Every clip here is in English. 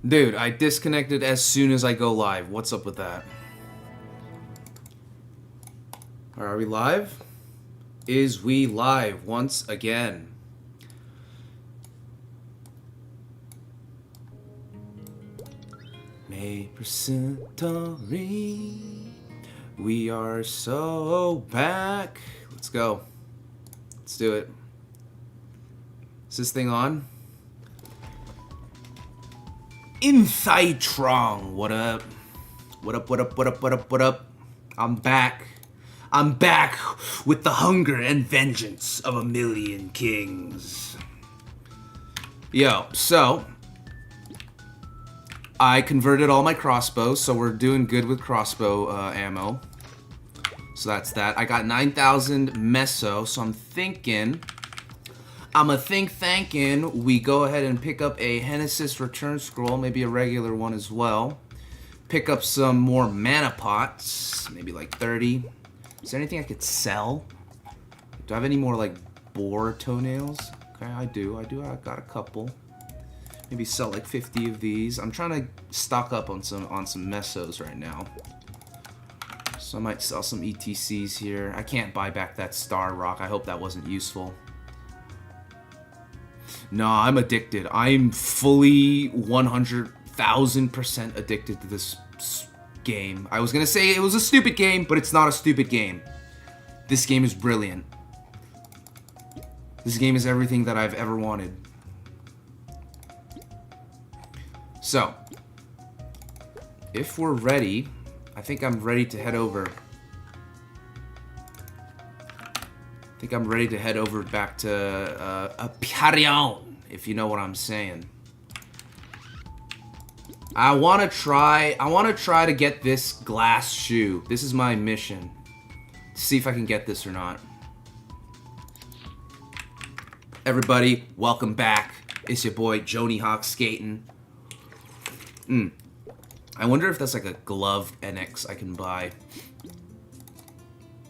Dude, I disconnected as soon as I go live. What's up with that? Are we live? Is we live once again? Maplestory. We are so back. Let's go. Let's do it. Is this thing on? Inside Trong. What up? What up, what up, what up, what up, what up? I'm back. I'm back with the hunger and vengeance of a million kings. Yo, so I converted all my crossbows, so we're doing good with crossbow ammo. So that's that. I got 9,000 meso, so I'm thinking we go ahead and pick up a Genesis return scroll, maybe a regular one as well. Pick up some more mana pots, maybe like 30. Is there anything I could sell? Do I have any more like boar toenails? Okay, I do. I got a couple. Maybe sell like 50 of these. I'm trying to stock up on some mesos right now. So I might sell some ETCs here. I can't buy back that star rock. I hope that wasn't useful. No, I'm addicted. I'm fully 100,000% addicted to this game. I was gonna say it was a stupid game, but it's not a stupid game. This game is brilliant. This game is everything that I've ever wanted. So, if we're ready, I think I'm ready to head over. I think I'm ready to head over back to Parion, if you know what I'm saying. I want to try to get this glass shoe. This is my mission. To see if I can get this or not. Everybody, welcome back. It's your boy Johawk skating. I wonder if that's like a glove NX I can buy.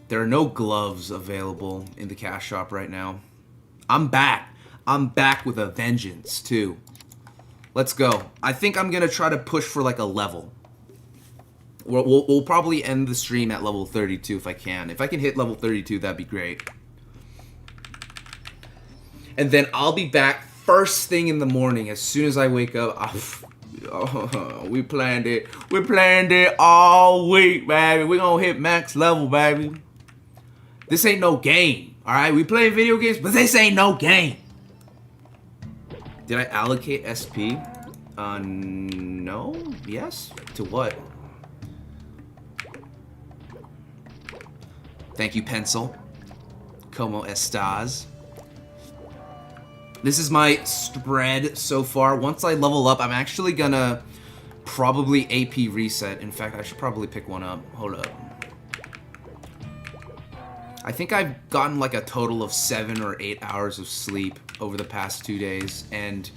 There are no gloves available in the cash shop right now. I'm back. I'm back with a vengeance too. Let's go. I think I'm gonna try to push for like a level. We'll probably end the stream at level 32 if I can. If I can hit level 32, that'd be great. And then I'll be back first thing in the morning. As soon as I wake up, we planned it. We planned it all week, baby. We gonna hit max level, baby. This ain't no game, all right? We play video games, but this ain't no game. Did I allocate SP? No? Yes? To what? Thank you, Pencil. Como estás? This is my spread so far. Once I level up, I'm actually gonna probably AP reset. In fact, I should probably pick one up. Hold up. I think I've gotten like a total of 7 or 8 hours of sleep over the past 2 days, and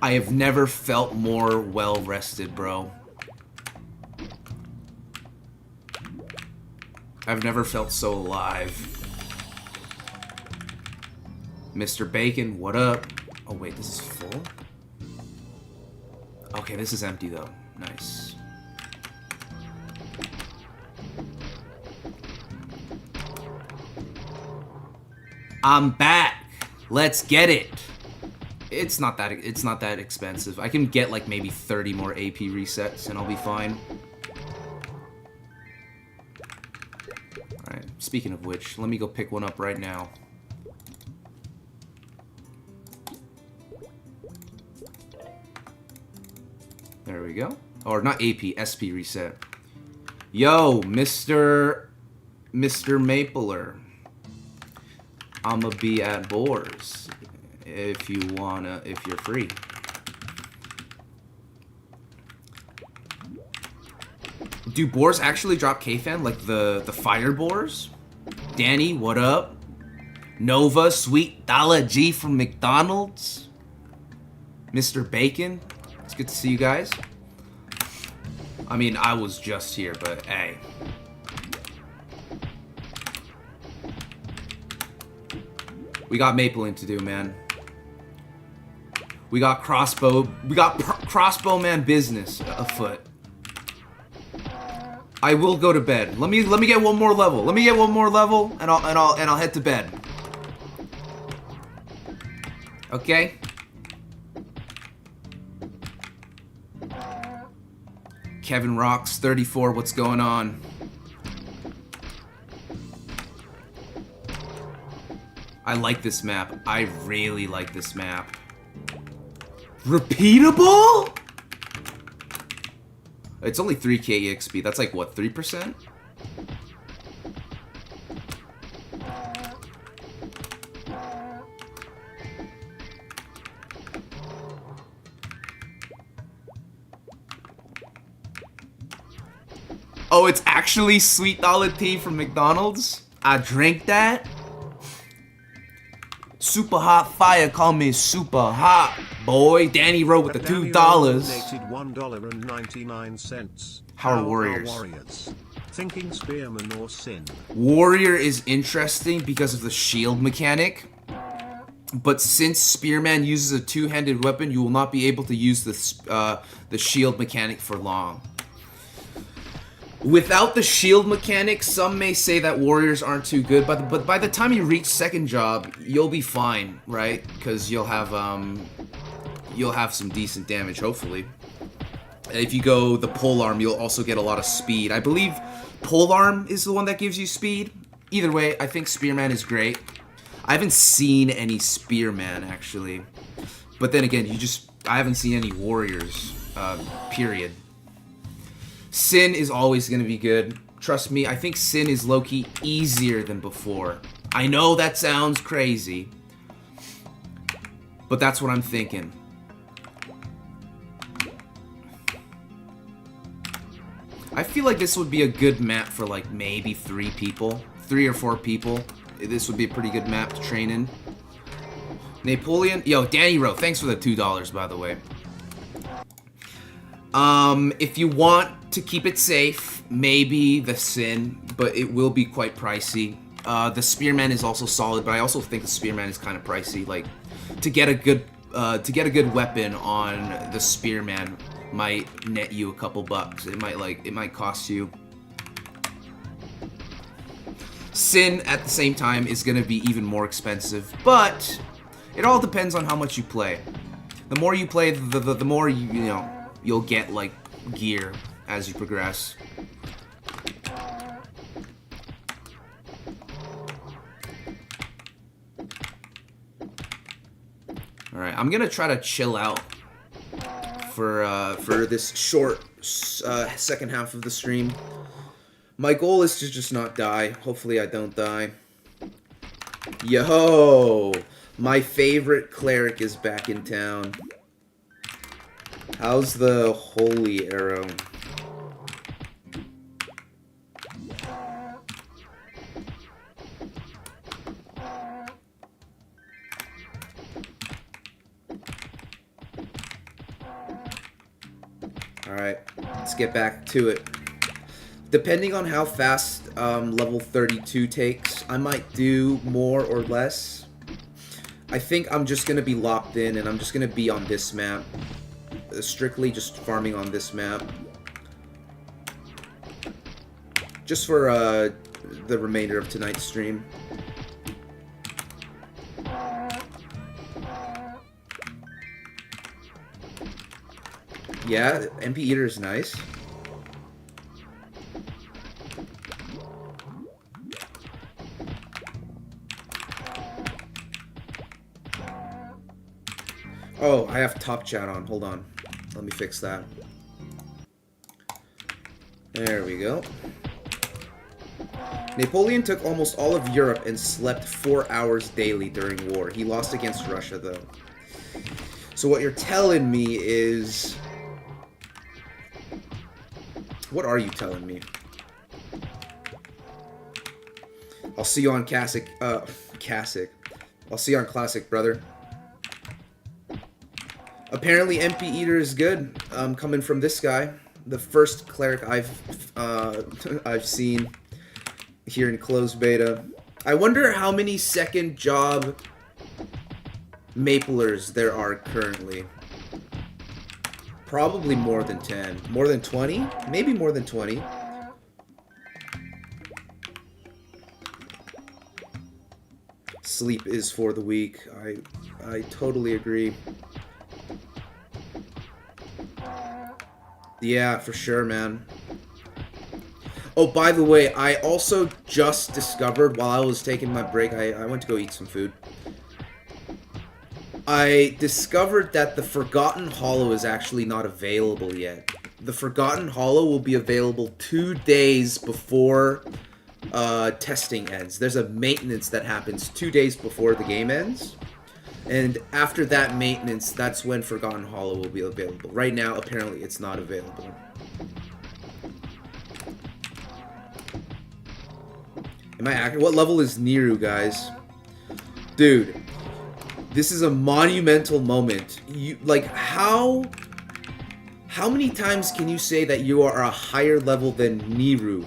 I have never felt more well rested, bro. I've never felt so alive. Mr. Bacon, what up? Oh wait, this is full? Okay, this is empty though. Nice. I'm back. Let's get it. It's not that expensive. I can get like maybe 30 more AP resets and I'll be fine. Alright, speaking of which, let me go pick one up right now. There we go. Or not AP, SP reset. Yo, Mr. Mapler. I'ma be at Boars if you wanna, if you're free. Do Boars actually drop K-Fan like the fire Boars? Danny, what up? Nova, Sweet Dollar G from McDonald's. Mr. Bacon, it's good to see you guys. I mean, I was just here, but hey. We got mapling to do, man. We got Crossbowman business afoot. I will go to bed. Let me get one more level. Let me get one more level, and I'll head to bed. Okay. Kevin Rocks 34. What's going on? I like this map. I really like this map. Repeatable? It's only 3k EXP. That's like, what, 3%? Oh, it's actually sweet olive tea from McDonald's? I drink that? Super hot fire, call me super hot, boy. Danny wrote with the $2. $1.99. How are warriors? Warriors? Thinking spearman or sin? Warrior is interesting because of the shield mechanic. But since Spearman uses a two-handed weapon, you will not be able to use the shield mechanic for long. Without the shield mechanic, some may say that warriors aren't too good, but by the time you reach second job, you'll be fine, right? Because you'll have some decent damage, hopefully. If you go the polearm, you'll also get a lot of speed. I believe polearm is the one that gives you speed. Either way, I think Spearman is great. I haven't seen any Spearman, actually. But then again, I haven't seen any warriors, period. Sin is always going to be good. Trust me, I think Sin is low-key easier than before. I know that sounds crazy, but that's what I'm thinking. I feel like this would be a good map for like maybe 3 or 4 people. This would be a pretty good map to train in. Napoleon, yo, Danny Rowe, thanks for the $2, by the way. If you want to keep it safe, maybe the Sin, but it will be quite pricey. The Spearman is also solid, but I also think the Spearman is kind of pricey. Like, to get a good weapon on the Spearman might net you a couple bucks. It might cost you. Sin at the same time is gonna be even more expensive, but it all depends on how much you play. The more you play, the more you'll get like gear as you progress. Alright, I'm gonna try to chill out for this short second half of the stream. My goal is to just not die. Hopefully I don't die. Yo! My favorite cleric is back in town. How's the holy arrow? Alright, let's get back to it. Depending on how fast level 32 takes, I might do more or less. I think I'm just going to be locked in, and I'm just going to be on this map. Strictly just farming on this map. Just for the remainder of tonight's stream. Yeah, MP Eater is nice. Oh, I have top chat on. Hold on. Let me fix that. There we go. Napoleon took almost all of Europe and slept 4 hours daily during war. He lost against Russia, though. So what you're telling me is... What are you telling me? I'll see you on Classic. I'll see you on Classic, brother. Apparently, MP Eater is good. Coming from this guy, the first cleric I've seen here in closed beta. I wonder how many second job Maplers there are currently? Probably more than 10. More than 20? Maybe more than 20. Sleep is for the weak. I totally agree. Yeah, for sure, man. Oh, by the way, I also just discovered while I was taking my break, I went to go eat some food. I discovered that the Forgotten Hollow is actually not available yet. The Forgotten Hollow will be available 2 days before testing ends. There's a maintenance that happens 2 days before the game ends. And after that maintenance, that's when Forgotten Hollow will be available. Right now, apparently, it's not available. Am I accurate? What level is Niru, guys? Dude, this is a monumental moment. You like how many times can you say that you are a higher level than Niru?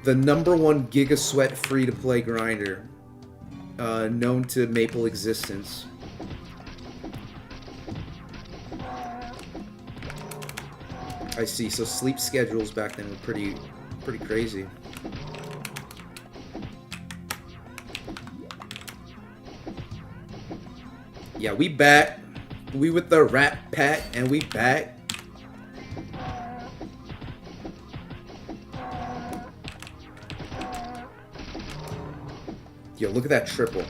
The #1 Giga Sweat free-to-play grinder. Known to Maple existence. I see. So sleep schedules back then were pretty crazy. Yeah, we back. We with the Rat Pack, and we back. Yo, look at that triple.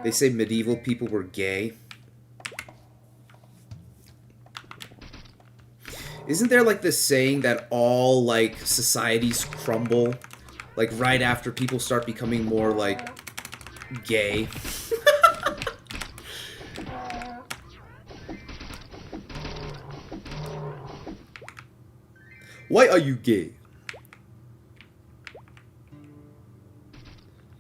They say medieval people were gay. Isn't there like this saying that all like societies crumble like right after people start becoming more like gay? Why are you gay?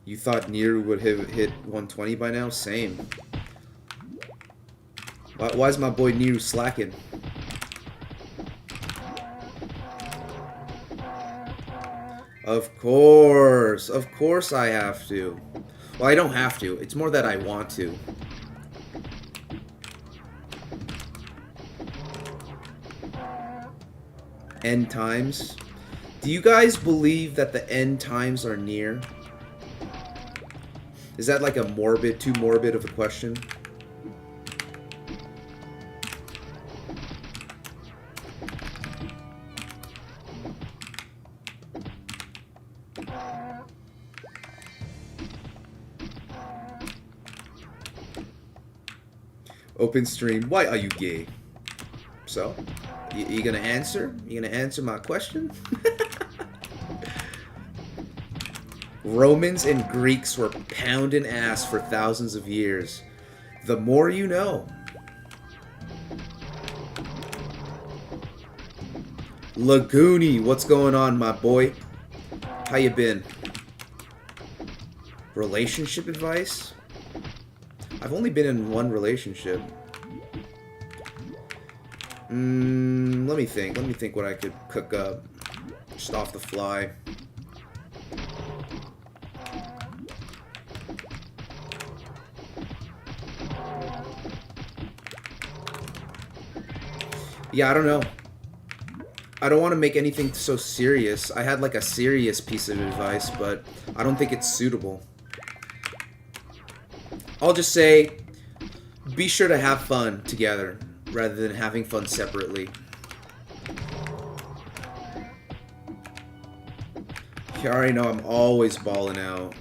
You thought Nier would have hit 120 by now? Same. Why is my boy Nier slacking? Of course I have to. Well, I don't have to. It's more that I want to. End times. Do you guys believe that the end times are near? Is that like a too morbid of a question? Open stream. Why are you gay? So, you gonna answer? You gonna answer my question? Romans and Greeks were pounding ass for thousands of years. The more you know. Lagooni, what's going on, my boy? How you been? Relationship advice? I've only been in one relationship. Let me think. Let me think what I could cook up. Just off the fly. Yeah, I don't know. I don't want to make anything so serious. I had like a serious piece of advice, but I don't think it's suitable. I'll just say, be sure to have fun together, rather than having fun separately. You already know I'm always balling out.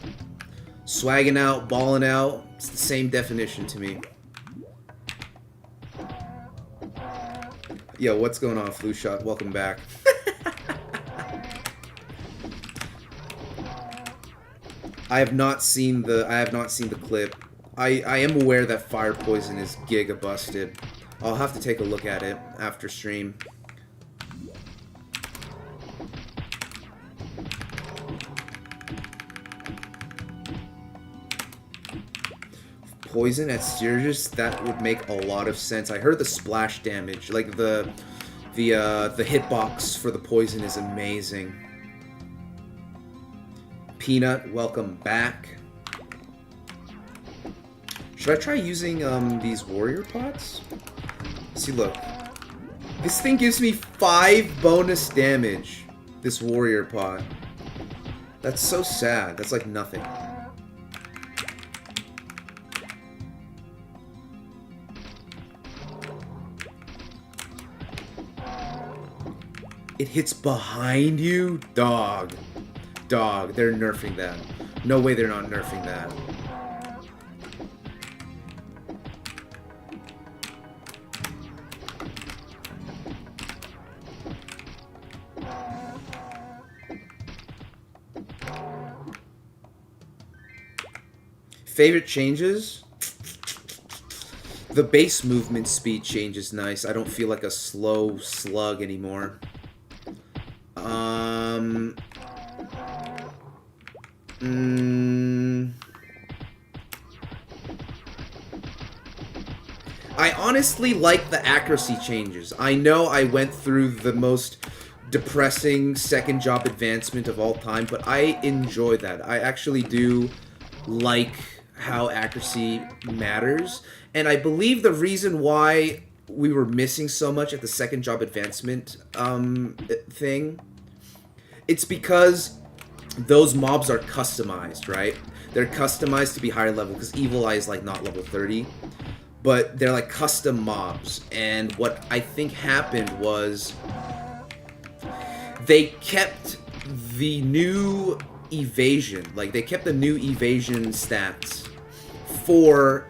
Swagging out, balling out, it's the same definition to me. Yo, what's going on, Flu Shot? Welcome back. I have not seen the clip. I am aware that fire poison is giga busted. I'll have to take a look at it after stream. Poison at Sturgis, that would make a lot of sense. I heard the splash damage, like the hitbox for the poison is amazing. Peanut, welcome back. Should I try using these warrior pots? See, look. This thing gives me 5 bonus damage. This warrior pot. That's so sad. That's like nothing. It hits behind you? Dog. Dog. They're nerfing that. No way they're not nerfing that. Favorite changes? The base movement speed change is nice. I don't feel like a slow slug anymore. I honestly like the accuracy changes. I know I went through the most depressing second job advancement of all time, but I enjoy that. I actually do like how accuracy matters, and I believe the reason why we were missing so much at the second job advancement thing, it's because those mobs are customized, right? They're customized to be higher level, because Evil Eye is like not level 30, but they're like custom mobs. And what I think happened was they kept the new evasion, like they kept the new evasion stats for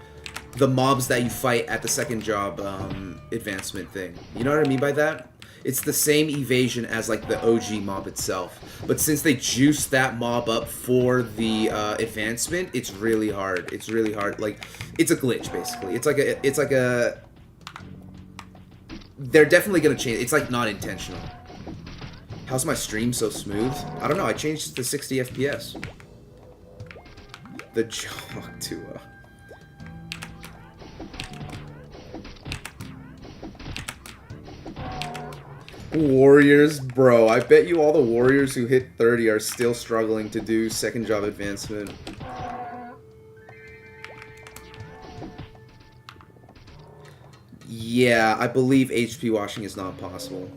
the mobs that you fight at the second job advancement thing. You know what I mean by that? It's the same evasion as like the OG mob itself, but since they juiced that mob up for the advancement, it's really hard. It's really hard. Like, it's a glitch basically. It's like a. They're definitely gonna change. It's like not intentional. How's my stream so smooth? I don't know. I changed it to 60 FPS. The Johawk duo. Warriors, bro. I bet you all the warriors who hit 30 are still struggling to do second job advancement. Yeah, I believe HP washing is not possible.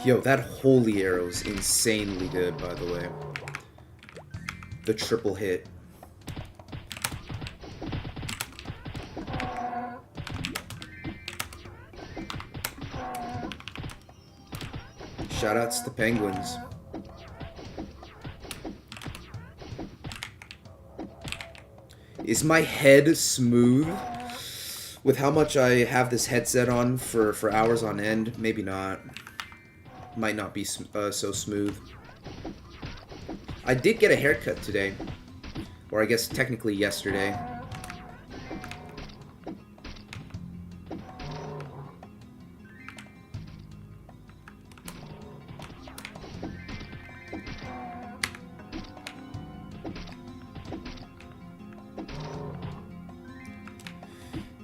Yo, that holy arrow is insanely good, by the way. The triple hit. Shoutouts to Penguins. Is my head smooth? With how much I have this headset on for hours on end, maybe not. Might not be so smooth. I did get a haircut today. Or I guess technically yesterday.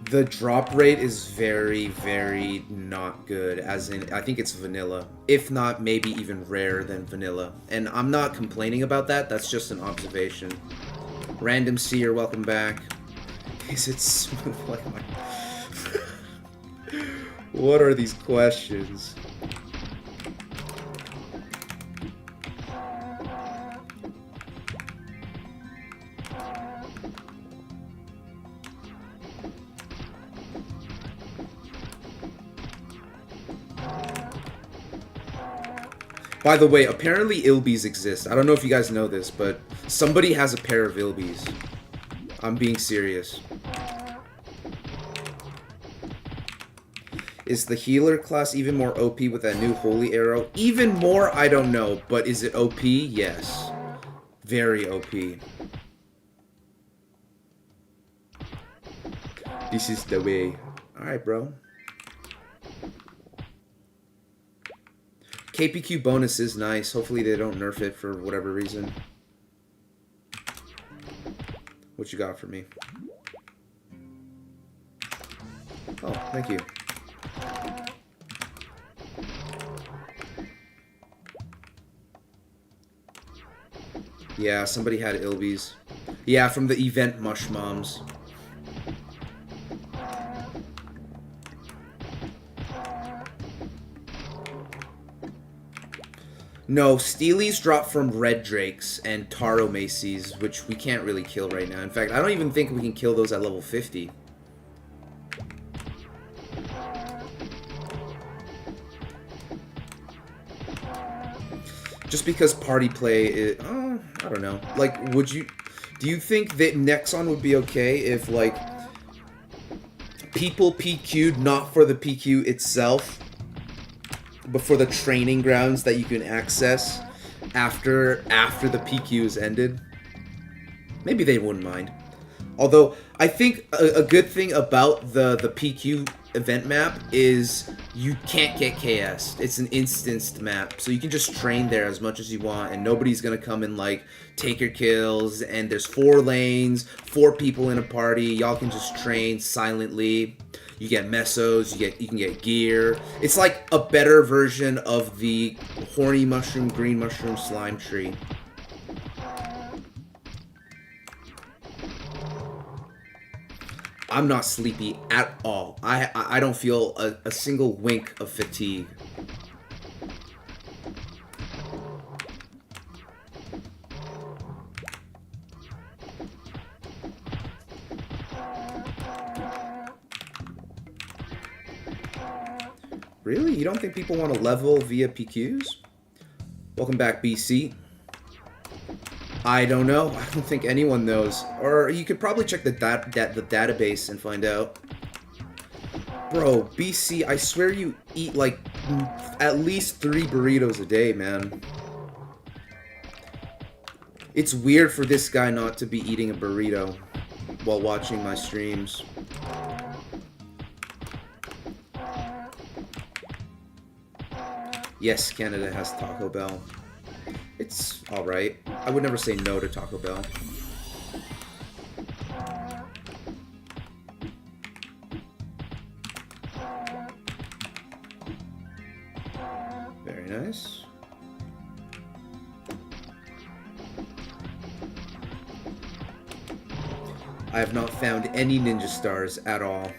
The drop rate is very, very not good, as in, I think it's vanilla. If not, maybe even rarer than vanilla. And I'm not complaining about that, that's just an observation. Random Seer, welcome back. Is it smooth like my... What are these questions? By the way, apparently Ilbies exist. I don't know if you guys know this, but somebody has a pair of Ilbies. I'm being serious. Is the healer class even more OP with that new holy arrow? Even more, I don't know, but is it OP? Yes. Very OP. This is the way. Alright, bro. KPQ bonus is nice. Hopefully they don't nerf it for whatever reason. What you got for me? Oh, thank you. Yeah, somebody had Ilbies. Yeah, from the event Mush Moms. No, Steelies drop from Red Drakes and Taro Maces, which we can't really kill right now. In fact, I don't even think we can kill those at level 50. Just because party play is... Oh, I don't know. Like, would you... Do you think that Nexon would be okay if, like, people PQ'd not for the PQ itself, but for the training grounds that you can access after the PQ is ended? Maybe they wouldn't mind. Although, I think a good thing about the PQ event map is you can't get KS. It's an instanced map, so you can just train there as much as you want, and nobody's gonna come and like take your kills. And there's 4 lanes, 4 people in a party. Y'all can just train silently. You get mesos, you can get gear. It's like a better version of the horny mushroom, green mushroom slime tree. I'm not sleepy at all. I don't feel a single wink of fatigue. Really? You don't think people want to level via PQs? Welcome back, BC. I don't know. I don't think anyone knows. Or you could probably check the database and find out. Bro, BC, I swear you eat like at least 3 burritos a day, man. It's weird for this guy not to be eating a burrito while watching my streams. Yes, Canada has Taco Bell. It's alright. I would never say no to Taco Bell. Very nice. I have not found any ninja stars at all.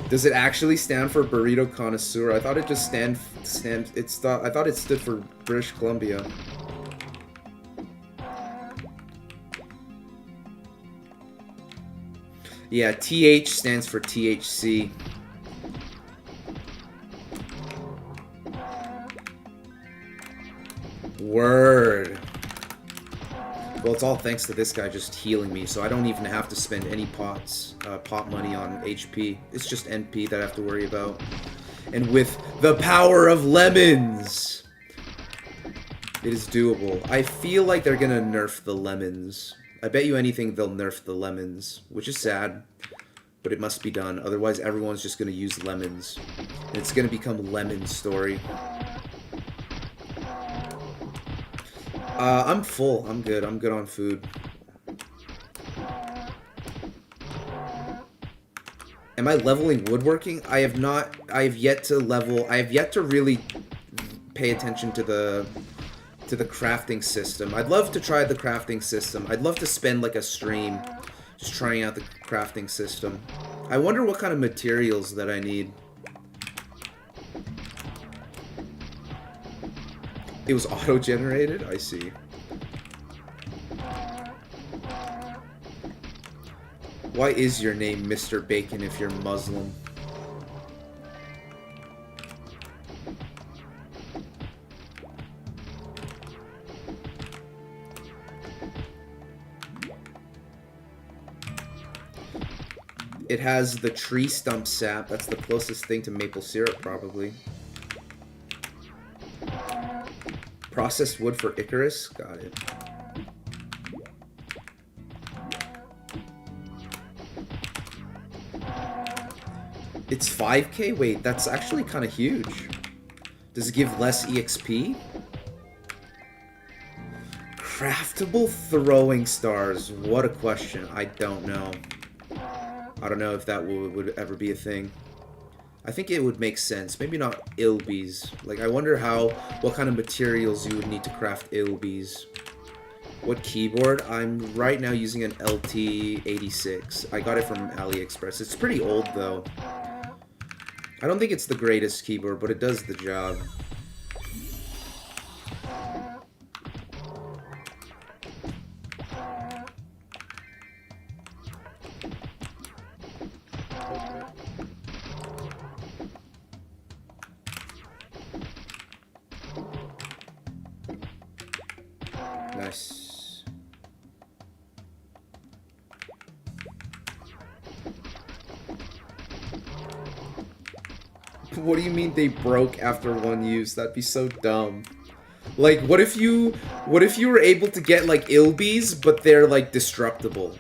Does it actually stand for burrito connoisseur? I thought it just I thought it stood for British Columbia. Yeah, TH stands for THC. Word. Well, it's all thanks to this guy just healing me, so I don't even have to spend any pot money on HP. It's just NP that I have to worry about. And with the power of lemons, it is doable. I feel like they're gonna nerf the lemons. I bet you anything they'll nerf the lemons, which is sad, but it must be done. Otherwise, everyone's just gonna use lemons. And it's gonna become Lemon Story. I'm full. I'm good. I'm good on food. Am I leveling woodworking? I have not. I have yet to level. I have yet to really pay attention to the crafting system. I'd love to try the crafting system. I'd love to spend like a stream just trying out the crafting system. I wonder what kind of materials that I need. It was auto-generated? I see. Why is your name Mr. Bacon if you're Muslim? It has the tree stump sap. That's the closest thing to maple syrup, probably. Processed wood for Icarus? Got it. It's 5k? Wait, that's actually kind of huge. Does it give less EXP? Craftable throwing stars. What a question. I don't know. I don't know if that would ever be a thing. I think it would make sense. Maybe not ilbies. Like, I wonder what kind of materials you would need to craft ilbies. What keyboard? I'm right now using an LT86. I got it from AliExpress. It's pretty old, though. I don't think it's the greatest keyboard, but it does the job. Nice. What do you mean they broke after one use? That'd be so dumb. Like, what if you were able to get like ilbies, but they're like destructible?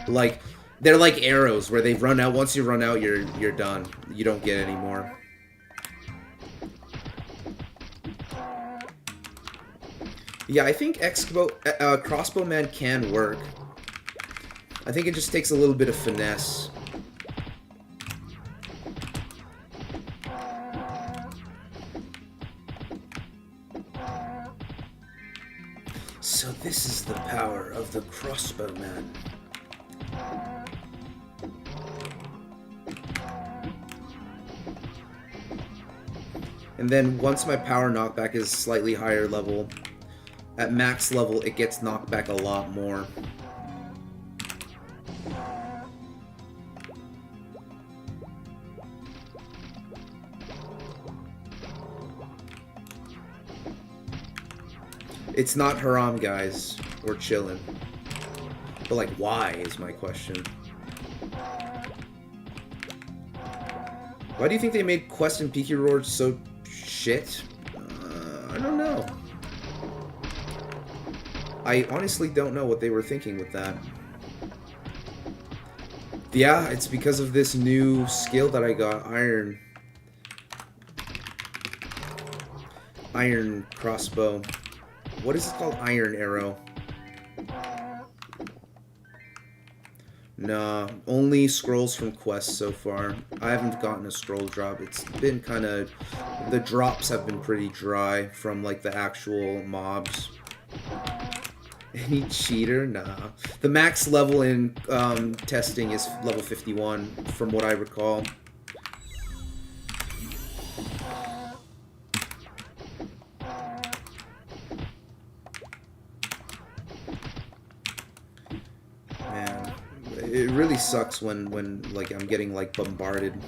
Like, they're like arrows where they run out. Once you run out, you're done. You don't get any more. Yeah, I think Crossbowman can work. I think it just takes a little bit of finesse. So this is the power of the Crossbowman. And then once my power knockback is slightly higher level, at max level it gets knocked back a lot more. It's not haram, guys. We're chilling. But, like, why is my question. Why do you think they made Quest and Peaky Roar so shit? I don't know. I honestly don't know what they were thinking with that. Yeah, it's because of this new skill that I got, Iron Crossbow. What is it called? Iron Arrow. Nah, only scrolls from quests so far. I haven't gotten a scroll drop. It's been kind of... The drops have been pretty dry from, like, the actual mobs. Any cheater? Nah. The max level in testing is level 51, from what I recall. It really sucks when like I'm getting like bombarded.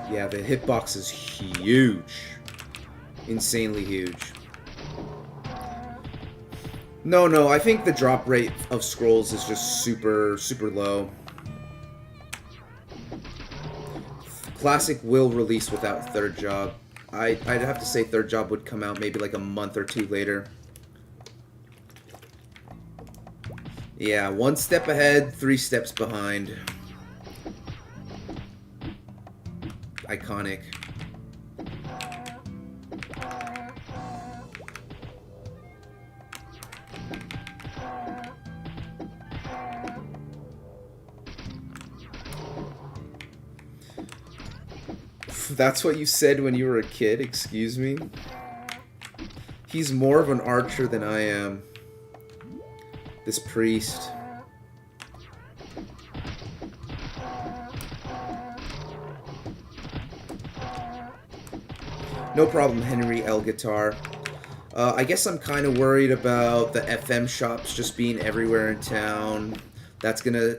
Yeah, the hitbox is huge. Insanely huge. No, I think the drop rate of scrolls is just super low. Classic will release without third job. I'd have to say third job would come out maybe like a month or two later. Yeah, 1 step ahead, 3 steps behind. Iconic. That's what you said when you were a kid, excuse me? He's more of an archer than I am. This priest. No problem, Henry L. Guitar. I guess I'm kind of worried about the FM shops just being everywhere in town. That's gonna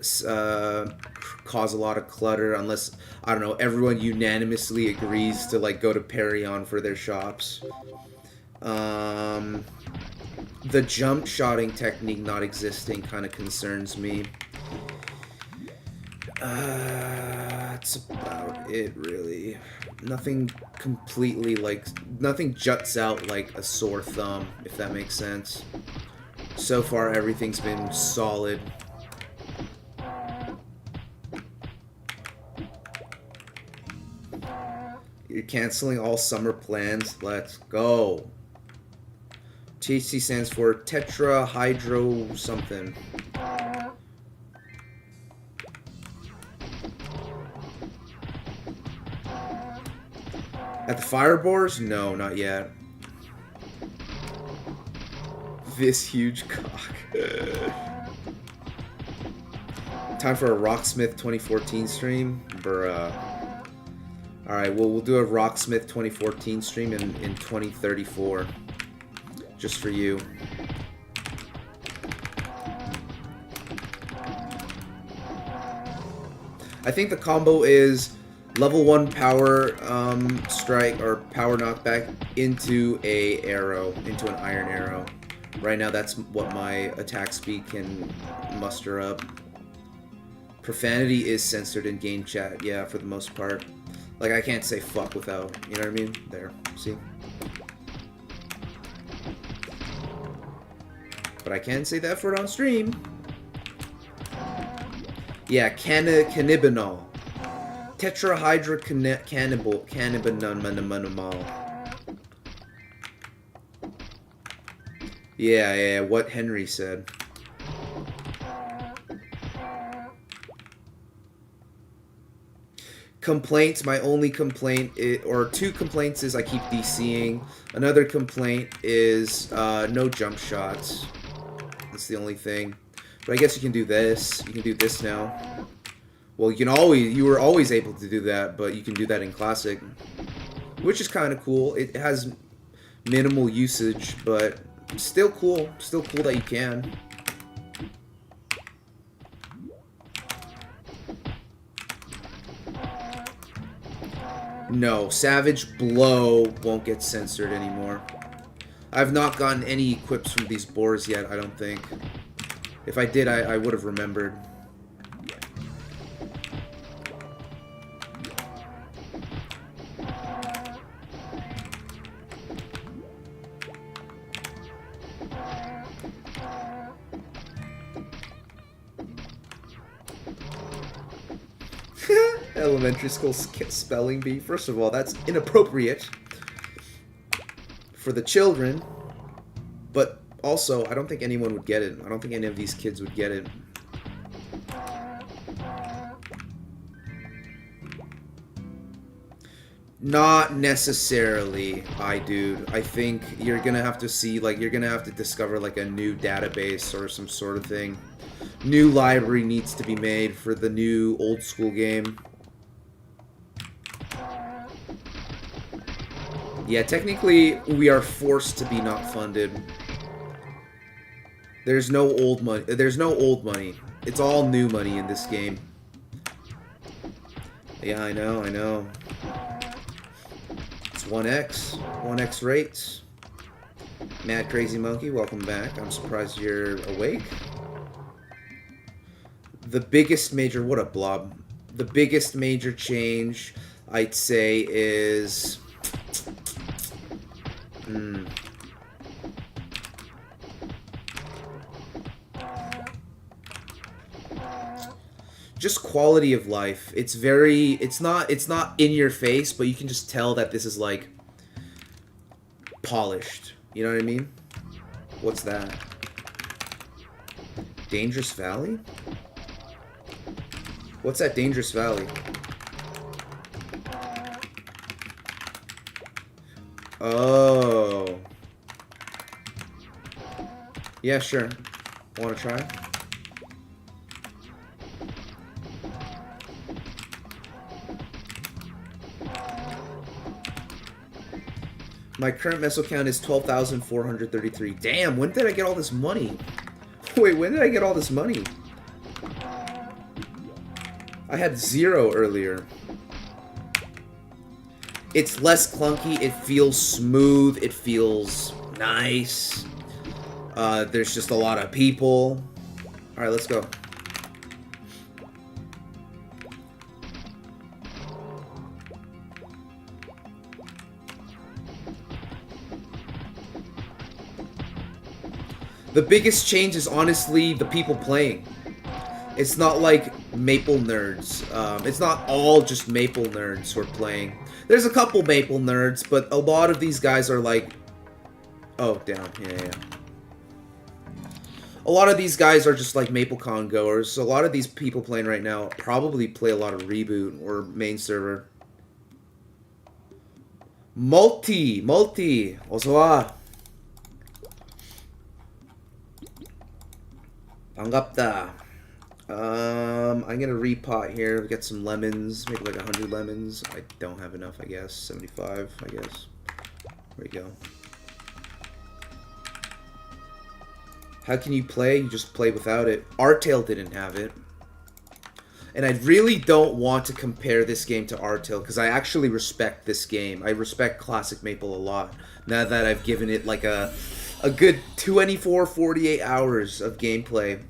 cause a lot of clutter unless, I don't know, everyone unanimously agrees to like go to Perion for their shops. The jump shotting technique not existing kind of concerns me. That's about it, really. Nothing completely, like, nothing juts out like a sore thumb, if that makes sense. So far, everything's been solid. You're canceling all summer plans. Let's go. THC stands for tetrahydro something. At the Firebores? No, not yet. This huge cock. Time for a Rocksmith 2014 stream? Bruh. Alright, well, we'll do a Rocksmith 2014 stream in 2034. Just for you. I think the combo is level 1 power strike or power knockback into a arrow, into an iron arrow. Right now that's what my attack speed can muster up. Profanity is censored in game chat, yeah, for the most part. Like, I can't say fuck without, you know what I mean? There, see? But I can say that for it on stream. Yeah, cannabinol. Tetrahydrocannabinol. Yeah, what Henry said. Complaints, my only complaint, or two complaints is I keep DCing. Another complaint is no jump shots. That's the only thing. But I guess you can do this. You can do this now. Well, you were always able to do that, but you can do that in Classic. Which is kind of cool. It has minimal usage, but still cool. Still cool that you can. No, Savage Blow won't get censored anymore. I've not gotten any equips from these boars yet, I don't think. If I did, I would have remembered. Elementary school spelling bee. First of all, that's inappropriate for the children. But also, I don't think anyone would get it. I don't think any of these kids would get it. Not necessarily, dude. I think you're gonna have to see, like, you're gonna have to discover, like, a new database or some sort of thing. New library needs to be made for the new old school game. Yeah, technically, we are forced to be not funded. There's no old money. There's no old money. It's all new money in this game. Yeah, I know. It's 1x. 1x rates. Mad Crazy Monkey, welcome back. I'm surprised you're awake. The biggest major... What a blob. The biggest major change, I'd say, is... Just quality of life. It's very... It's not in your face, but you can just tell that this is, like, polished. You know what I mean? What's that? Dangerous Valley? What's that Dangerous Valley? Oh. Yeah, sure. Want to try? My current meso count is 12,433. Damn, when did I get all this money? Wait, when did I get all this money? I had 0 earlier. It's less clunky, it feels smooth, it feels nice. There's just a lot of people. Alright, let's go. The biggest change is honestly the people playing. It's not like Maple nerds. It's not all just Maple nerds who are playing. There's a couple Maple nerds, but a lot of these guys are like... Oh, down. Yeah. A lot of these guys are just like MapleCon goers. So a lot of these people playing right now probably play a lot of Reboot or main server. Multi. 어서와. 반갑다. I'm gonna repot here. We get some lemons, maybe like 100 lemons. I don't have enough, I guess. 75, I guess. There we go. How can you play? You just play without it. Artail didn't have it. And I really don't want to compare this game to Artail, because I actually respect this game. I respect Classic Maple a lot. Now that I've given it like a good 24, 48 hours of gameplay.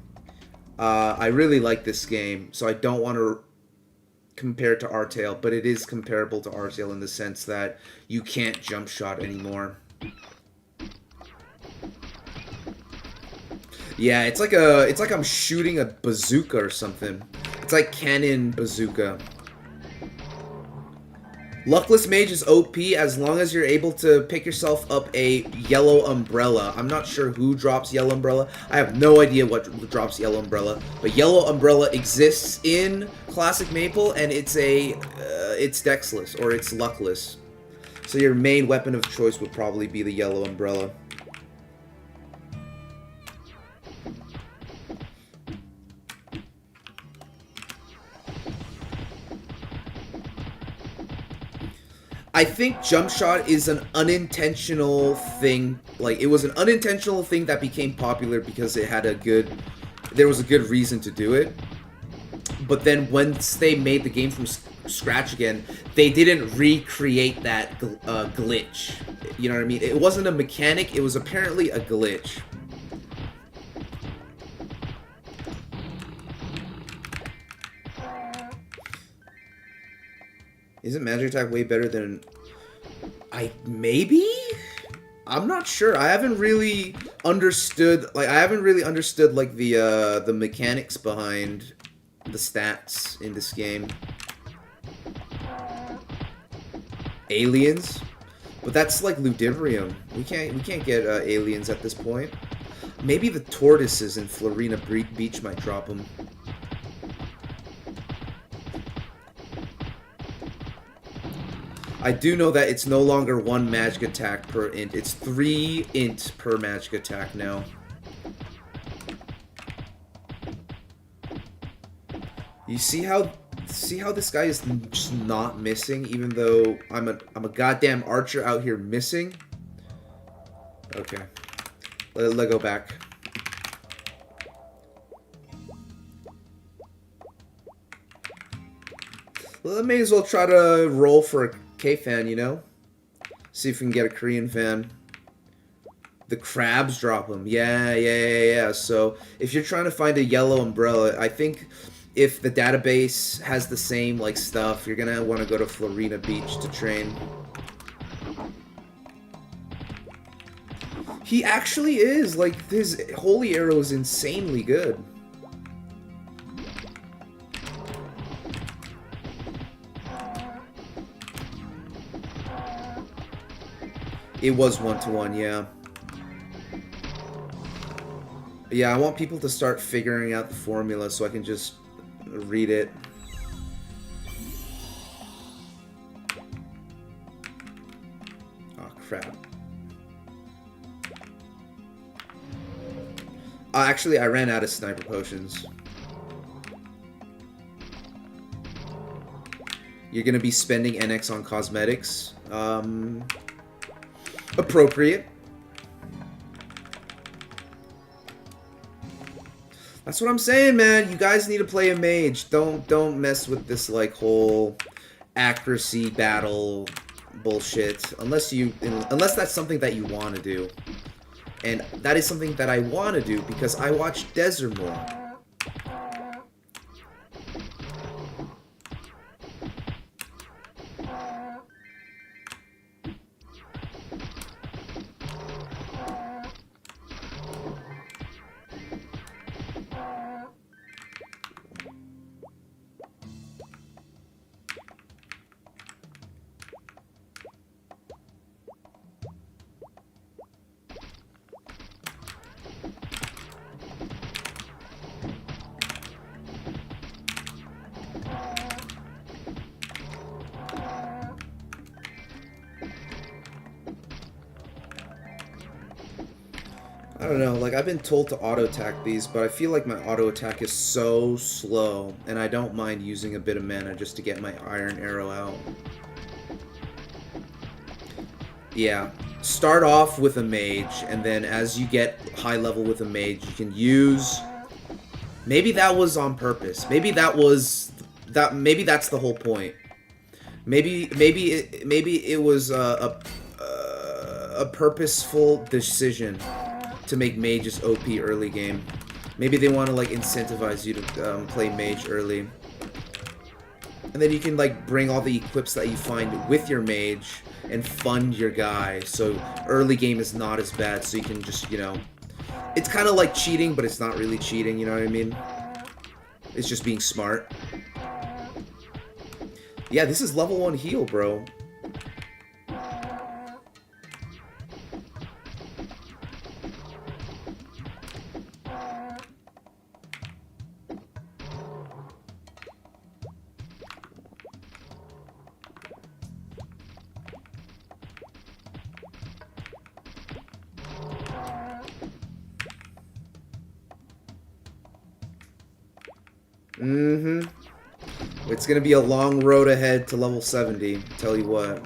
I really like this game, so I don't want to compare it to Artail, but it is comparable to Artail in the sense that you can't jump shot anymore. Yeah, it's like I'm shooting a bazooka or something. It's like cannon bazooka. Luckless Mage is OP as long as you're able to pick yourself up a yellow umbrella. I'm not sure who drops yellow umbrella. I have no idea what drops yellow umbrella. But yellow umbrella exists in Classic Maple, and it's dexless, or it's luckless. So your main weapon of choice would probably be the yellow umbrella. I think jump shot is an unintentional thing. Like, it was an unintentional thing that became popular because it had there was a good reason to do it. But then once they made the game from scratch again, they didn't recreate that glitch. You know what I mean? It wasn't a mechanic, it was apparently a glitch. Isn't magic attack way better than... Maybe? I'm not sure. I haven't really understood like the mechanics behind the stats in this game. Aliens? But that's like Ludivrium. We can't get aliens at this point. Maybe the tortoises in Florina Beach might drop them. I do know that it's no longer 1 magic attack per int. It's 3 int per magic attack now. You see how this guy is just not missing, even though I'm a goddamn archer out here missing? Okay. Let go back. Well, I may as well try to roll for a K-fan, you know? See if we can get a Korean fan. The crabs drop them. Yeah. So, if you're trying to find a yellow umbrella, I think if the database has the same, like, stuff, you're gonna want to go to Florina Beach to train. He actually is. Like, his holy arrow is insanely good. It was 1-to-1, yeah. Yeah, I want people to start figuring out the formula so I can just read it. Oh, crap. Actually, I ran out of sniper potions. You're gonna be spending NX on cosmetics. Appropriate. That's what I'm saying, man. You guys need to play a mage. Don't mess with this like whole accuracy battle bullshit unless that's something that you want to do. And that is something that I want to do because I watch Desert more. I don't know, like I've been told to auto attack these, but I feel like my auto attack is so slow, and I don't mind using a bit of mana just to get my iron arrow out. Yeah, start off with a mage, and then as you get high level with a mage, you can use... Maybe that was on purpose. Maybe that was... Maybe that's the whole point. Maybe it was a purposeful decision to make mages OP early game. Maybe they want to like incentivize you to play mage early, and then you can like bring all the equips that you find with your mage and fund your guy. So early game is not as bad. So you can just, you know, it's kind of like cheating, but it's not really cheating. You know what I mean? It's just being smart. Yeah, this is level 1 heal, bro. It's gonna be a long road ahead to level 70, tell you what.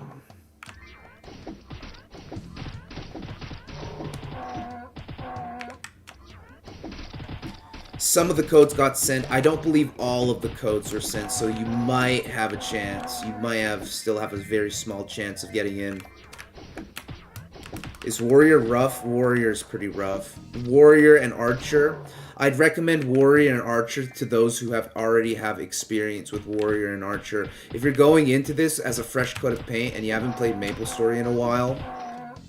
Some of the codes got sent. I don't believe all of the codes were sent, so you might have a chance. You might still have a very small chance of getting in. Is Warrior rough? Warrior is pretty rough. Warrior and Archer. I'd recommend Warrior and Archer to those who already have experience with Warrior and Archer. If you're going into this as a fresh coat of paint and you haven't played Maplestory in a while,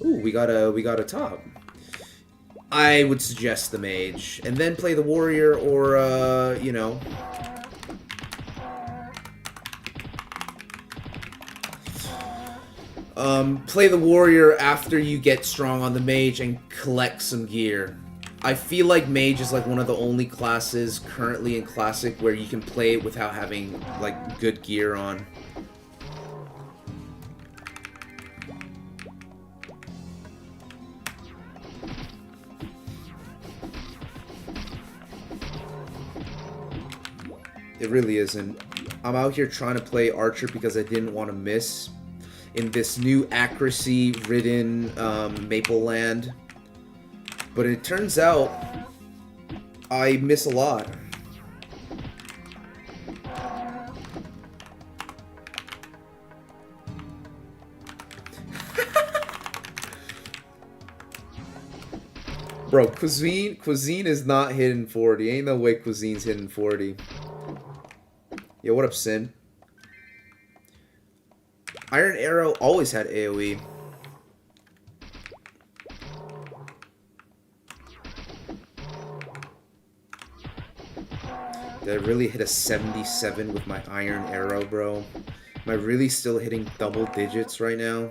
ooh, we got a top. I would suggest the Mage, and then play the Warrior, or you know, play the Warrior after you get strong on the Mage and collect some gear. I feel like Mage is like one of the only classes currently in Classic where you can play it without having like good gear on. It really isn't. I'm out here trying to play Archer because I didn't want to miss in this new accuracy-ridden Maple Land. But it turns out I miss a lot. Bro, Cuisine is not hitting 40. Ain't no way Cuisine's hitting 40. Yo, what up, Sin? Iron Arrow always had AoE. Did I really hit a 77 with my Iron Arrow, bro? Am I really still hitting double digits right now?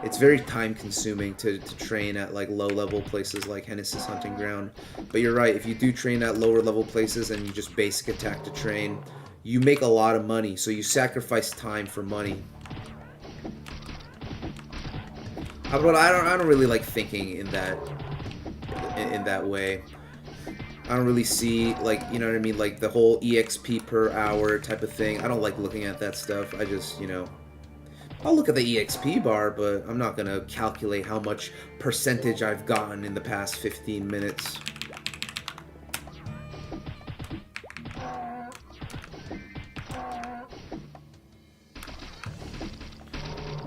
It's very time consuming to train at like low level places like Hennessy's Hunting Ground. But you're right, if you do train at lower level places and you just basic attack to train, you make a lot of money, so you sacrifice time for money. But I don't really like thinking in that way. I don't really see, like, you know what I mean, like the whole EXP per hour type of thing. I don't like looking at that stuff. I just, you know, I'll look at the EXP bar, but I'm not gonna calculate how much percentage I've gotten in the past 15 minutes.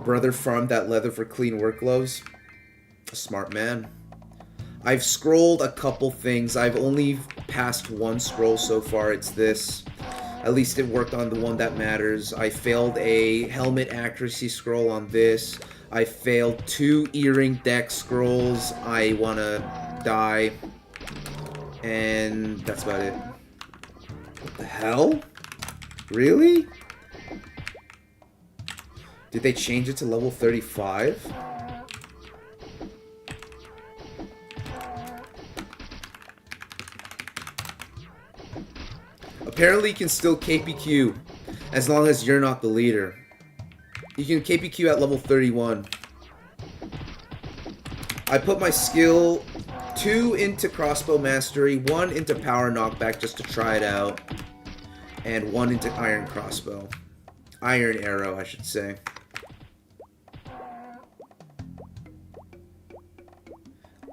Brother farmed that leather for clean work gloves. A smart man. I've scrolled a couple things. I've only passed one scroll so far. It's this. At least it worked on the one that matters. I failed a helmet accuracy scroll on this. I failed 2 earring deck scrolls. I wanna die. And that's about it. What the hell? Really? Did they change it to level 35? Apparently you can still KPQ as long as you're not the leader. You can KPQ at level 31. I put my skill 2 into Crossbow Mastery, 1 into Power Knockback just to try it out, and 1 into Iron Crossbow. Iron Arrow, I should say.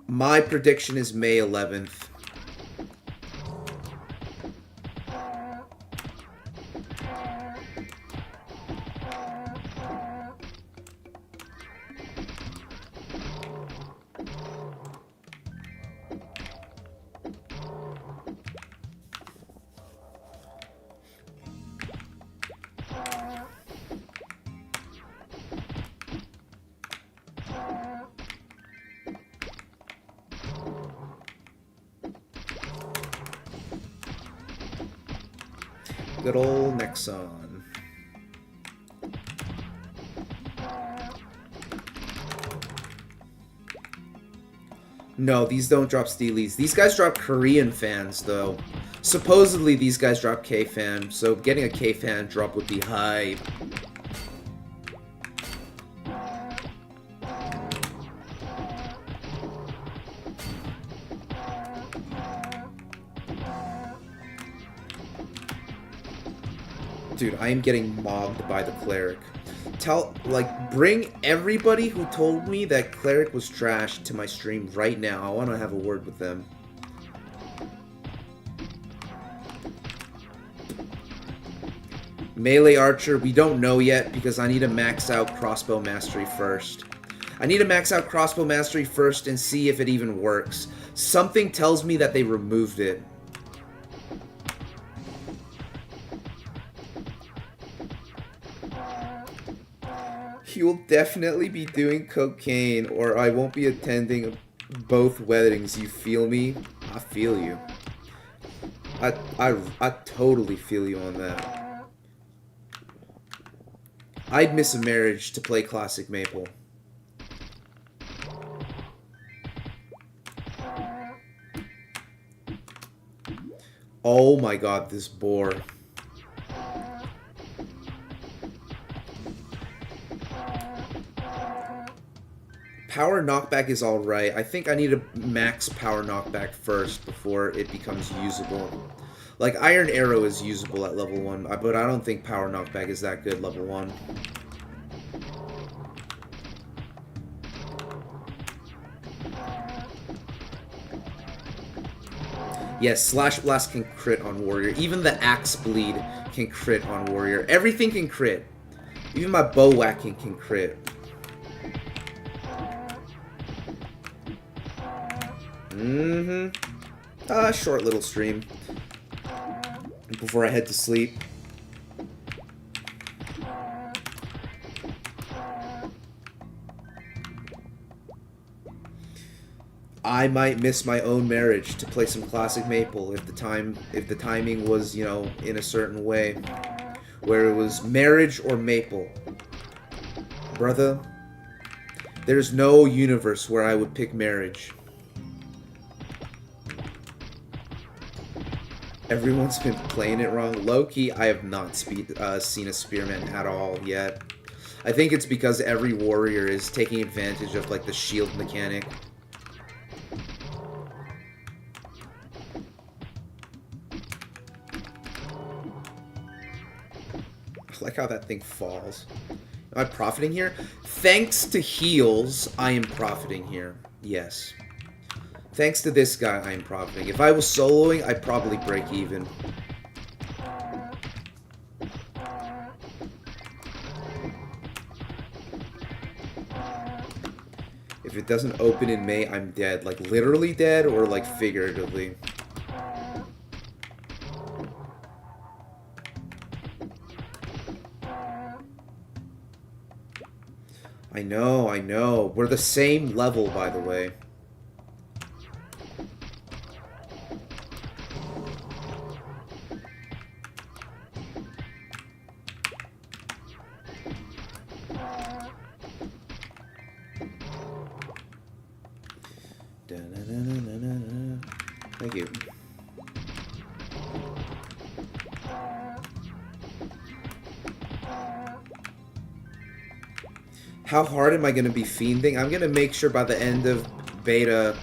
My prediction is May 11th. Good old Nexon. No, these don't drop Steelies. These guys drop Korean fans, though. Supposedly, these guys drop K-fan, so getting a K-fan drop would be hype. Dude, I am getting mobbed by the cleric. Bring everybody who told me that cleric was trash to my stream right now. I want to have a word with them. Melee archer, we don't know yet because I need to max out crossbow mastery first. I need to max out crossbow mastery first and see if it even works. Something tells me that they removed it. He will definitely be doing cocaine or I won't be attending both weddings. You feel me? I feel you. I totally feel you on that. I'd miss a marriage to play Classic Maple. Oh my god, this boar. Power knockback is alright. I think I need to max power knockback first before it becomes usable. Like, Iron Arrow is usable at level 1, but I don't think power knockback is that good level 1. Yes, Slash Blast can crit on Warrior. Even the Axe Bleed can crit on Warrior. Everything can crit. Even my bow whacking can crit. Short little stream before I head to sleep. I might miss my own marriage to play some Classic Maple if the timing was, you know, in a certain way, where it was marriage or Maple. Brother, there's no universe where I would pick marriage. Everyone's been playing it wrong. Low-key, I have not seen a Spearman at all yet. I think it's because every warrior is taking advantage of, like, the shield mechanic. I like how that thing falls. Am I profiting here? Thanks to heals, I am profiting here. Yes. Thanks to this guy, I am profiting. If I was soloing, I'd probably break even. If it doesn't open in May, I'm dead. Like, literally dead or, like, figuratively? I know, I know. We're the same level, by the way. Thank you. How hard am I going to be fiending? I'm going to make sure by the end of beta,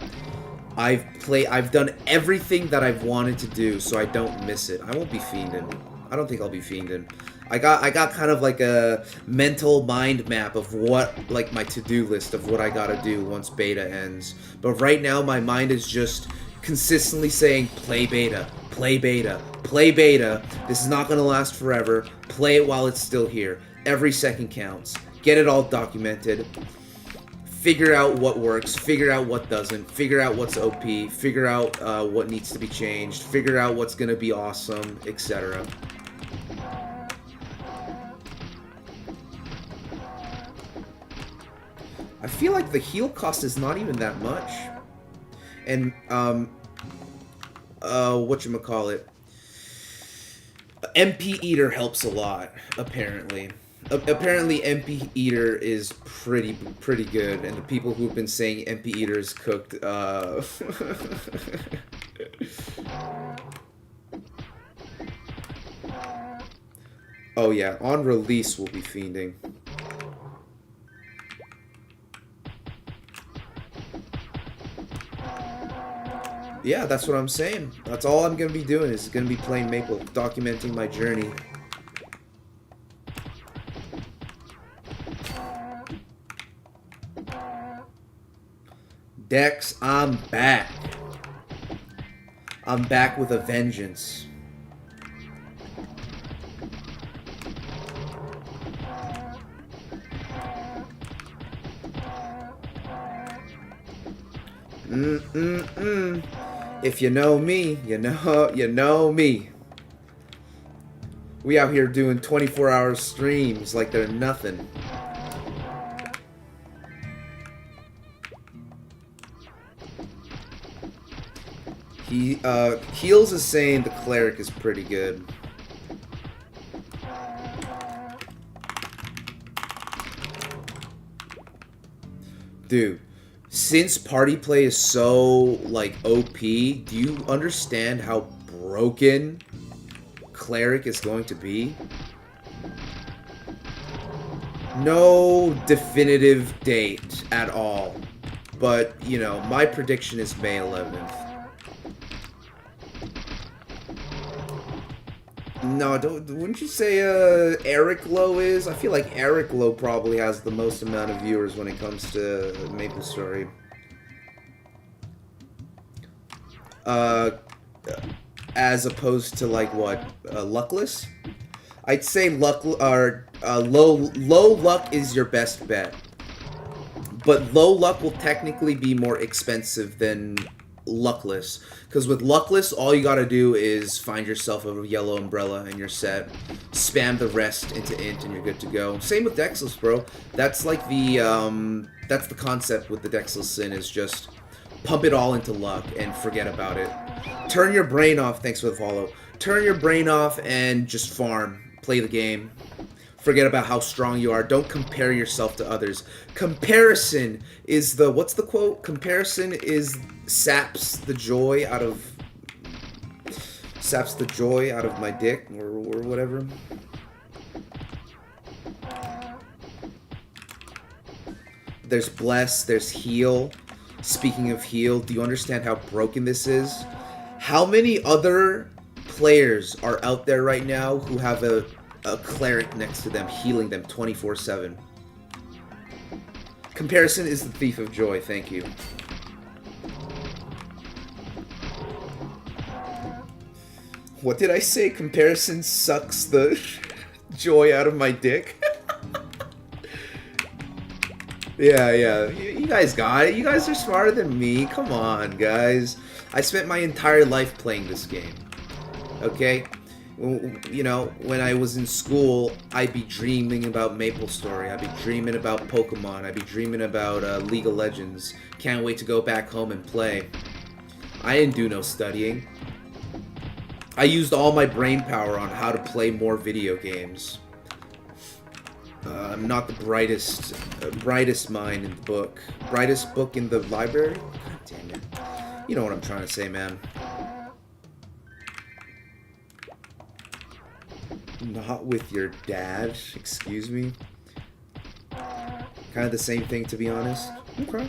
I've done everything that I've wanted to do, so I don't miss it. I won't be fiending. I don't think I'll be fiending. I got kind of like a mental mind map of what, like, my to-do list of what I gotta do once beta ends. But right now, my mind is just consistently saying, play beta, play beta, play beta. This is not gonna last forever. Play it while it's still here. Every second counts. Get it all documented. Figure out what works, figure out what doesn't, figure out what's OP, figure out what needs to be changed, figure out what's gonna be awesome, etc. I feel like the heal cost is not even that much. And, whatchamacallit, MP Eater helps a lot, apparently. Apparently MP Eater is pretty good, and the people who've been saying MP Eater is cooked, Oh yeah, on release we'll be fiending. Yeah, that's what I'm saying. That's all I'm gonna be doing is gonna be playing Maple, documenting my journey. Dex, I'm back. I'm back with a vengeance. If you know me, you know me. We out here doing 24-hour streams like they're nothing. Heels is saying the cleric is pretty good. Dude, since party play is so, like, OP, do you understand how broken cleric is going to be? No definitive date at all. But, you know, my prediction is May 11th. No, wouldn't you say Eric Lowe is? I feel like Eric Lowe probably has the most amount of viewers when it comes to Maplestory. As opposed to, like, what, Luckless? I'd say low luck is your best bet. But low luck will technically be more expensive than Luckless, because with Luckless all you gotta do is find yourself a yellow umbrella and you're set. Spam the rest into int and you're good to go. Same with Dexless, bro. That's like that's the concept with the Dexless Sin, is just pump it all into luck and forget about it. Turn your brain off. Thanks for the follow. Turn your brain off and just farm. Play the game. Forget about how strong you are. Don't compare yourself to others. Comparison is the... What's the quote? Comparison is... saps the joy out of my dick, or whatever. There's bless, there's heal. Speaking of heal, do you understand how broken this is? How many other players are out there right now who have a cleric next to them healing them 24/7? Comparison is the thief of joy. Thank you. What did I say? Comparison sucks the joy out of my dick? Yeah. You guys got it. You guys are smarter than me. Come on, guys. I spent my entire life playing this game. Okay? You know, when I was in school, I'd be dreaming about Maplestory. I'd be dreaming about Pokemon. I'd be dreaming about League of Legends. Can't wait to go back home and play. I didn't do no studying. I used all my brain power on how to play more video games. I'm not the brightest mind in the book. Brightest book in the library? God damn it. You know what I'm trying to say, man. Not with your dad, excuse me. Kind of the same thing, to be honest. Okay.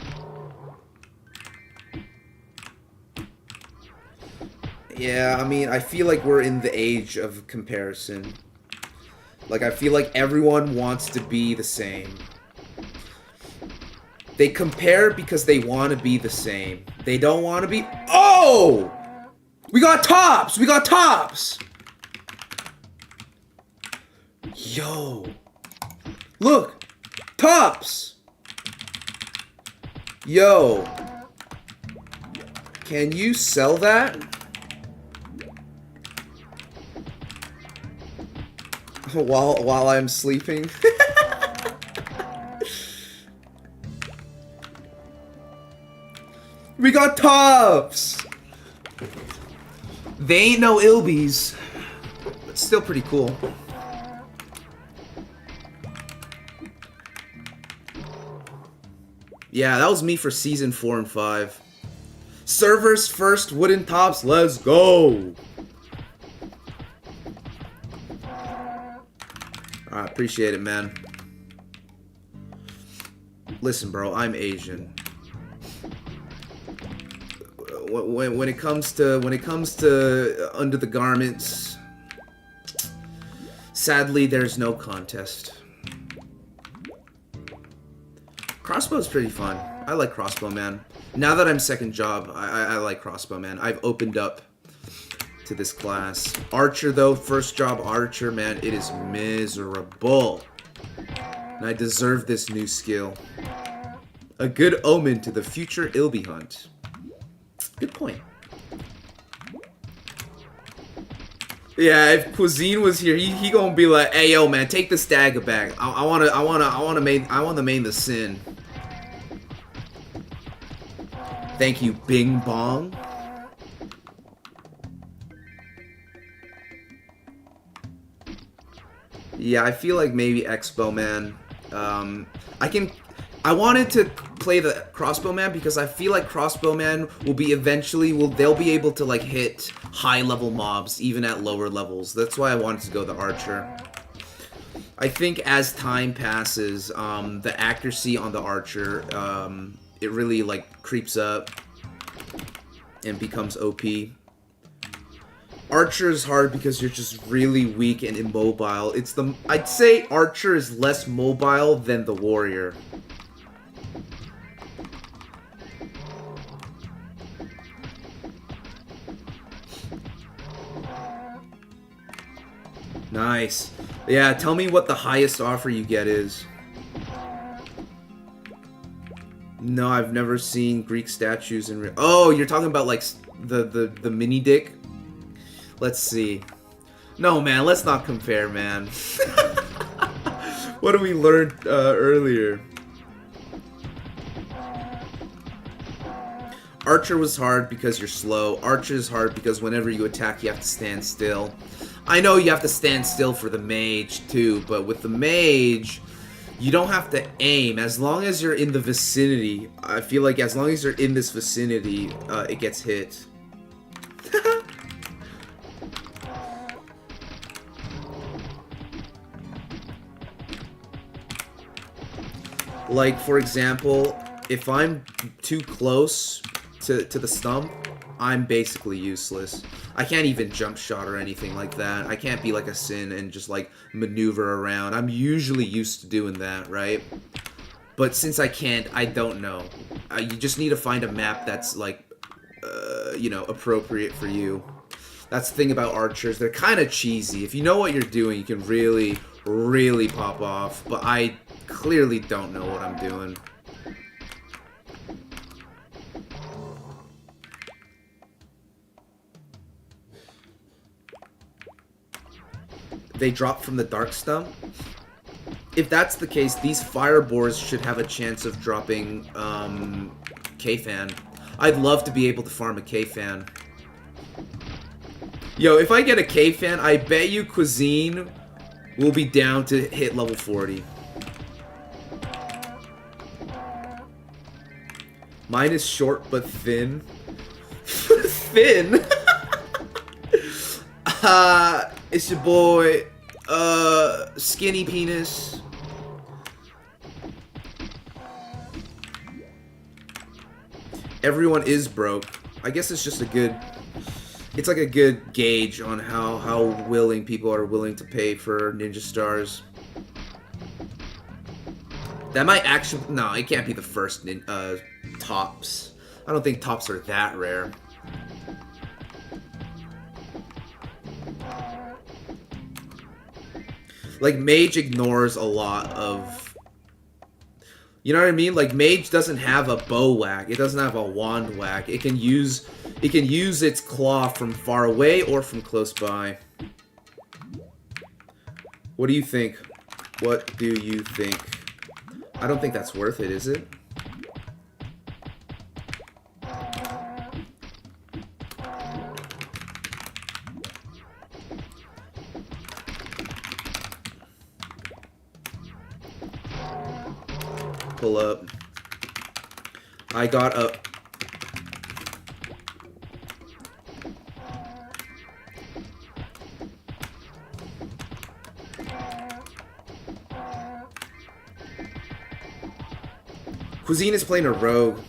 Yeah, I mean, I feel like we're in the age of comparison. Like, I feel like everyone wants to be the same. They compare because they want to be the same. They don't want to be... Oh! We got tops! We got tops! Yo. Look! Tops! Yo. Can you sell that? While I'm sleeping? We got tops! They ain't no Ilbies. But still pretty cool. Yeah, that was me for season 4 and 5. Servers first, wooden tops, let's go! I appreciate it, man. Listen, bro, I'm Asian. When it comes to under the garments, sadly, there's no contest. Crossbow's pretty fun. I like Crossbowman. Now that I'm second job, I like Crossbowman. I've opened up to this class. Archer, though, first job Archer, man, it is miserable. And I deserve this new skill. A good omen to the future Ilby hunt. Good point. Yeah, if Cuisine was here, he gonna be like, "Hey, yo, man, take the stagger back. I wanna main the sin." Thank you, Bing Bong. Yeah, I feel like maybe Expo-Man. I wanted to play the Crossbowman because I feel like Crossbowman will be they'll be able to like hit high level mobs even at lower levels. That's why I wanted to go the Archer. I think as time passes, the accuracy on the Archer, it really like creeps up and becomes OP. Archer is hard because you're just really weak and immobile. I'd say Archer is less mobile than the Warrior. Nice. Yeah, tell me what the highest offer you get is. No, I've never seen Greek statues in real. Oh, you're talking about like the mini dick? Let's see. No, man, let's not compare, man. What did we learn earlier? Archer was hard because you're slow. Archer is hard because whenever you attack, you have to stand still. I know you have to stand still for the mage, too, but with the mage, you don't have to aim. As long as you're in the vicinity, I feel like as long as you're in this vicinity, it gets hit. Like, for example, if I'm too close to the stump, I'm basically useless. I can't even jump shot or anything like that. I can't be like a Sin and just like maneuver around. I'm usually used to doing that, right? But since I can't, I don't know. You just need to find a map that's like, you know, appropriate for you. That's the thing about archers. They're kind of cheesy. If you know what you're doing, you can really, really pop off. But I clearly don't know what I'm doing. They drop from the dark stump. If that's the case, these fire boars should have a chance of dropping K-Fan. I'd love to be able to farm a K-Fan. Yo, if I get a K-Fan, I bet you Cuisine will be down to hit level 40. Mine is short but thin. Thin? It's your boy, Skinny Penis. everyone is broke. I guess it's just a good... It's like a good gauge on how willing people are willing to pay for ninja stars. That might actually... No, it can't be the first tops. I don't think tops are that rare. Like, Mage ignores a lot of... You know what I mean? Like, Mage doesn't have a bow whack. It doesn't have a wand whack. It can use its claw from far away or from close by. What do you think? What do you think? I don't think that's worth it, is it? Pull up. I got a... Cuisine is playing a rogue.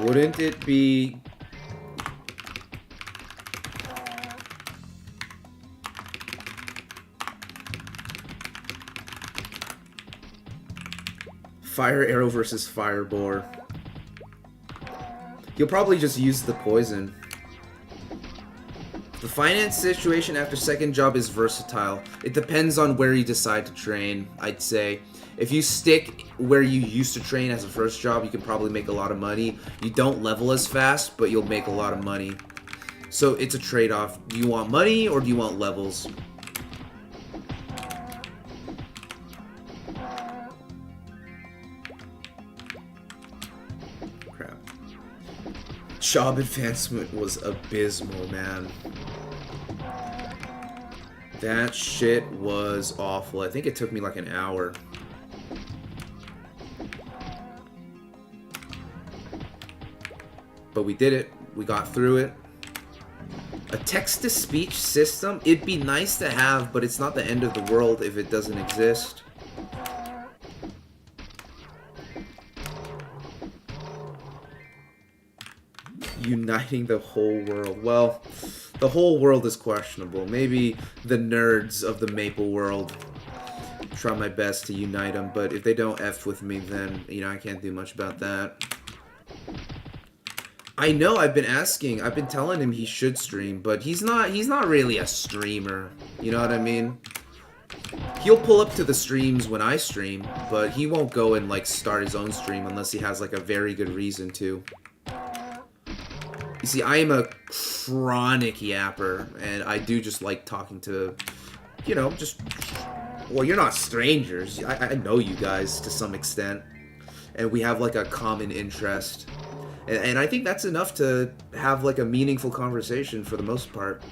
Wouldn't it be... Fire arrow versus fire boar. He'll probably just use the poison. The finance situation after second job is versatile. It depends on where you decide to train, I'd say. If you stick where you used to train as a first job, you can probably make a lot of money. You don't level as fast, but you'll make a lot of money. So it's a trade-off. Do you want money or do you want levels? Crap. Job advancement was abysmal, man. That shit was awful. I think it took me like an hour. But we did it. We got through it. A text-to-speech system? It'd be nice to have, but it's not the end of the world if it doesn't exist. Uniting the whole world. Well, the whole world is questionable. Maybe the nerds of the Maple world. Try my best to unite them, but if they don't F with me, then, you know, I can't do much about that. I know, I've been telling him he should stream, but he's not really a streamer. You know what I mean? He'll pull up to the streams when I stream, but he won't go and, like, start his own stream unless he has, like, a very good reason to. You see, I am a chronic yapper, and I do just like talking to, you know, just... Well, you're not strangers. I know you guys to some extent, and we have, like, a common interest. And I think that's enough to have, like, a meaningful conversation for the most part.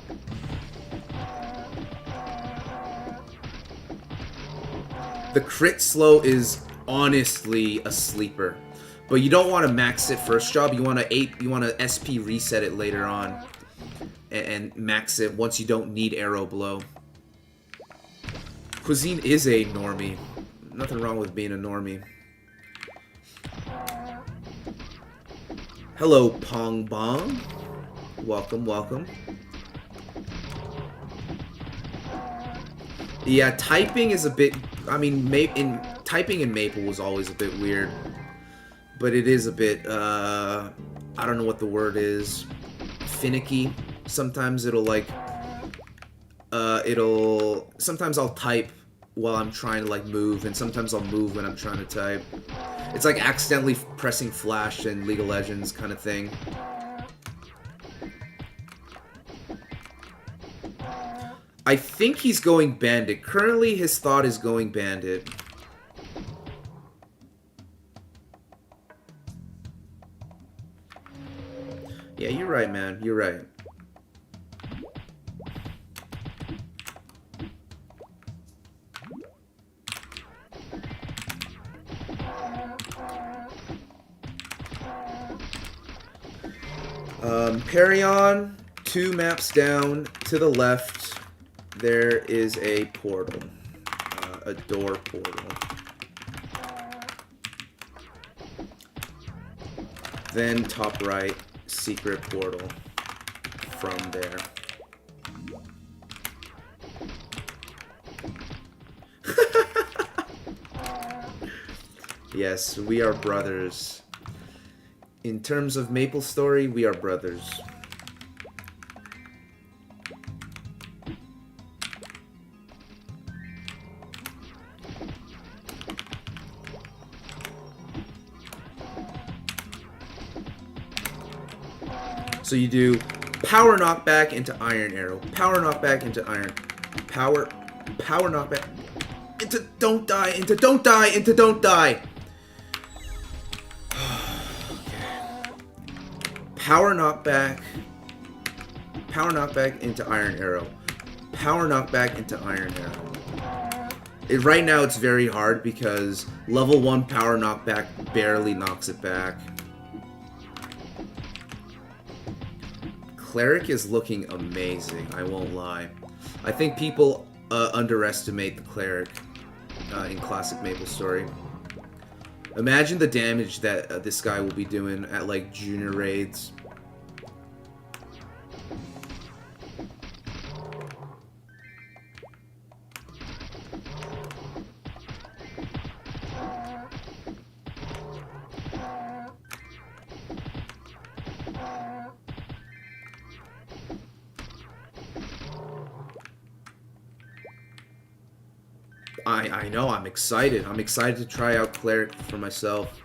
The crit slow is honestly a sleeper. But you don't want to max it first job. You want to SP reset it later on. And max it once you don't need arrow blow. Cuisine is a normie. Nothing wrong with being a normie. Hello, Pong Bong. Welcome, welcome. Yeah, typing is a bit... I mean, typing in Maple was always a bit weird. But it is a bit, I don't know what the word is. Finicky. Sometimes it'll, like... Sometimes I'll type while I'm trying to, like, move. And sometimes I'll move when I'm trying to type. It's like accidentally pressing flash in League of Legends kind of thing. I think he's going Bandit. Currently, his thought is going Bandit. Yeah, you're right, man. You're right. Perion, 2 maps down to the left, there is a portal. A door portal. Then top right, secret portal from there. Yes, we are brothers. In terms of Maplestory, we are brothers. So you do power knockback into iron arrow, power knockback into iron, power knockback into don't die, into don't die, into don't die. Power knockback into iron arrow, power knockback into iron arrow. Right now it's very hard because level 1 power knockback barely knocks it back. Cleric is looking amazing, I won't lie. I think people underestimate the Cleric in classic Maplestory. Imagine the damage that this guy will be doing at like junior raids. I know, I'm excited. I'm excited to try out Cleric for myself.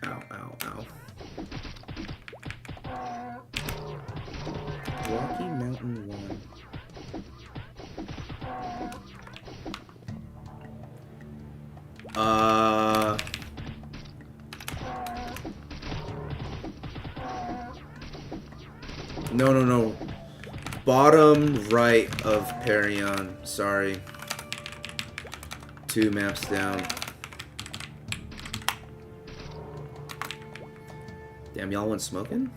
Ow, ow, ow. Rocky Mountain 1. No. Bottom right of Perion. Sorry. 2 maps down. Damn, y'all went smoking?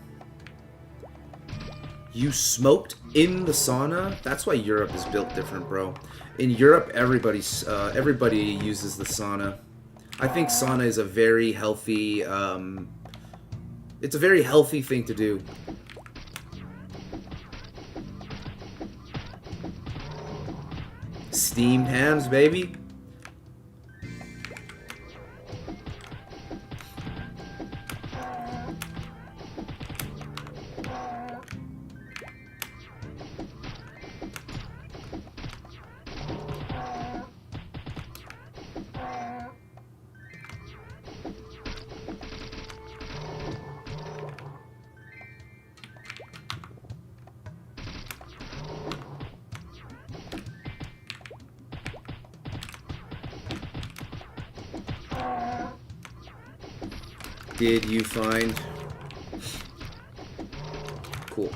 You smoked in the sauna? That's why Europe is built different, bro. In Europe, everybody uses the sauna. I think sauna is a very healthy, it's a very healthy thing to do. Steamed hams, baby. Did you find? Cool.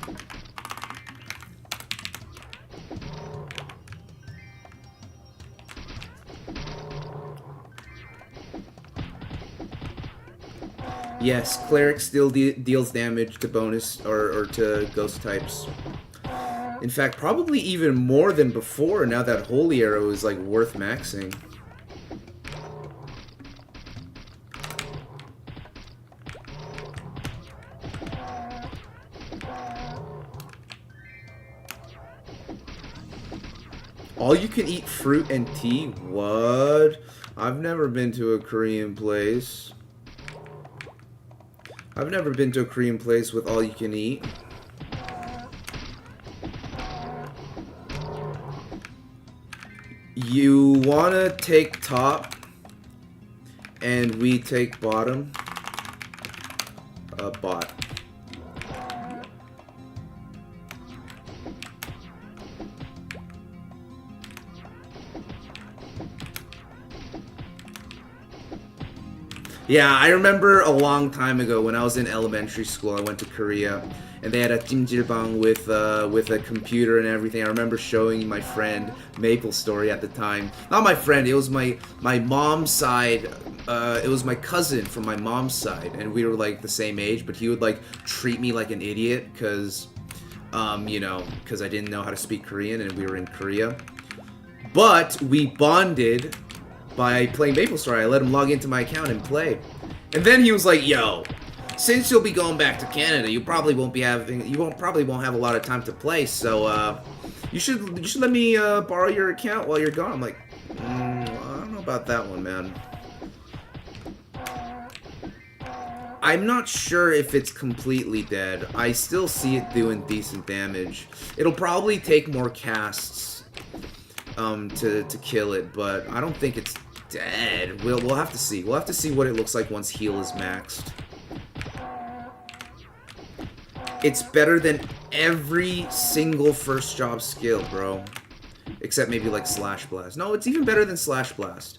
Yes, Cleric still deals damage to bonus or to ghost types. In fact, probably even more than before now that Holy Arrow is like worth maxing. All you can eat fruit and tea? What? I've never been to a Korean place. I've never been to a Korean place with all you can eat. You wanna take top and we take bottom? Bot. Yeah, I remember a long time ago when I was in elementary school, I went to Korea, and they had a jimjirbang with a computer and everything. I remember showing my friend Maplestory at the time. Not my friend, it was my mom's side. It was my cousin from my mom's side, and we were like the same age. But he would like treat me like an idiot because, you know, because I didn't know how to speak Korean, and we were in Korea. But we bonded by playing Maplestory. I let him log into my account and play, and then he was like, "Yo, since you'll be going back to Canada, you probably won't have a lot of time to play. So you should let me borrow your account while you're gone." I'm like, I don't know about that one, man. I'm not sure if it's completely dead. I still see it doing decent damage. It'll probably take more casts to kill it, but I don't think it's dead. We'll have to see. We'll have to see what it looks like once heal is maxed. It's better than every single first job skill, bro. Except maybe like Slash Blast. No, it's even better than Slash Blast.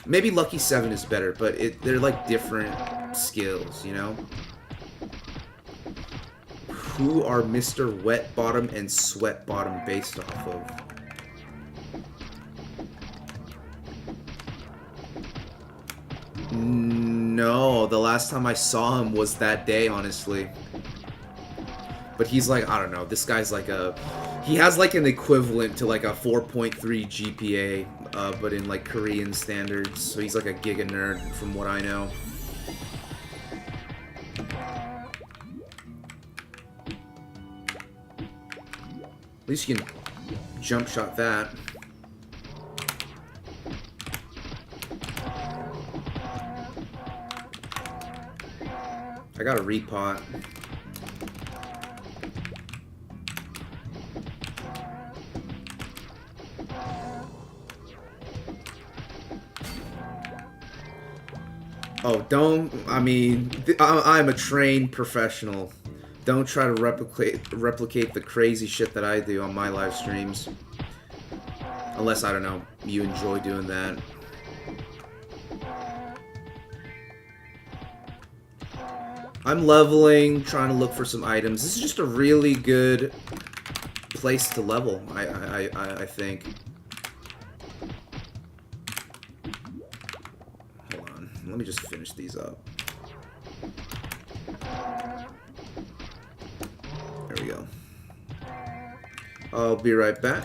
Maybe Lucky 7 is better, but they're like different skills, you know? Who are Mr. Wet Bottom and Sweat Bottom based off of? No, the last time I saw him was that day, honestly. But he's like, I don't know, this guy's like he has like an equivalent to like a 4.3 GPA, but in like Korean standards, so he's like a giga nerd from what I know. At least you can jump shot that. I got a repot. Oh, don't, I mean, I'm a trained professional. Don't try to replicate the crazy shit that I do on my live streams. Unless, I don't know, you enjoy doing that. I'm leveling, trying to look for some items. This is just a really good place to level, I think. Hold on, let me just finish these up. There we go. I'll be right back.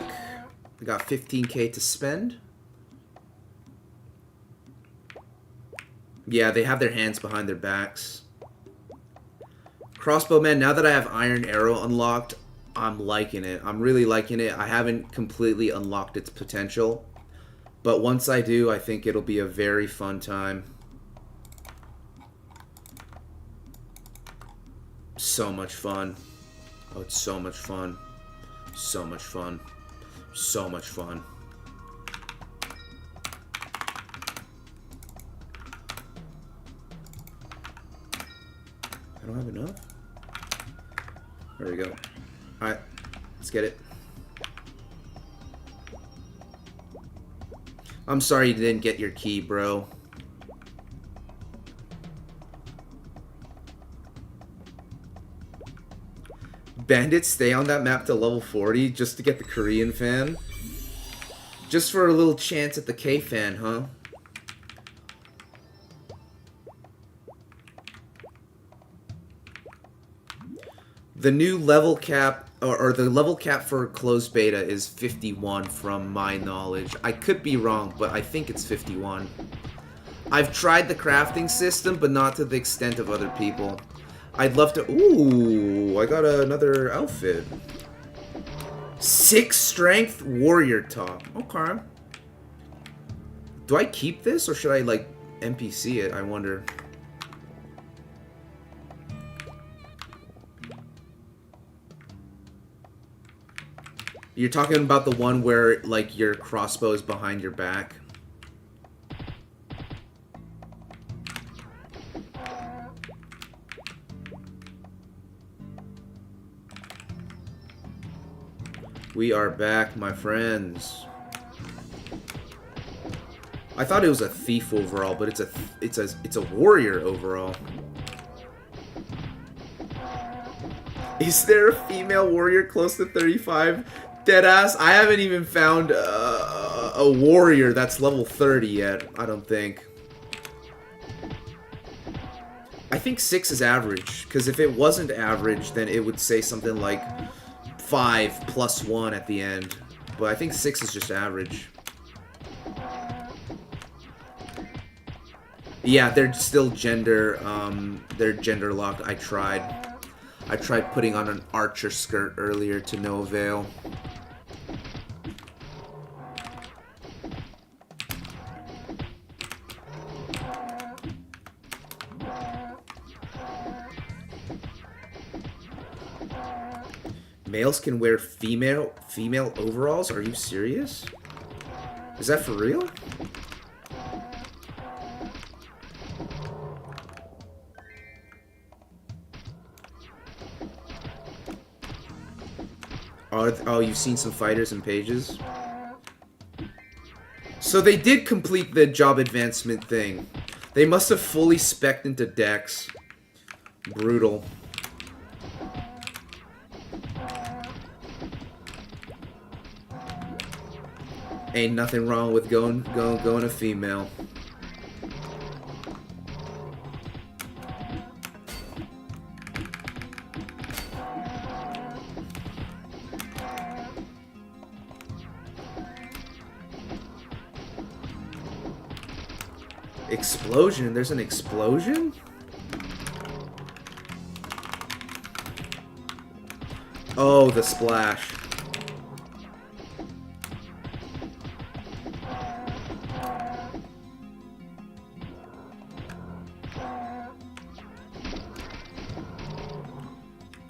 I got 15k to spend. Yeah, they have their hands behind their backs. Crossbowman, now that I have Iron Arrow unlocked, I'm liking it. I'm really liking it. I haven't completely unlocked its potential. But once I do, I think it'll be a very fun time. So much fun. Oh, it's so much fun. So much fun. So much fun. I don't have enough? There we go. Alright, let's get it. I'm sorry you didn't get your key, bro. Bandits stay on that map to level 40 just to get the Korean fan? Just for a little chance at the K fan, huh? The new level cap, or the level cap for closed beta is 51 from my knowledge. I could be wrong, but I think it's 51. I've tried the crafting system, but not to the extent of other people. I'd love to... Ooh, I got another outfit. 6 strength warrior top. Okay. Do I keep this, or should I, like, NPC it? I wonder. You're talking about the one where, like, your crossbow is behind your back? We are back, my friends. I thought it was a thief overall, but it's a warrior overall. Is there a female warrior close to 35? Deadass, I haven't even found a warrior that's level 30 yet, I don't think. I think 6 is average, because if it wasn't average, then it would say something like 5 plus 1 at the end. But I think 6 is just average. Yeah, they're still they're gender locked. I tried putting on an archer skirt earlier to no avail. Males can wear female overalls? Are you serious? Is that for real? Oh, you've seen some fighters and pages? So they did complete the job advancement thing. They must have fully spec'd into Dex. Brutal. Ain't nothing wrong with going a female. Explosion? There's an explosion? Oh, the splash.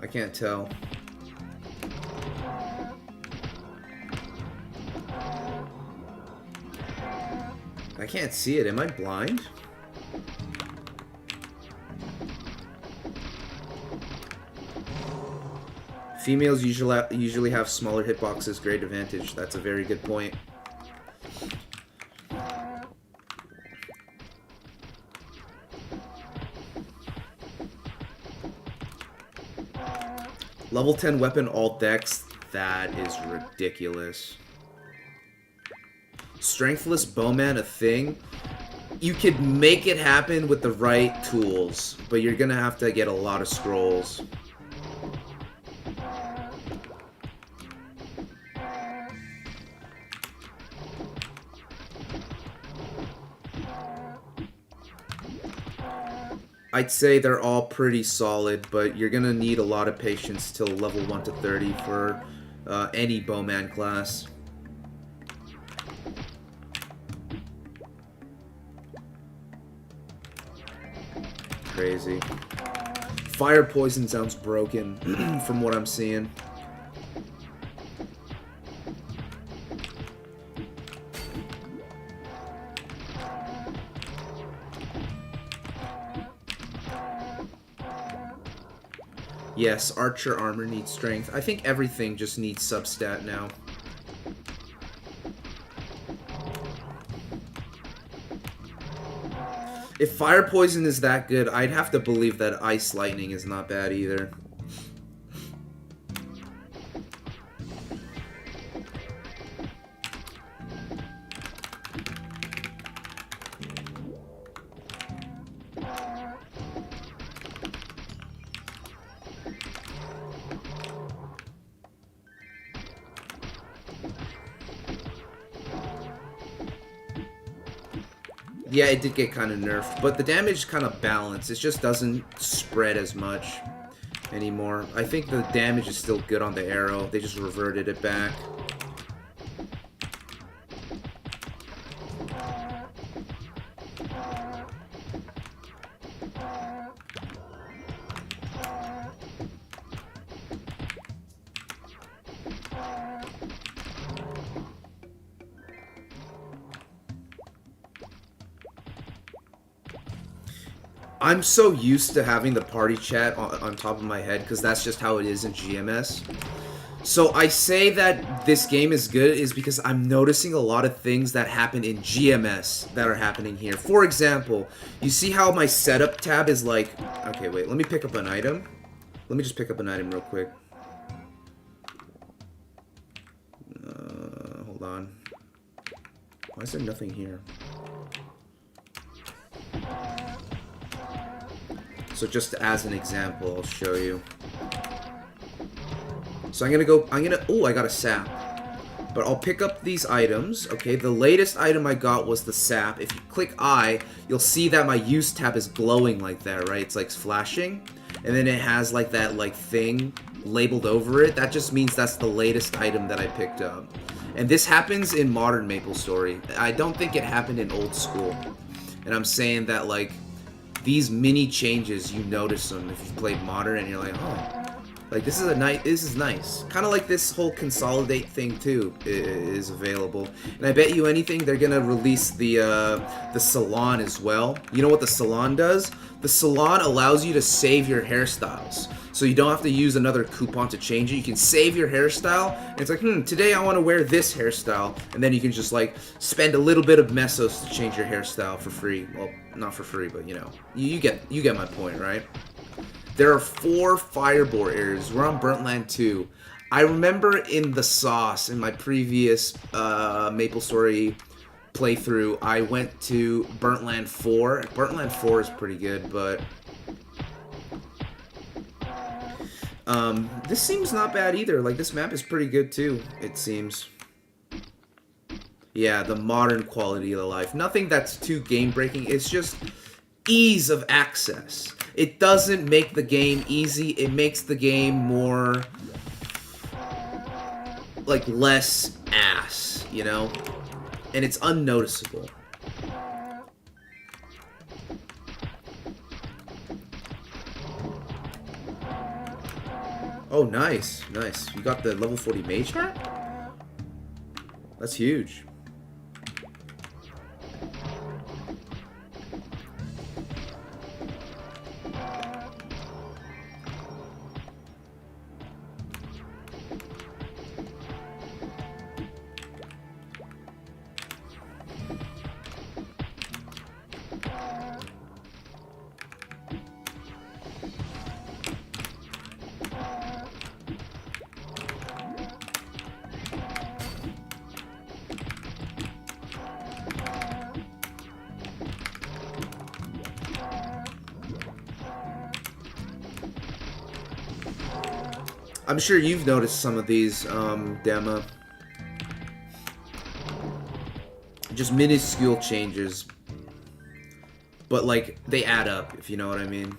I can't tell. I can't see it. Am I blind? Females usually have smaller hitboxes. Great advantage. That's a very good point. Level 10 weapon alt dex. That is ridiculous. Strengthless bowman a thing? You could make it happen with the right tools, but you're gonna have to get a lot of scrolls. I'd say they're all pretty solid, but you're gonna need a lot of patience till level 1 to 30 for any bowman class. Crazy. Fire poison sounds broken from what I'm seeing. Yes, archer armor needs strength. I think everything just needs substat now. If fire poison is that good, I'd have to believe that ice lightning is not bad either. Yeah, it did get kind of nerfed, but the damage kind of balanced. It just doesn't spread as much anymore. I think the damage is still good on the arrow. They just reverted it back. I'm so used to having the party chat on top of my head because that's just how it is in GMS. So I say that this game is good is because I'm noticing a lot of things that happen in GMS that are happening here. For example, you see how my setup tab is like... Okay, wait, let me pick up an item. Let me just pick up an item real quick. Hold on. Why is there nothing here? So just as an example, I'll show you. So oh, I got a sap. But I'll pick up these items, okay? The latest item I got was the sap. If you click I, you'll see that my use tab is glowing like that, right? It's like flashing. And then it has like that like thing labeled over it. That just means that's the latest item that I picked up. And this happens in modern Maplestory. I don't think it happened in old school. And I'm saying that like these mini changes, you notice them if you played modern and you're like, oh. Like this is nice. Kind of like this whole consolidate thing too is available. And I bet you anything they're gonna release the salon as well. You know what the salon does? The salon allows you to save your hairstyles. So you don't have to use another coupon to change it. You can save your hairstyle, and it's like, today I want to wear this hairstyle, and then you can just like spend a little bit of mesos to change your hairstyle for free. Well, not for free, but you know, you get my point, right? There are 4 Firebore areas. We're on Burntland 2. I remember in the sauce, in my previous Maplestory playthrough, I went to Burntland 4. Burntland 4 is pretty good, but this seems not bad either. Like, this map is pretty good too, it seems. Yeah, the modern quality of the life. Nothing that's too game-breaking. It's just ease of access. It doesn't make the game easy. It makes the game more, like, less ass, you know? And it's unnoticeable. Oh, nice. Nice. You got the level 40 mage hat? That's huge. I'm sure you've noticed some of these, Dema. Just minuscule changes. But, like, they add up, if you know what I mean.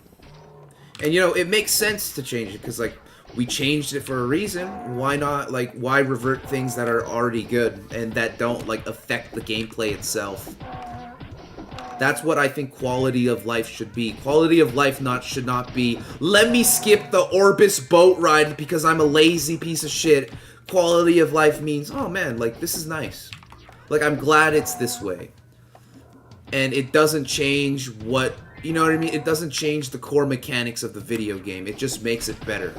And, you know, it makes sense to change it, because, like, we changed it for a reason. Why not, like, why revert things that are already good and that don't, like, affect the gameplay itself? That's what I think quality of life should be. Quality of life should not be, let me skip the Orbis boat ride because I'm a lazy piece of shit. Quality of life means, oh man, like, this is nice. Like, I'm glad it's this way. And it doesn't change what, you know what I mean? It doesn't change the core mechanics of the video game. It just makes it better.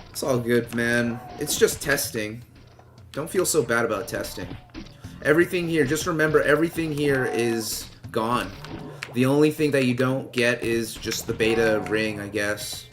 It's all good, man. It's just testing. Don't feel so bad about testing. Everything here, just remember, everything here is gone. The only thing that you don't get is just the beta ring, I guess.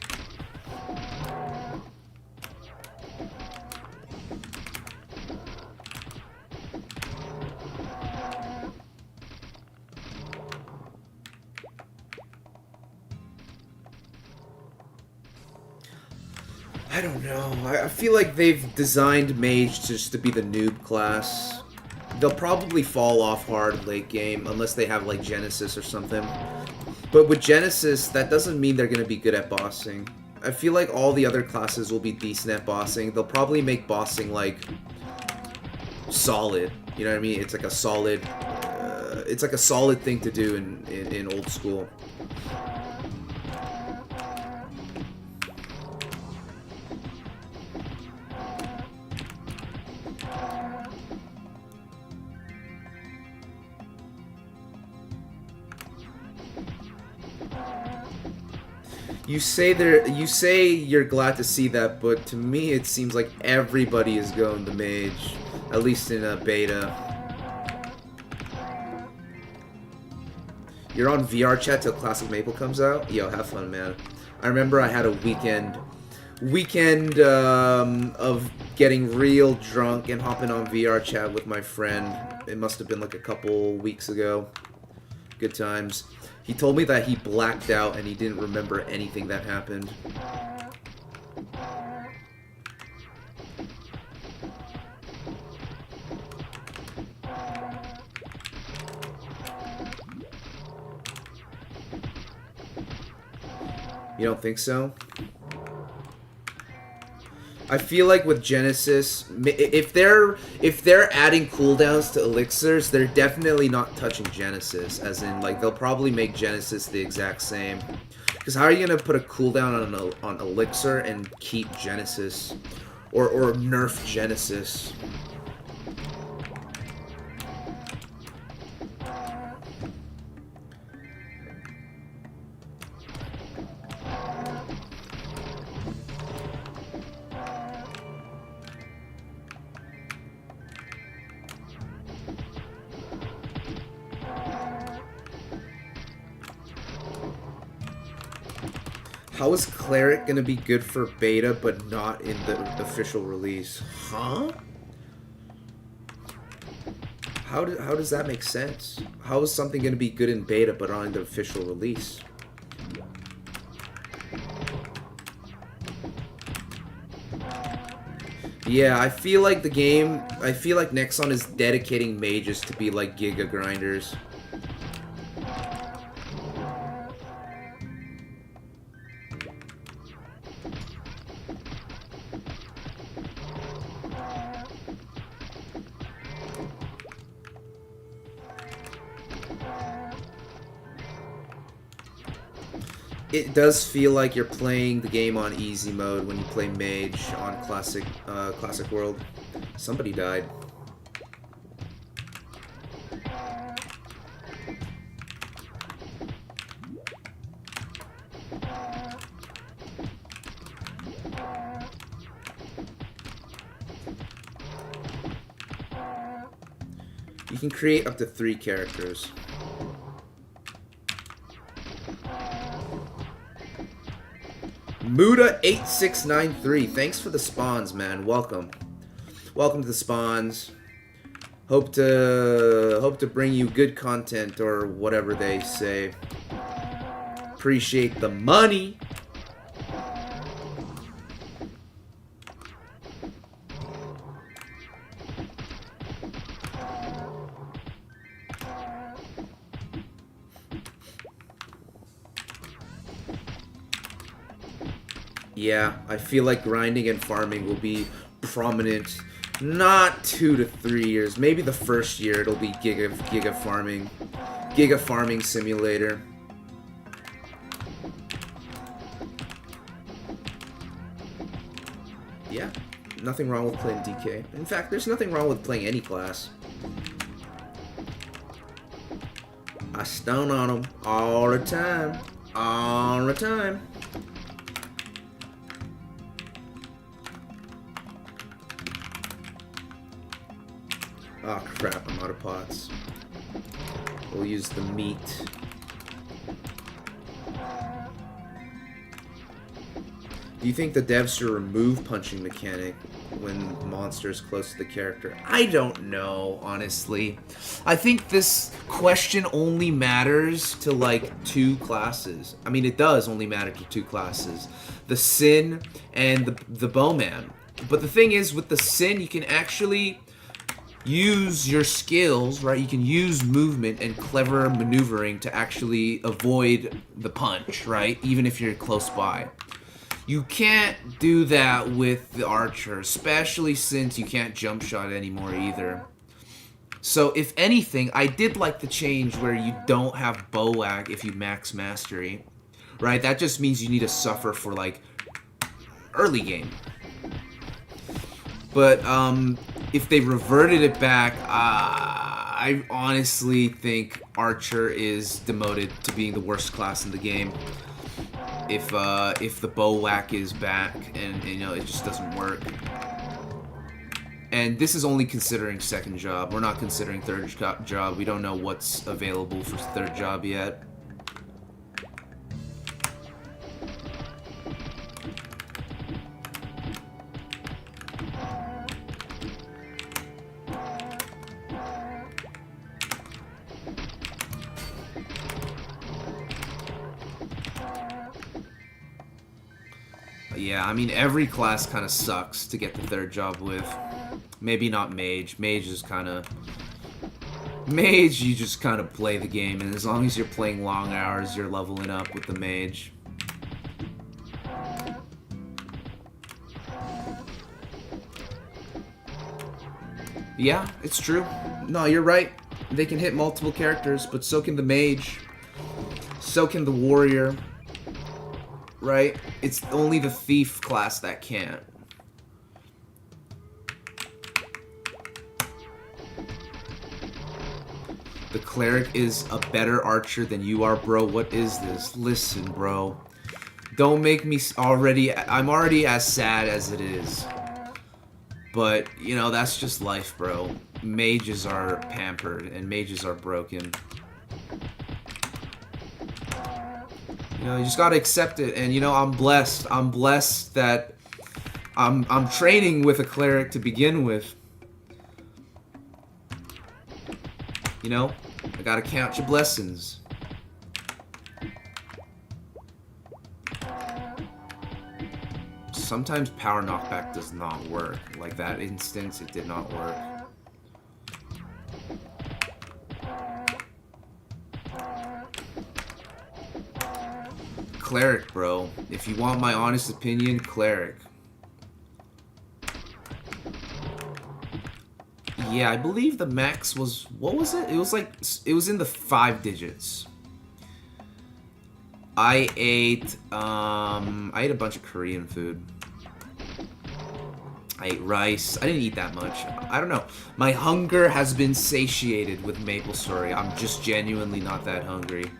I don't know. I feel like they've designed Mage just to be the noob class. They'll probably fall off hard late game unless they have like Genesis or something. But with Genesis, that doesn't mean they're going to be good at bossing. I feel like all the other classes will be decent at bossing. They'll probably make bossing like solid. You know what I mean? It's like a solid. It's like a solid thing to do in old school. You say you're glad to see that, but to me it seems like everybody is going to Mage, at least in a beta. You're on VR chat till Classic Maple comes out? Yo, have fun, man. I remember I had a weekend of getting real drunk and hopping on VR chat with my friend. It must have been like a couple weeks ago. Good times. He told me that he blacked out and he didn't remember anything that happened. You don't think so? I feel like with Genesis, if they're adding cooldowns to elixirs, they're definitely not touching Genesis. As in, like, they'll probably make Genesis the exact same. Because how are you gonna put a cooldown on elixir and keep Genesis, or nerf Genesis? How is Cleric gonna be good for beta but not in the official release? Huh? How does that make sense? How is something gonna be good in beta but not in the official release? Yeah, I feel like Nexon is dedicating mages to be like Giga grinders. It does feel like you're playing the game on easy mode when you play Mage on Classic World. Somebody died. You can create up to 3 characters. Muda8693, thanks for the spawns, man. Welcome. Welcome to the spawns. Hope to bring you good content or whatever they say. Appreciate the money. Yeah, I feel like grinding and farming will be prominent, not 2 to 3 years. Maybe the first year it'll be Giga farming simulator. Yeah, nothing wrong with playing DK. In fact, there's nothing wrong with playing any class. I stun on them all the time. All the time. Oh crap, I'm out of pots. We'll use the meat. Do you think the devs should remove punching mechanic when monsters close to the character? I don't know, honestly. I think this question only matters to like 2 classes. I mean, it does only matter to 2 classes. The Sin and the Bowman. But the thing is, with the Sin, you can actually use your skills, right? You can use movement and clever maneuvering to actually avoid the punch, right? Even if you're close by. You can't do that with the Archer, especially since you can't jump shot anymore either. So if anything, I did like the change where you don't have bow whack if you max mastery, right? That just means you need to suffer for like early game. But if they reverted it back, I honestly think Archer is demoted to being the worst class in the game. If the bow whack is back and you know it just doesn't work. And this is only considering second job. We're not considering third job. We don't know what's available for third job yet. Yeah, I mean, every class kind of sucks to get the third job with. Maybe not mage. Mage is kind of... Mage, you just kind of play the game, and as long as you're playing long hours, you're leveling up with the mage. Yeah, it's true. No, you're right. They can hit multiple characters, but so can the mage. So can the warrior. Right? It's only the thief class that can't. The cleric is a better archer than you are, bro. What is this? Listen, bro. Don't make me I'm already as sad as it is. But, you know, that's just life, bro. Mages are pampered and mages are broken. You know, you just gotta accept it, and you know, I'm blessed. I'm blessed that I'm training with a cleric to begin with. You know, I gotta count your blessings. Sometimes power knockback does not work. Like that instance, it did not work. Cleric, bro. If you want my honest opinion, cleric. Yeah, I believe the max was... What was it? It was like... It was in the 5 digits. I ate a bunch of Korean food. I ate rice. I didn't eat that much. I don't know. My hunger has been satiated with Maplestory. I'm just genuinely not that hungry.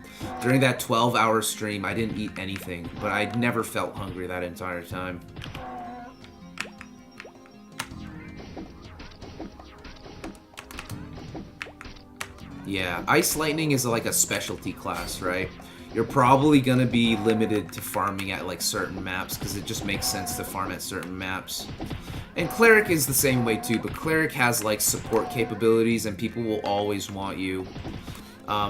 During that 12-hour stream, I didn't eat anything, but I never felt hungry that entire time. Yeah, Ice Lightning is like a specialty class, right? You're probably gonna be limited to farming at like certain maps because it just makes sense to farm at certain maps. And Cleric is the same way too, but Cleric has like support capabilities and people will always want you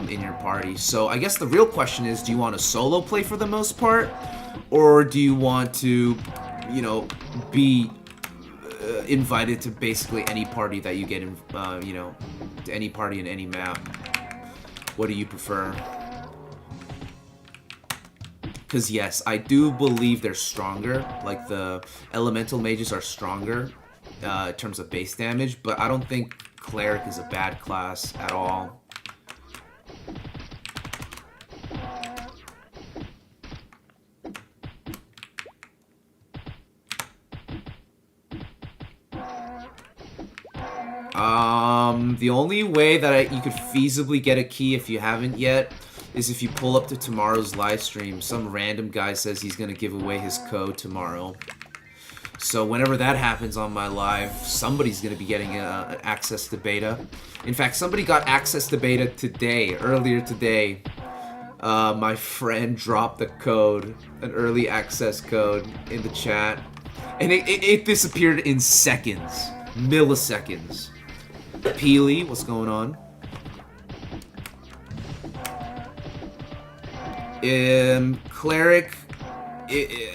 in your party. So I guess the real question is, do you want to solo play for the most part? Or do you want to, you know, be invited to basically any party that you get in, you know, to any party in any map? What do you prefer? Because yes, I do believe they're stronger. Like the elemental mages are stronger in terms of base damage, but I don't think cleric is a bad class at all. The only way that you could feasibly get a key if you haven't yet is if you pull up to tomorrow's live stream. Some random guy says he's going to give away his code tomorrow. So whenever that happens on my live, somebody's going to be getting access to beta. In fact, somebody got access to beta today, earlier today. My friend dropped the code, an early access code, in the chat. And it disappeared in seconds, milliseconds. Peely, what's going on? Cleric,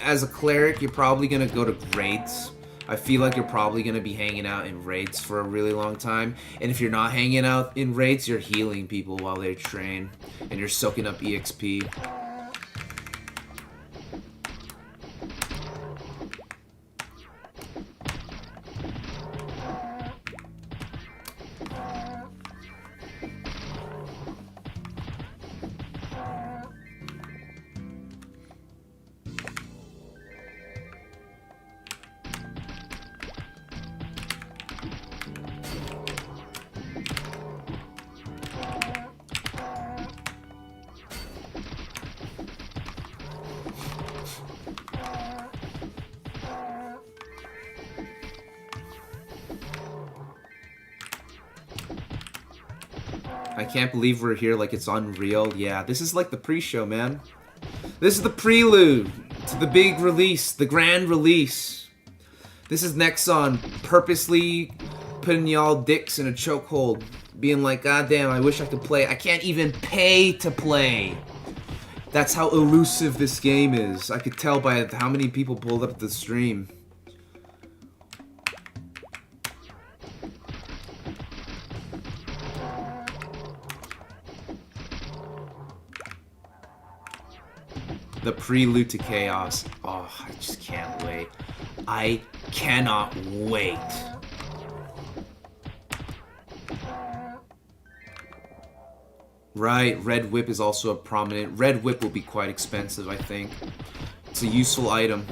as a cleric, you're probably gonna go to raids. I feel like you're probably gonna be hanging out in raids for a really long time. And if you're not hanging out in raids, you're healing people while they train, and you're soaking up EXP. I can't believe we're here like it's unreal. Yeah, this is like the pre-show, man. This is the prelude to the big release, the grand release. This is Nexon purposely putting y'all dicks in a chokehold. Being like, God damn, I wish I could play. I can't even pay to play. That's how elusive this game is. I could tell by how many people pulled up the stream. The prelude to chaos. Oh, I just can't wait. I cannot wait. Right, Red Whip is also a prominent... Red Whip will be quite expensive, I think. It's a useful item.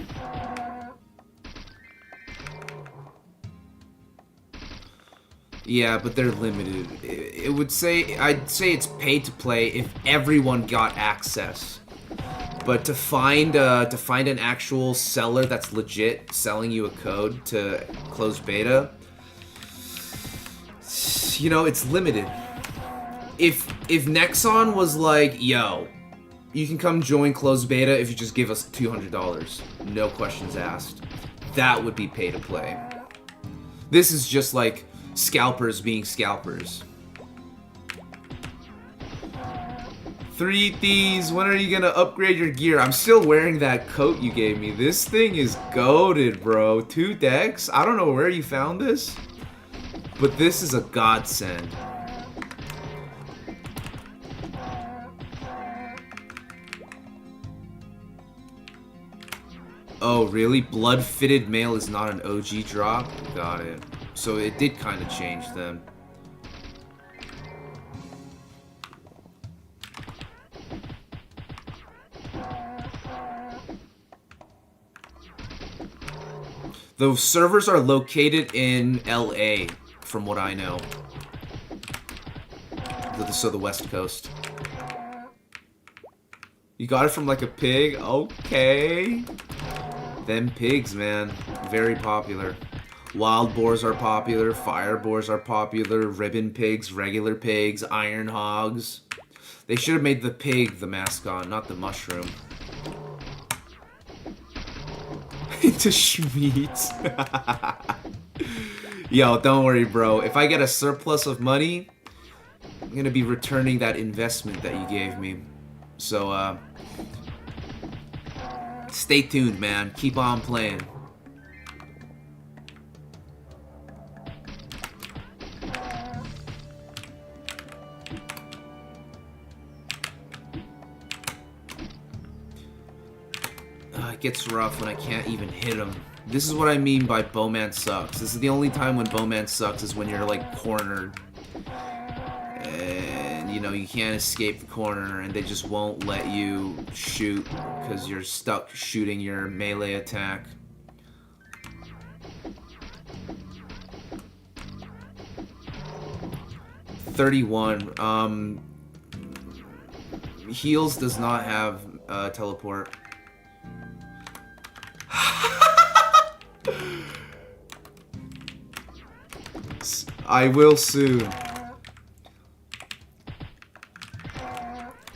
Yeah, but they're limited. I'd say it's paid to play if everyone got access. But to find an actual seller that's legit selling you a code to closed beta, you know, it's limited. If Nexon was like, yo, you can come join closed beta if you just give us $200, no questions asked, that would be pay to play. This is just like scalpers being scalpers. 3Ds, when are you gonna upgrade your gear? I'm still wearing that coat you gave me. This thing is goated, bro. 2 decks? I don't know where you found this, but this is a godsend. Oh, really? Blood-fitted mail is not an OG drop? Got it. So it did kind of change them. Those servers are located in LA, from what I know. So the West Coast. You got it from like a pig? Okay. Them pigs, man. Very popular. Wild boars are popular. Fire boars are popular. Ribbon pigs, regular pigs, iron hogs. They should have made the pig the mascot, not the mushroom. Into Schmeats. Yo, don't worry, bro. If I get a surplus of money, I'm gonna be returning that investment that you gave me. So, stay tuned, man. Keep on playing. It gets rough when I can't even hit him. This is what I mean by Bowman sucks. This is the only time when Bowman sucks is when you're like cornered. And you know, you can't escape the corner and they just won't let you shoot because you're stuck shooting your melee attack. $31. Heals does not have teleport. I will soon.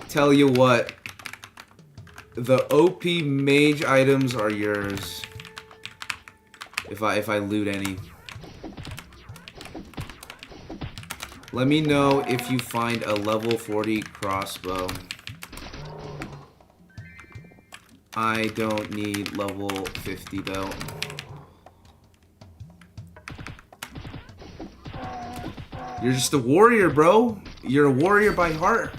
Tell you what, the OP mage items are yours. If I loot any. Let me know if you find a level 40 crossbow. I don't need level 50 though. You're just a warrior, bro. You're a warrior by heart.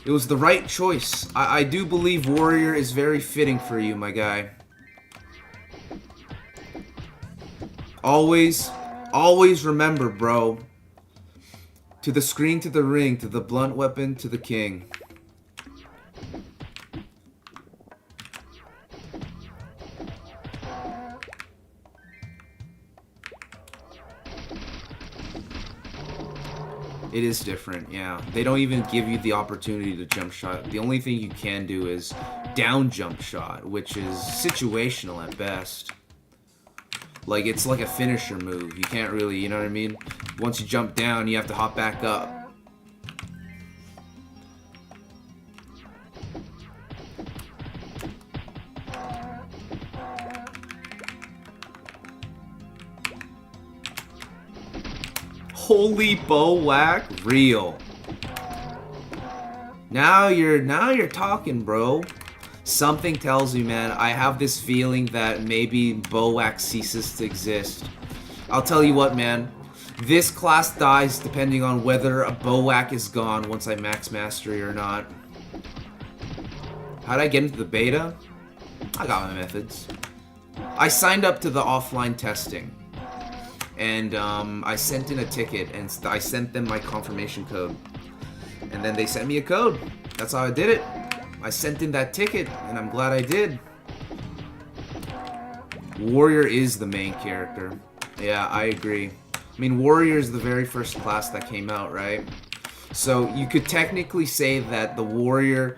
It was the right choice. I do believe warrior is very fitting for you, my guy. Always remember, bro. To the screen, to the ring, to the blunt weapon, to the king. It is different, yeah. They don't even give you the opportunity to jump shot. The only thing you can do is down jump shot, which is situational at best. Like, it's like a finisher move. You can't really, you know what I mean? Once you jump down, you have to hop back up. Holy bow whack, real. Now you're talking, bro. Something tells me, man, I have this feeling that maybe bow whack ceases to exist. I'll tell you what, man. This class dies depending on whether a bow whack is gone once I max mastery or not. How'd I get into the beta? I got my methods. I signed up to the offline testing. And I sent in a ticket, and I sent them my confirmation code. And then they sent me a code. That's how I did it. I sent in that ticket, and I'm glad I did. Warrior is the main character. Yeah, I agree. I mean, Warrior is the very first class that came out, right? So you could technically say that the Warrior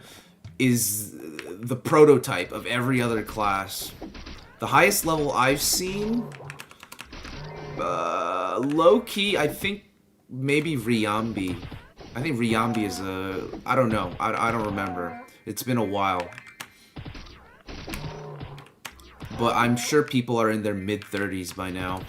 is the prototype of every other class. The highest level I've seen... low-key, I think maybe Ryambi. I think Ryambi is a... I don't know. I don't remember. It's been a while. But I'm sure people are in their mid-30s by now.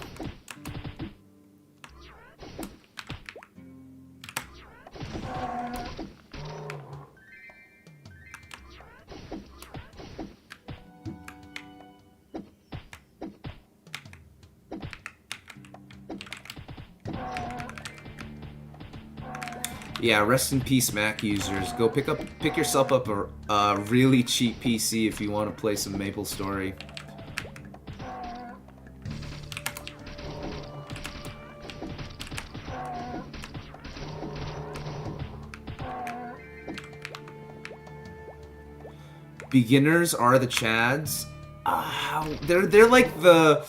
Yeah, rest in peace, Mac users. Go pick yourself up a really cheap PC if you want to play some Maplestory. Beginners are the Chads. They're like the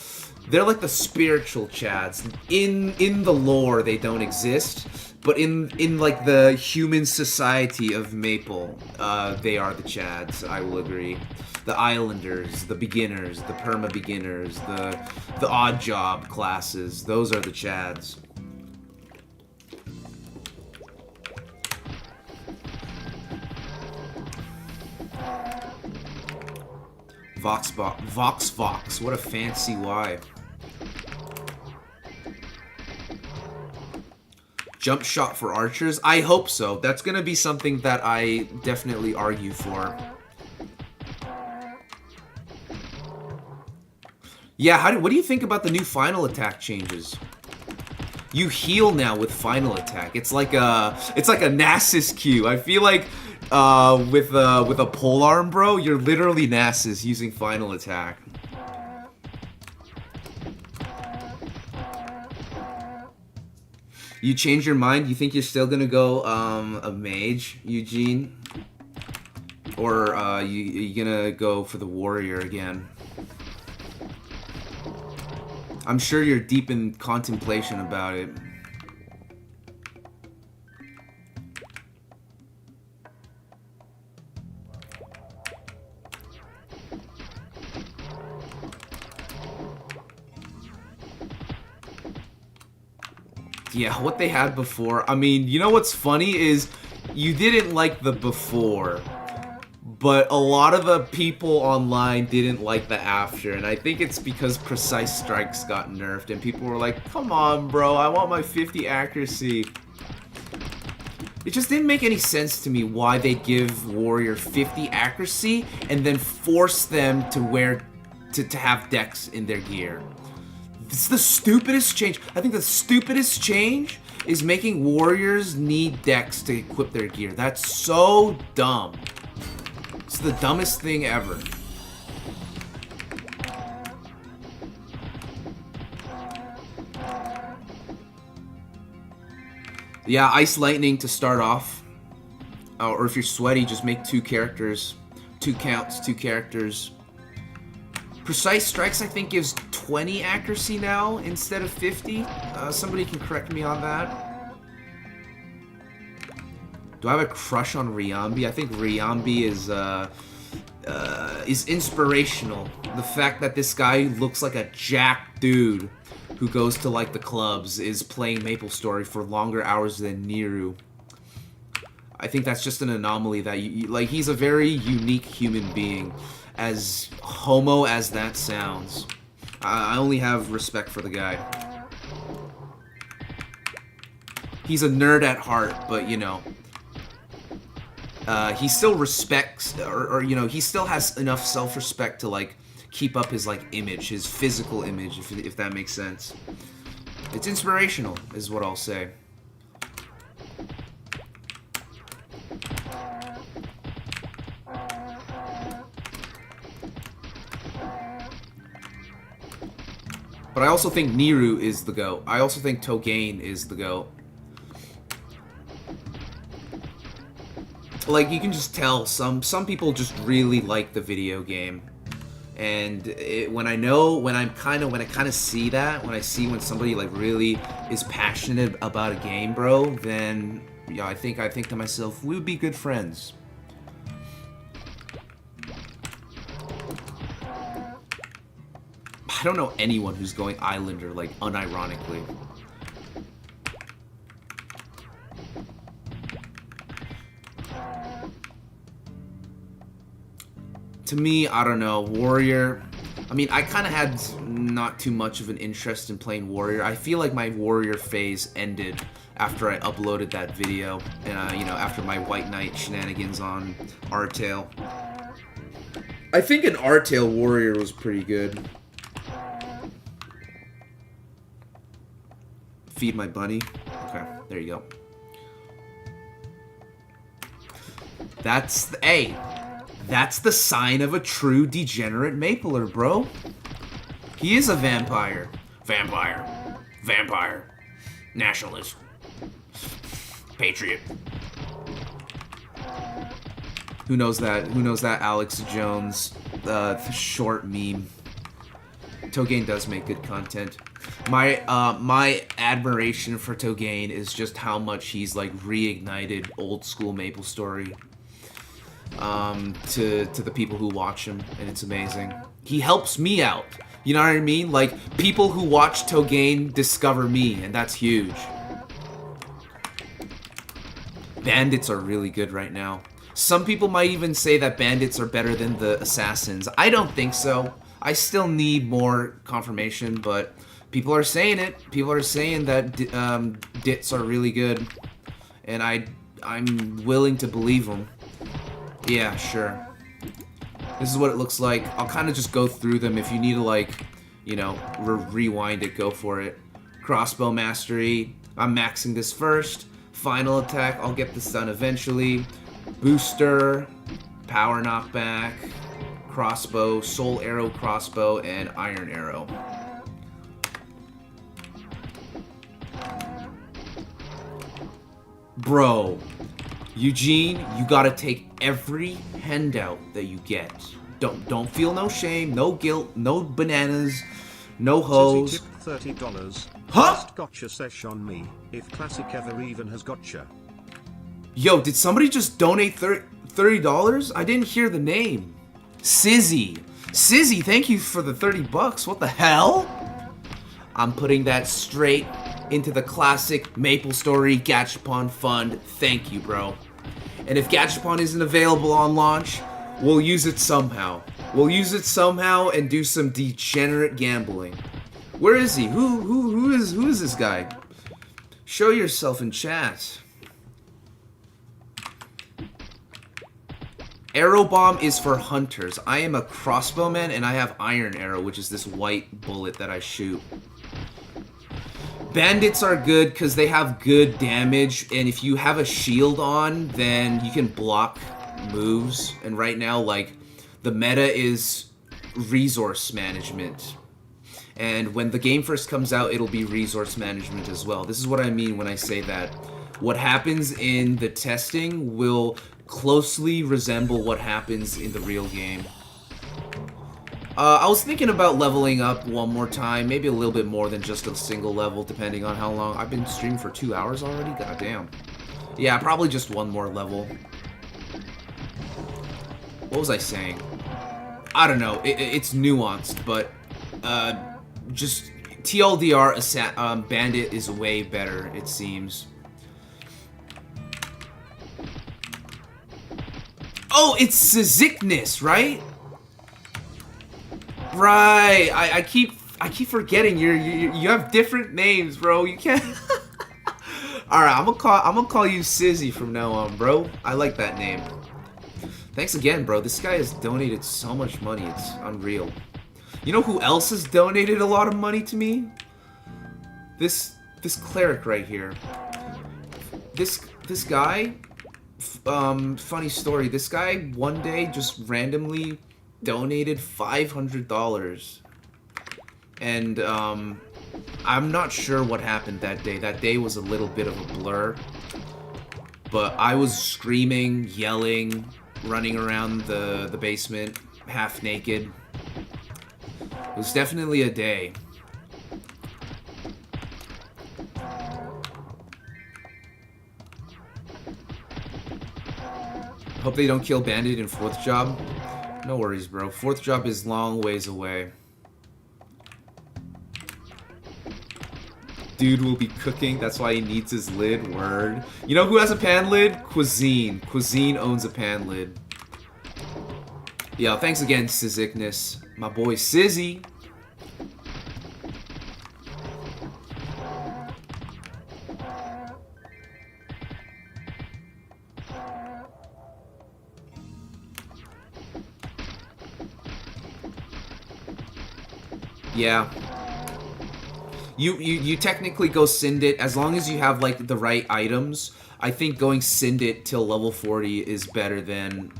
spiritual Chads. In the lore, they don't exist. But in like the human society of Maple, they are the Chads, I will agree. The Islanders, the Beginners, the Perma-Beginners, the Odd Job classes, those are the Chads. Vox, what a fancy Y. Jump shot for archers? I hope so. That's gonna be something that I definitely argue for. Yeah, what do you think about the new final attack changes? You heal now with final attack. It's like a Nasus Q. I feel like with a polearm, bro, you're literally Nasus using final attack. You change your mind? You think you're still gonna go a mage, Eugene? Or you gonna go for the warrior again? I'm sure you're deep in contemplation about it. Yeah, what they had before. I mean, you know what's funny is you didn't like the before, but a lot of the people online didn't like the after, and I think it's because precise strikes got nerfed, and people were like, come on, bro, I want my 50 accuracy. It just didn't make any sense to me why they give Warrior 50 accuracy and then force them to have dex in their gear. It's the stupidest change. I think the stupidest change is making warriors need dex to equip their gear. That's so dumb. It's the dumbest thing ever. Yeah, Ice Lightning to start off. Or if you're sweaty, just make 2 characters. 2 counts, 2 characters. Precise Strikes, I think, gives 20 accuracy now instead of 50. Somebody can correct me on that. Do I have a crush on Ryambi? I think Ryambi is inspirational. The fact that this guy looks like a jacked dude who goes to like the clubs is playing Maplestory for longer hours than Niru. I think that's just an anomaly that like he's a very unique human being, as homo as that sounds. I only have respect for the guy. He's a nerd at heart, but you know, he still respects, or you know, he still has enough self-respect to like keep up his like image, his physical image, if that makes sense. It's inspirational, is what I'll say. But I also think Niru is the GOAT. I also think Togain is the GOAT. Like, you can just tell some people just really like the video game. And when I kind of see that, when somebody like really is passionate about a game, bro, then yeah, I think to myself, we would be good friends. I don't know anyone who's going Islander, like, unironically. To me, I don't know, Warrior. I mean, I kind of had not too much of an interest in playing Warrior. I feel like my Warrior phase ended after I uploaded that video, and you know, after my White Knight shenanigans on Artail. I think an Artail Warrior was pretty good. Feed my bunny. Okay, there you go. That's the sign of a true degenerate Mapler, bro. He is a vampire. Vampire. Nationalist. Patriot. Who knows that? Who knows that Alex Jones short meme? Togain does make good content. My admiration for Togain is just how much he's like reignited old school Maplestory to the people who watch him, and it's amazing. He helps me out. You know what I mean? Like, people who watch Togain discover me, and that's huge. Bandits are really good right now. Some people might even say that bandits are better than the assassins. I don't think so. I still need more confirmation, but people are saying it. People are saying that dits are really good, and I'm willing to believe them. Yeah, sure. This is what it looks like. I'll kind of just go through them. If you need to, like, you know, rewind it, go for it. Crossbow mastery. I'm maxing this first. Final attack. I'll get this done eventually. Booster. Power knockback. Crossbow. Soul arrow crossbow. And iron arrow. Bro. Eugene, you gotta take every handout that you get. Don't feel no shame, no guilt, no bananas, no hoes. Tip $30. Huh? First gotcha sesh on me, if Classic ever even has gotcha. Yo, did somebody just donate $30? I didn't hear the name. Sizzy, thank you for the $30. What the hell? I'm putting that straight into the classic Maplestory Gachapon Fund. Thank you, bro. And if Gachapon isn't available on launch, we'll use it somehow. We'll use it somehow and do some degenerate gambling. Where is he? Who is this guy? Show yourself in chat. Arrow bomb is for hunters. I am a crossbowman and I have iron arrow, which is this white bullet that I shoot. Bandits are good because they have good damage, and if you have a shield on, then you can block moves. And right now, like, the meta is resource management. And when the game first comes out, it'll be resource management as well. This is what I mean when I say that. What happens in the testing will closely resemble what happens in the real game. I was thinking about leveling up one more time, maybe a little bit more than just a single level, depending on how long. I've been streaming for 2 hours already? Goddamn. Yeah, probably just one more level. What was I saying? I don't know. It's nuanced, but just TLDR, Bandit is way better, it seems. Oh, it's Sizikness, right? Right. I keep forgetting you have different names, bro. You can't. All right, I'm gonna call you Sizzy from now on, bro. I like that name. Thanks again, bro. This guy has donated so much money. It's unreal. You know who else has donated a lot of money to me? This cleric right here. This guy. Funny story. This guy one day just randomly donated $500, and I'm not sure what happened that day. That day was a little bit of a blur, but I was screaming, yelling, running around the basement, half naked. It was definitely a day. Hope they don't kill Bandit in 4th job. No worries, bro. 4th job is long ways away. Dude will be cooking. That's why he needs his lid. Word. You know who has a pan lid? Cuisine. Cuisine owns a pan lid. Yeah, thanks again, Sizikness. My boy Sizzy. Yeah. You technically go Syndit as long as you have like the right items. I think going Syndit till level 40 is better than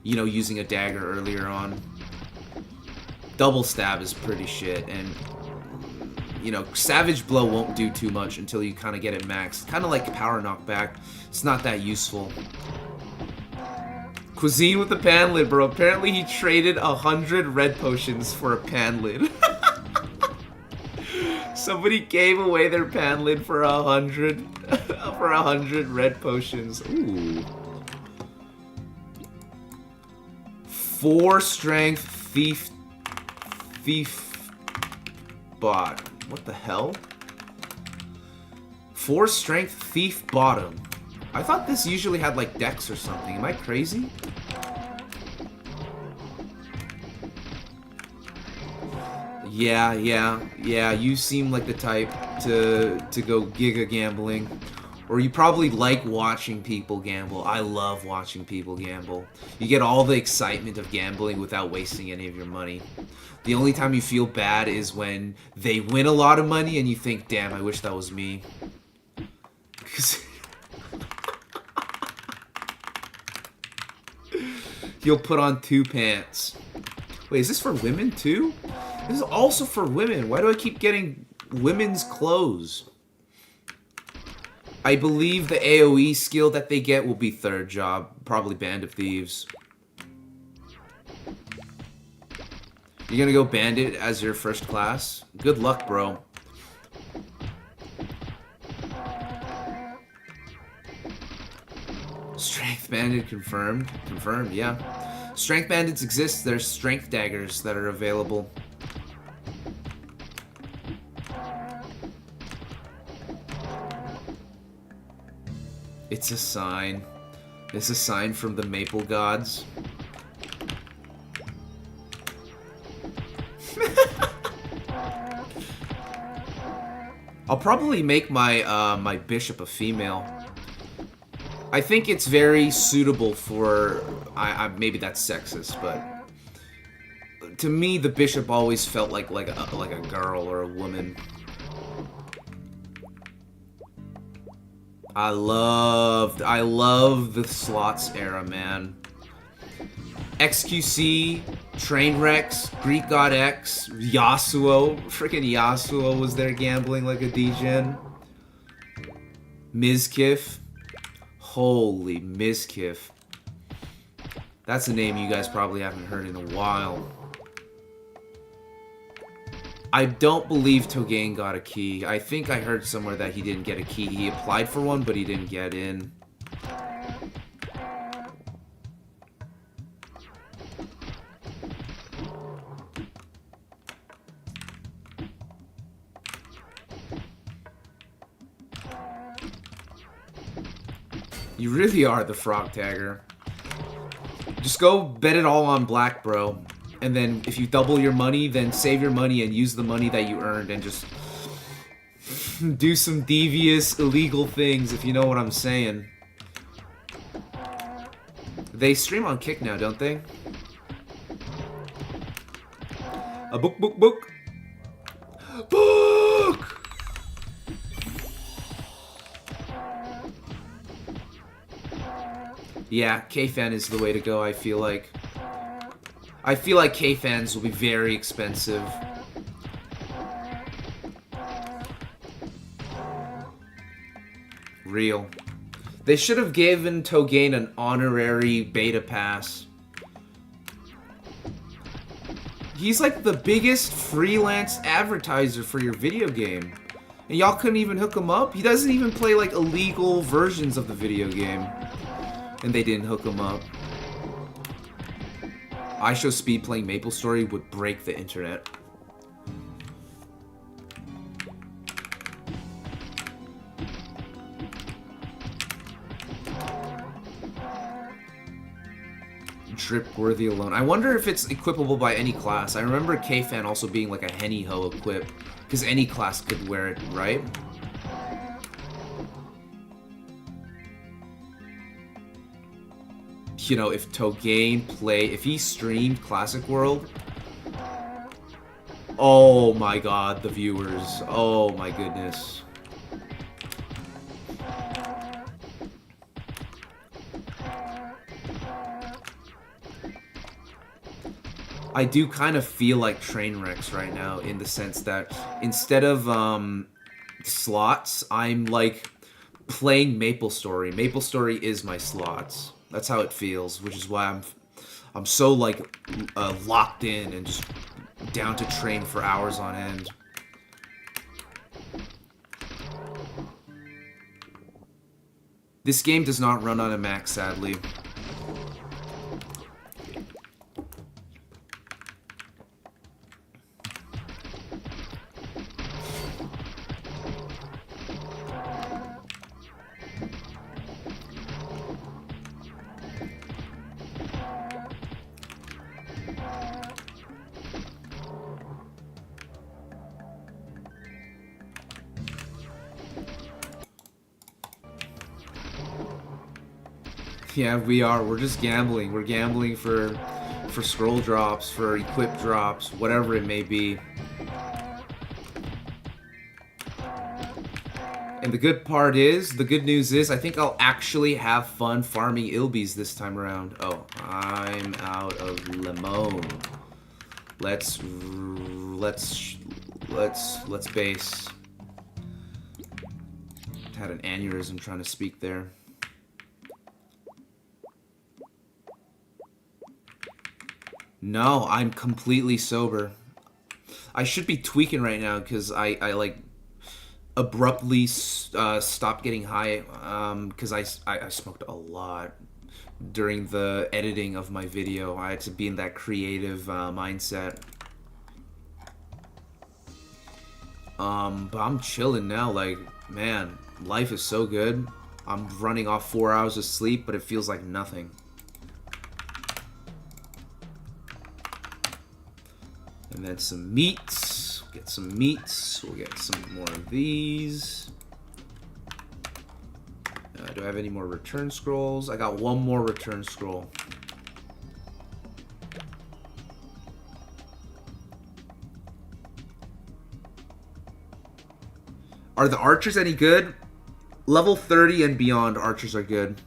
you know, using a dagger earlier on. Double stab is pretty shit, and you know, Savage Blow won't do too much until you kind of get it maxed. Kind of like Power Knockback. It's not that useful. Cuisine with a pan lid, bro. Apparently he traded 100 red potions for a pan lid. Somebody gave away their pan lid for 100 red potions. Ooh. 4 strength thief bot. What the hell? 4 strength thief bottom. I thought this usually had like dex or something. Am I crazy? Yeah, you seem like the type to go giga gambling. Or you probably like watching people gamble. I love watching people gamble. You get all the excitement of gambling without wasting any of your money. The only time you feel bad is when they win a lot of money and you think, damn, I wish that was me. Because you'll put on 2 pants. Wait, is this for women too? This is also for women. Why do I keep getting women's clothes? I believe the AoE skill that they get will be 3rd job. Probably Band of Thieves. You're gonna go Bandit as your 1st class? Good luck, bro. Strength Bandit confirmed. Confirmed, yeah. Strength Bandits exist. There's Strength Daggers that are available. It's a sign. It's a sign from the Maple Gods. I'll probably make my my bishop a female. I think it's very suitable for... maybe that's sexist, but to me, the bishop always felt like a girl or a woman. I love the slots era, man. XQC, Trainwrecks, Greek God X, Yasuo. Freaking Yasuo was there gambling like a degen. Mizkif. Holy Mizkif. That's a name you guys probably haven't heard in a while. I don't believe Togain got a key. I think I heard somewhere that he didn't get a key. He applied for one, but he didn't get in. You really are the frog tagger. Just go bet it all on black, bro. And then if you double your money, then save your money and use the money that you earned and just do some devious, illegal things, if you know what I'm saying. They stream on Kick now, don't they? A book. Book! Yeah, K-Fan is the way to go, I feel like. I feel like K-Fans will be very expensive. Real. They should have given Togane an honorary beta pass. He's like the biggest freelance advertiser for your video game. And y'all couldn't even hook him up? He doesn't even play like illegal versions of the video game. And they didn't hook him up. IShowSpeed playing Maplestory would break the internet. Drip worthy alone. I wonder if it's equipable by any class. I remember K-Fan also being like a Henny Ho equip. Because any class could wear it, right? You know, if Togane if he streamed Classic World, oh my god, the viewers, oh my goodness. I do kind of feel like train wrecks right now in the sense that instead of slots, I'm like playing Maplestory. Maplestory is my slots. That's how it feels, which is why I'm so like locked in and just down to train for hours on end. This game does not run on a Mac, sadly. Yeah, we are. We're just gambling. We're gambling for scroll drops, for equip drops, whatever it may be. And the good news is, I think I'll actually have fun farming Ilbies this time around. Oh, I'm out of lemon. Let's base. Had an aneurysm trying to speak there. No, I'm completely sober. I should be tweaking right now because I like abruptly stopped getting high because I smoked a lot during the editing of my video. I had to be in that creative mindset. But I'm chilling now. Like, man, life is so good. I'm running off 4 hours of sleep, but it feels like nothing. And then some meats. Get some meats. We'll get some more of these. Do I have any more return scrolls? I got one more return scroll. Are the archers any good? Level 30 and beyond archers are good.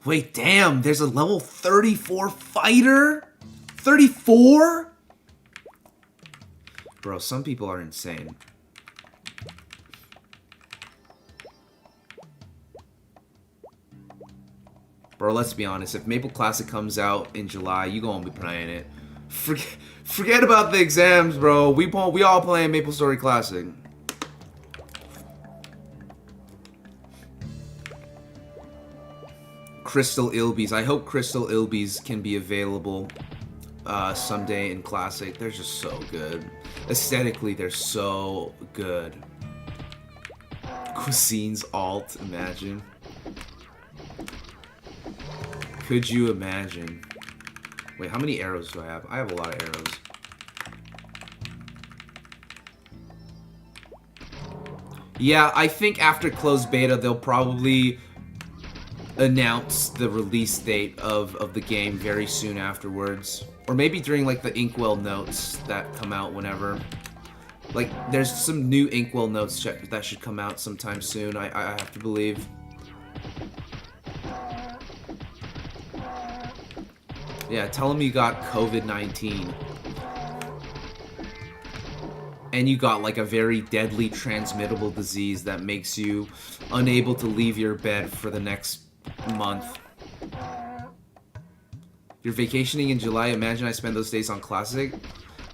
Wait, damn, there's a level 34 fighter? 34? Bro, some people are insane. Bro, let's be honest. If Maple Classic comes out in July, you gonna be playing it. Forget about the exams, bro. We all playing Maplestory Classic. Crystal Ilbies. I hope Crystal Ilbies can be available someday in Classic. They're just so good. Aesthetically, they're so good. Cuisine's alt, imagine. Could you imagine? Wait, how many arrows do I have? I have a lot of arrows. Yeah, I think after closed beta, they'll probably announce the release date of the game very soon afterwards. Or maybe during, like, the Inkwell notes that come out whenever. Like, there's some new Inkwell notes that should come out sometime soon, I have to believe. Yeah, tell them you got COVID-19. And you got, like, a very deadly transmittable disease that makes you unable to leave your bed for the next month. You're vacationing in July. Imagine I spend those days on Classic.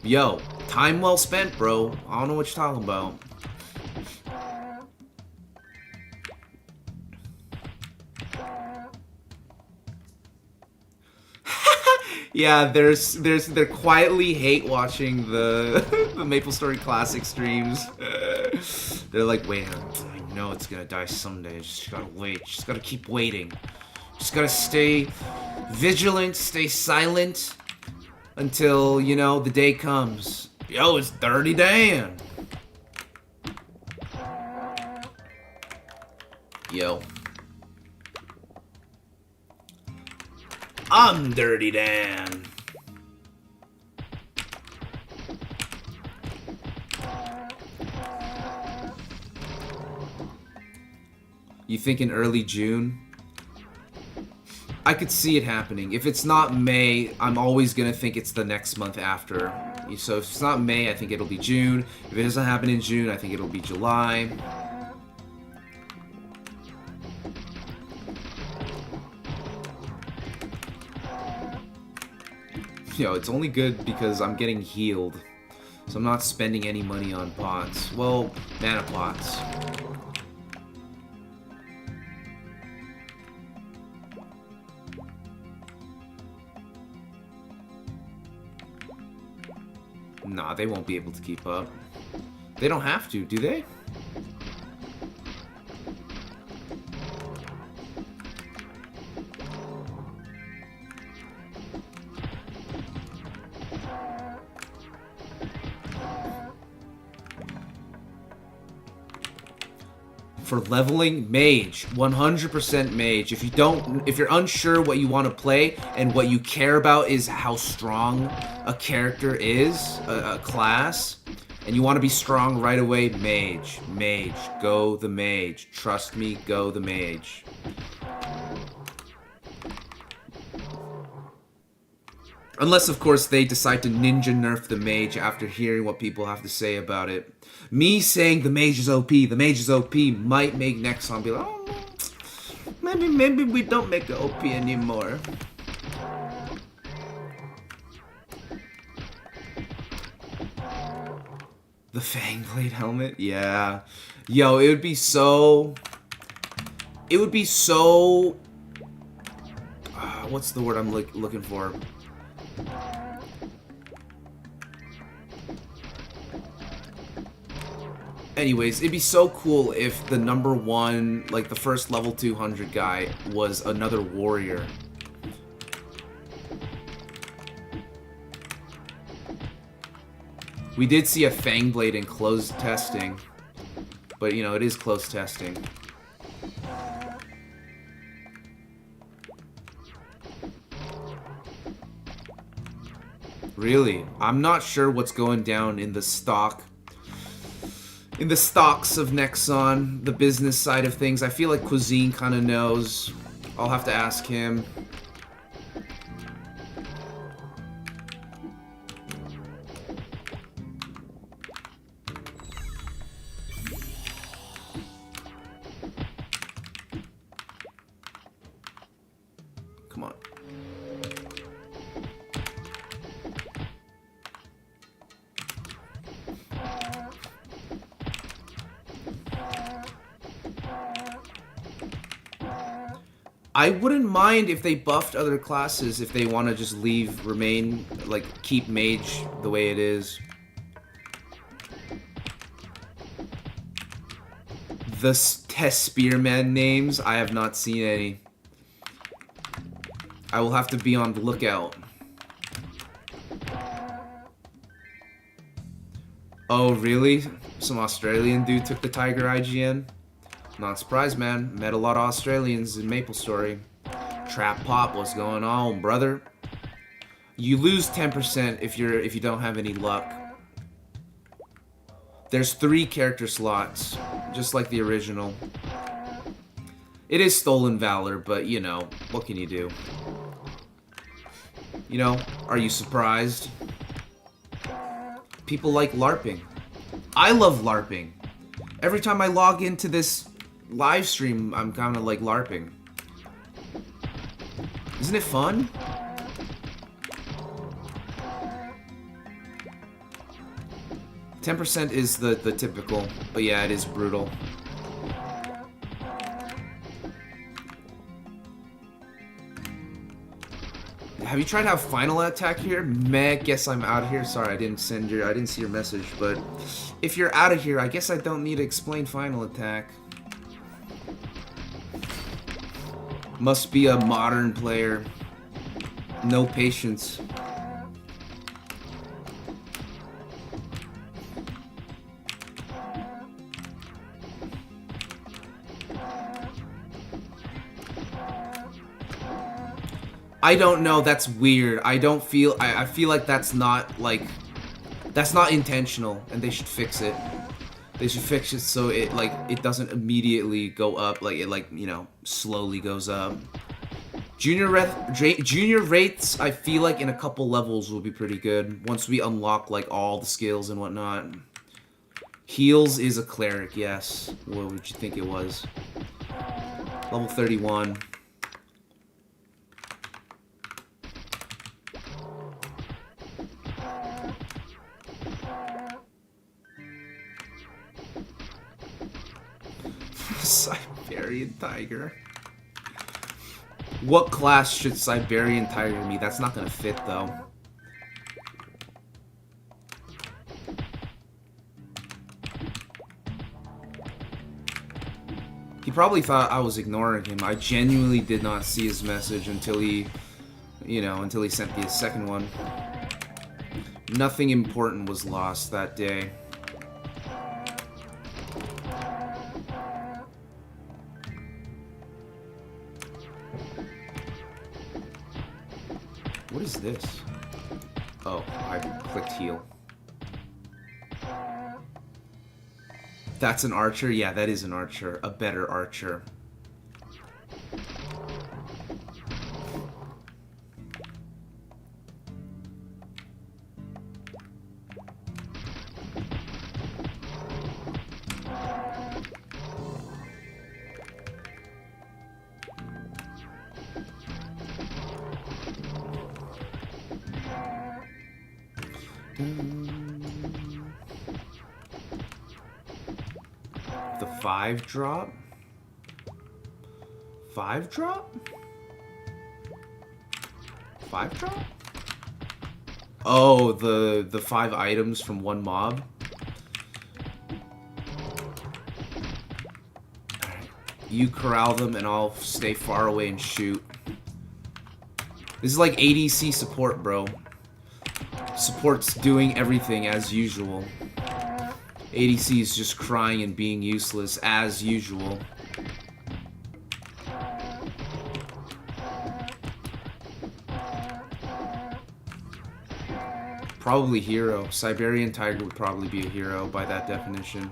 Yo, time well spent, bro. I don't know what you're talking about. Yeah, they're quietly hate watching the the Maplestory Classic streams. They're like, wait, I know it's gonna die someday. Just gotta wait. Just gotta keep waiting. Just gotta stay vigilant, stay silent until, you know, the day comes. Yo, it's Dirty Dan. Yo. I'm Dirty Dan. You think in early June? I could see it happening. If it's not May, I'm always gonna think it's the next month after. So if it's not May, I think it'll be June. If it doesn't happen in June, I think it'll be July. Yo, it's only good because I'm getting healed. So I'm not spending any money on pots. Well, mana pots. Nah, they won't be able to keep up. They don't have to, do they? For leveling, mage, 100% mage. If you're unsure what you want to play and what you care about is how strong a character is, a class, and you want to be strong right away, mage, go the mage. Trust me, go the mage. Unless, of course, they decide to ninja nerf the mage after hearing what people have to say about it. Me saying the mage is OP, might make Nexon be like, oh, maybe we don't make it OP anymore. The Fangblade helmet? Yeah. Yo, it would be so... what's the word I'm looking for? Anyways, it'd be so cool if the number one, like the first level 200 guy was another warrior. We did see a Fangblade in closed testing, but you know, it is closed testing. Really? I'm not sure what's going down in the stocks of Nexon, the business side of things. I feel like Cuisine kind of knows. I'll have to ask him. Come on. I wouldn't mind if they buffed other classes if they want to just remain, like, keep mage the way it is. The test spearman names, I have not seen any. I will have to be on the lookout. Oh, really? Some Australian dude took the Tiger IGN? Not surprised, man. Met a lot of Australians in Maplestory. Trap Pop, what's going on, brother? You lose 10% if you don't have any luck. There's 3 character slots, just like the original. It is Stolen Valor, but you know, what can you do? You know, are you surprised? People like LARPing. I love LARPing. Every time I log into this live stream, I'm kind of like LARPing. Isn't it fun? %10 is the typical, but yeah, it is brutal. Have you tried to have final attack here? Meh, guess I'm out of here. Sorry, I didn't see your message, but if you're out of here, I guess I don't need to explain final attack. Must be a modern player. No patience. I don't know, that's weird. I feel like that's not intentional, and they should fix it. They should fix it so it doesn't immediately go up, like it you know, slowly goes up. Junior rates, I feel like in a couple levels will be pretty good once we unlock like all the skills and whatnot. Heals is a cleric, yes. What would you think it was? Level 31. Siberian Tiger. What class should Siberian Tiger be? That's not gonna fit though. He probably thought I was ignoring him. I genuinely did not see his message until he, you know, until he sent the second one. Nothing important was lost that day. What is this? Oh, I clicked heal. That's an archer? Yeah, that is an archer. A better archer. The 5 drop? 5 drop? 5 drop? Oh, the 5 items from one mob? Alright. You corral them and I'll stay far away and shoot. This is like ADC support, bro. Support's doing everything as usual. ADC is just crying and being useless as usual. Probably hero. Siberian Tiger would probably be a hero by that definition.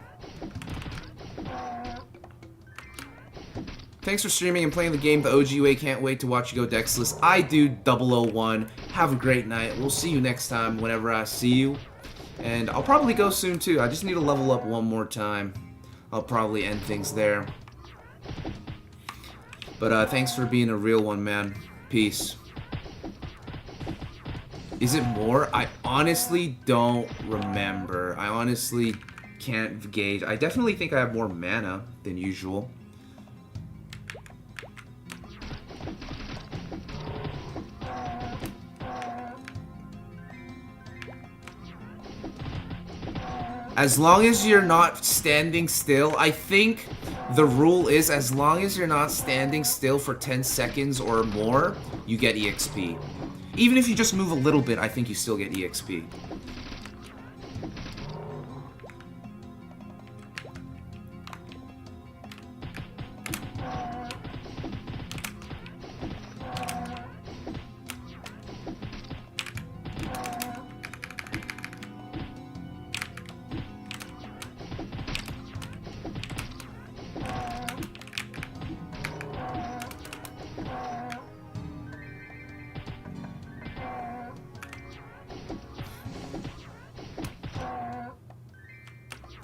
Thanks for streaming and playing the game the OG way. Can't wait to watch you go Dexless. I do 001. Have a great night. We'll see you next time whenever I see you. And I'll probably go soon too. I just need to level up one more time. I'll probably end things there. But thanks for being a real one, man. Peace. Is it more? I honestly don't remember. I honestly can't gauge. I definitely think I have more mana than usual. As long as you're not standing still, I think The rule is as long as you're not standing still for 10 seconds or more, you get EXP. Even if you just move a little bit, I think you still get EXP.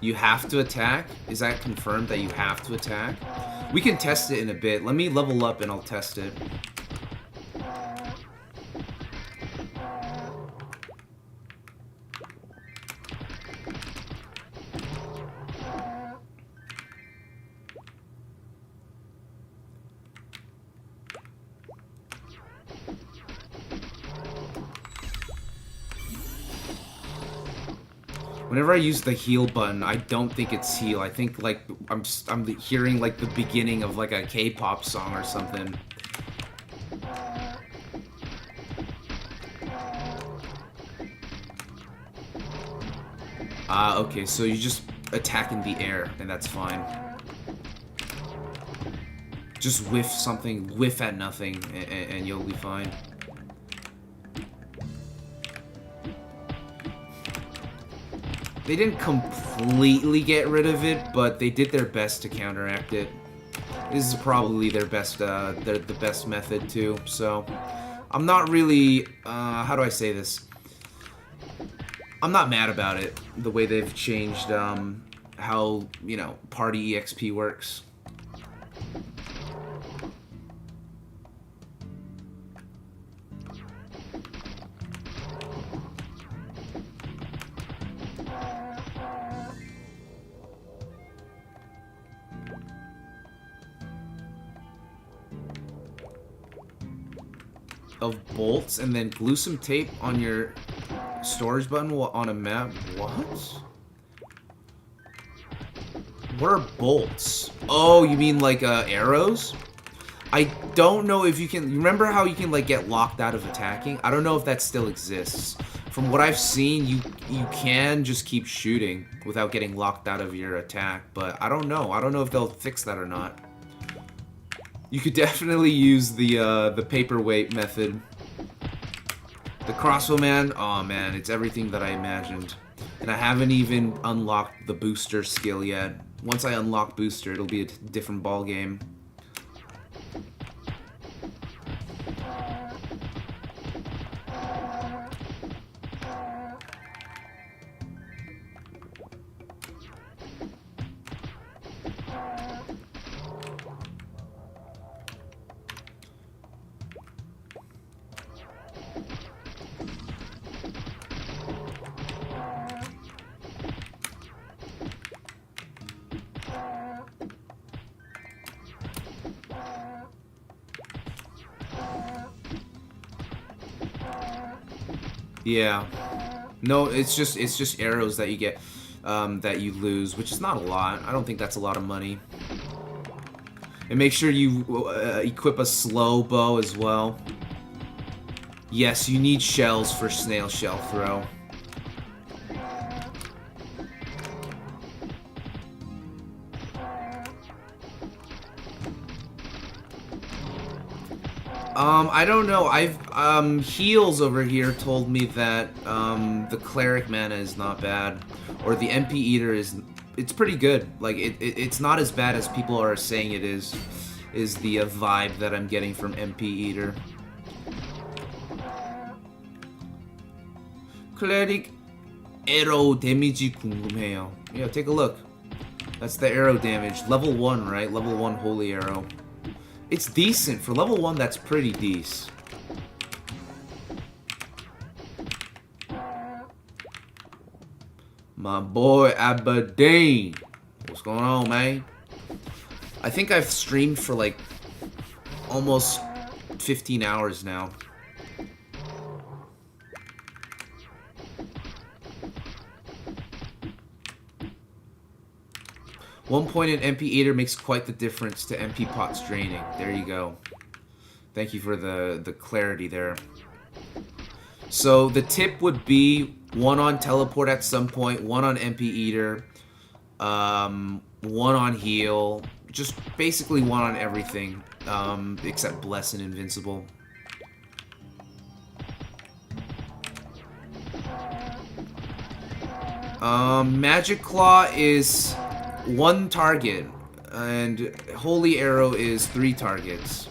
You have to attack? Is that confirmed that you have to attack? We can test it in a bit. Let me level up and I'll test it. Whenever I use the heal button, I don't think it's heal. I think like I'm hearing like the beginning of like a K-pop song or something. Okay, so you just attack in the air, and that's fine. Just whiff something, whiff at nothing, and you'll be fine. They didn't completely get rid of it, but they did their best to counteract it. This is probably their best, the best method too. So, I'm not really, how do I say this? I'm not mad about it. The way they've changed, how, you know, party EXP works. Of bolts and then glue some tape on your storage button on a map. What? What are bolts? Oh, you mean like arrows? I don't know if you can. You remember how you can like get locked out of attacking? I don't know if that still exists. From what I've seen, you can just keep shooting without getting locked out of your attack, but I don't know. I don't know if they'll fix that or not. You could definitely use the paperweight method. The Crossbowman, oh man, it's everything that I imagined. And I haven't even unlocked the booster skill yet. Once I unlock booster, it'll be a different ball game. Yeah. No, it's just arrows that you get, that you lose, which is not a lot. I don't think that's a lot of money. And make sure you equip a slow bow as well. Yes, you need shells for snail shell throw. I don't know. Heels over here told me that, the cleric mana is not bad. Or the MP Eater it's pretty good. Like, it's not as bad as people are saying it is the vibe that I'm getting from MP Eater. Cleric arrow damage 궁금해요. Yeah, take a look. That's the arrow damage. Level 1, right? Level 1 holy arrow. It's decent. For level 1, that's pretty decent. My boy Aberdeen. What's going on, man? I think I've streamed for like almost 15 hours now. 1 point in MP Eater makes quite the difference to MP Pots draining. There you go. Thank you for the clarity there. So the tip would be 1 on Teleport at some point, 1 on MP Eater, 1 on Heal, just basically 1 on everything, except Bless and Invincible. Magic Claw is 1 target, and Holy Arrow is 3 targets.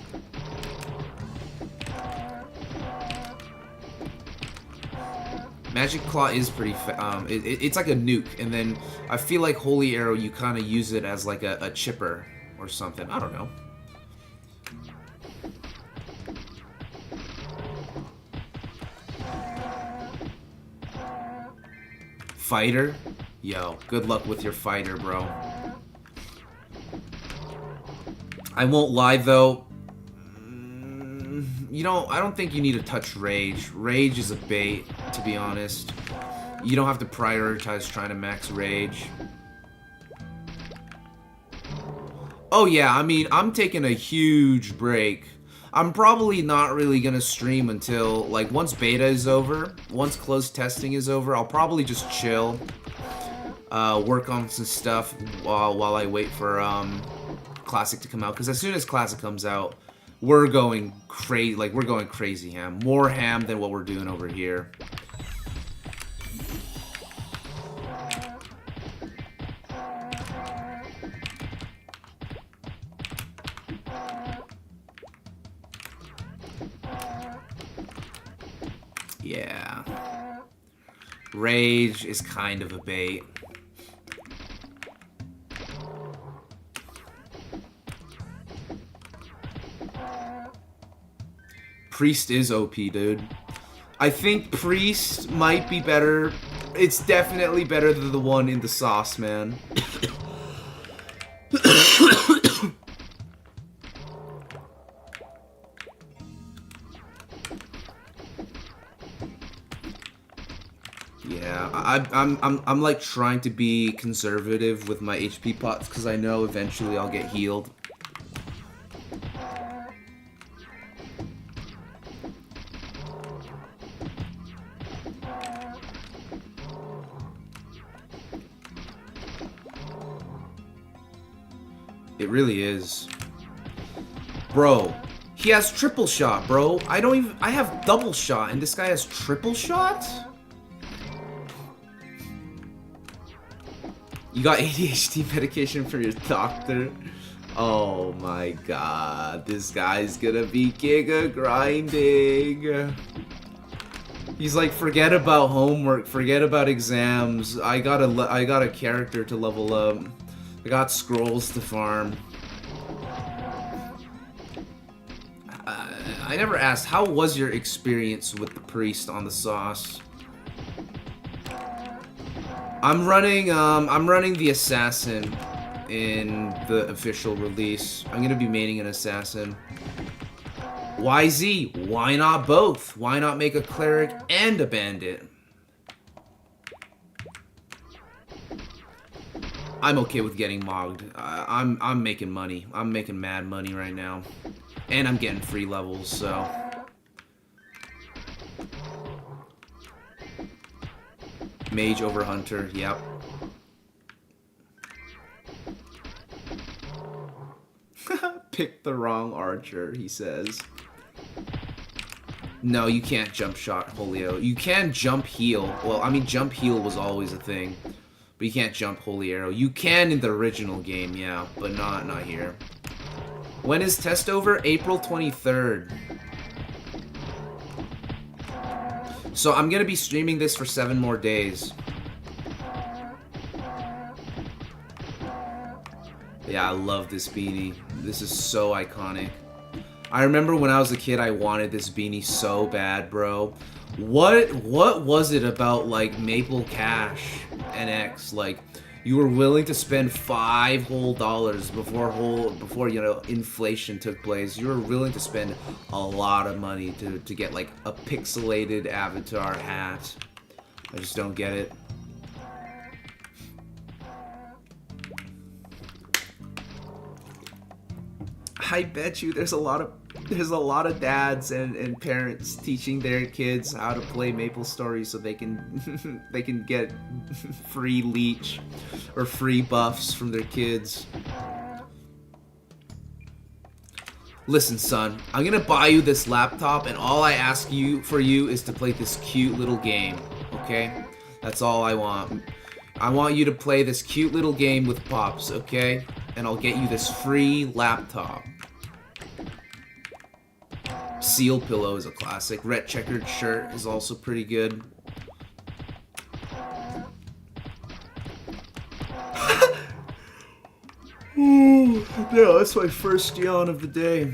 Magic Claw is pretty it's like a nuke, and then I feel like Holy Arrow, you kind of use it as like a chipper or something. I don't know. Fighter? Yo, good luck with your fighter, bro. I won't lie, though. You know, I don't think you need to touch Rage. Rage is a bait, to be honest. You don't have to prioritize trying to max Rage. Oh yeah, I mean, I'm taking a huge break. I'm probably not really gonna stream until, like, once beta is over, once closed testing is over, I'll probably just chill, work on some stuff while I wait for Classic to come out. Because as soon as Classic comes out, we're going crazy. Like, we're going crazy ham, more ham than what we're doing over here. Yeah. Rage is kind of a bait. Priest is OP, dude. I think Priest might be better. It's definitely better than the one in the sauce, man. Yeah, I'm like trying to be conservative with my HP pots because I know eventually I'll get healed. It really is. Bro, he has triple shot, bro. I have double shot and this guy has triple shot? You got ADHD medication for your doctor? Oh my god, this guy's gonna be giga grinding. He's like, forget about homework, forget about exams. I got a character to level up. I got scrolls to farm. I never asked, how was your experience with the priest on the sauce? I'm running the assassin in the official release. I'm gonna be maining an assassin. YZ, why not both? Why not make a cleric and a bandit? I'm okay with getting mogged. I'm making money. I'm making mad money right now. And I'm getting free levels, so. Mage over Hunter, yep. Pick the wrong archer, he says. No, you can't jump shot Holio. You can jump heal. Well, I mean, jump heal was always a thing. But you can't jump Holy Arrow. You can in the original game, yeah, but not here. When is test over? April 23rd. So I'm gonna be streaming this for 7 more days. Yeah, I love this beanie. This is so iconic. I remember when I was a kid, I wanted this beanie so bad, bro. What was it about, like, Maple Cash NX? Like, you were willing to spend $5 whole before you know, inflation took place. You were willing to spend a lot of money to get, like, a pixelated avatar hat. I just don't get it. I bet you there's a lot of dads and parents teaching their kids how to play Maplestory so they can they can get free leech or free buffs from their kids. Listen, son, I'm gonna buy you this laptop, and all I ask for you is to play this cute little game, okay? That's all I want. I want you to play this cute little game with Pops, okay? And I'll get you this free laptop. Seal pillow is a classic. Red checkered shirt is also pretty good. Ooh, no, that's my first yawn of the day.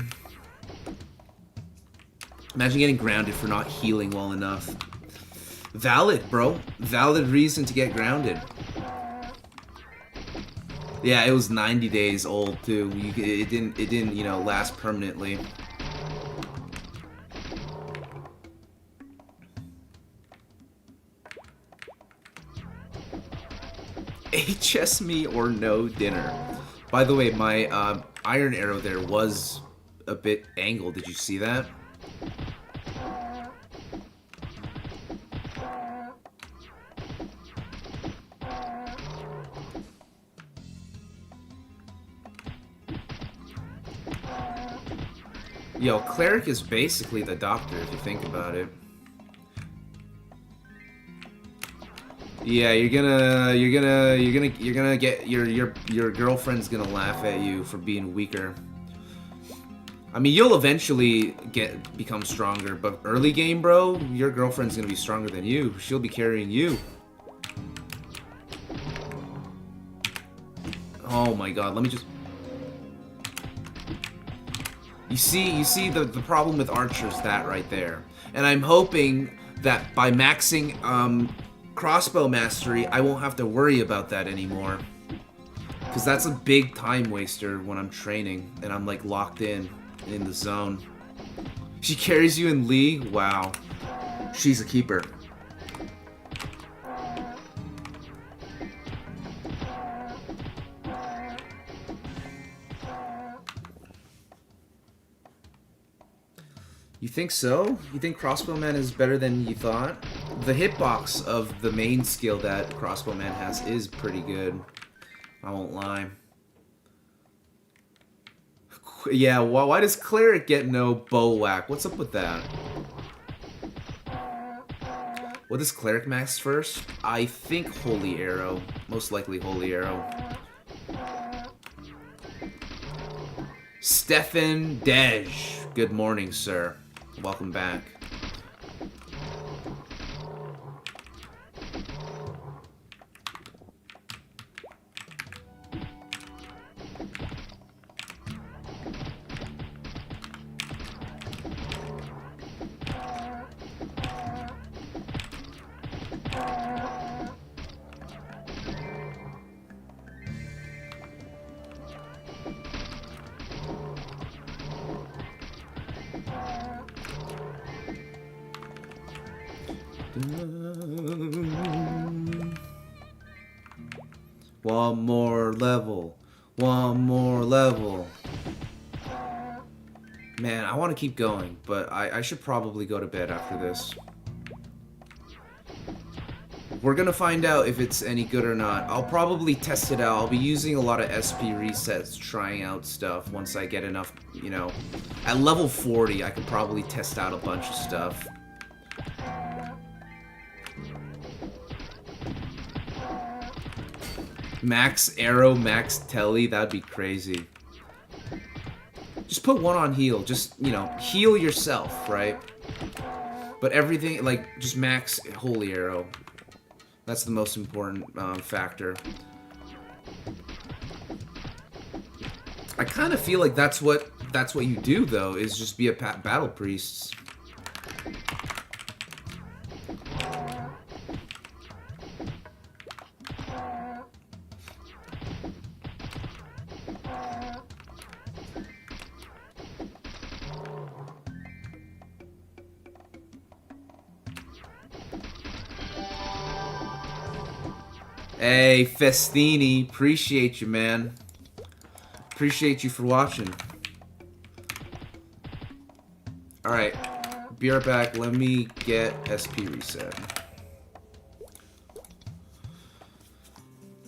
Imagine getting grounded for not healing well enough. Valid, bro. Valid reason to get grounded. Yeah, it was 90 days old too. It didn't, you know, last permanently. HS me or no dinner. By the way, my iron arrow there was a bit angled. Did you see that? Yo, cleric is basically the doctor if you think about it. Yeah, you're gonna get your girlfriend's gonna laugh at you for being weaker. I mean, you'll eventually become stronger, but early game, bro, your girlfriend's gonna be stronger than you. She'll be carrying you. Oh my god, let me just... You see the problem with archers, that right there. And I'm hoping that by maxing crossbow mastery, I won't have to worry about that anymore. Because that's a big time waster when I'm training and I'm like locked in the zone. She carries you in League? Wow. She's a keeper. You think so? You think Crossbowman is better than you thought? The hitbox of the main skill that Crossbowman has is pretty good. I won't lie. Yeah, why does Cleric get no bow whack? What's up with that? What does Cleric max first? I think Holy Arrow. Most likely Holy Arrow. Stefan Dej. Good morning, sir. Welcome back. One more level. One more level. Man, I want to keep going, but I should probably go to bed after this. We're gonna find out if it's any good or not. I'll probably test it out. I'll be using a lot of SP resets, trying out stuff once I get enough, you know. At level 40, I could probably test out a bunch of stuff. Max arrow, max telly, that'd be crazy. Just put one on heal. Just, you know, heal yourself, right? But everything, like, just max holy arrow. That's the most important factor. I kind of feel like that's what you do, though, is just be a battle priest. Hey, Festini, appreciate you, man. Appreciate you for watching. Alright. Be right back. Let me get SP reset.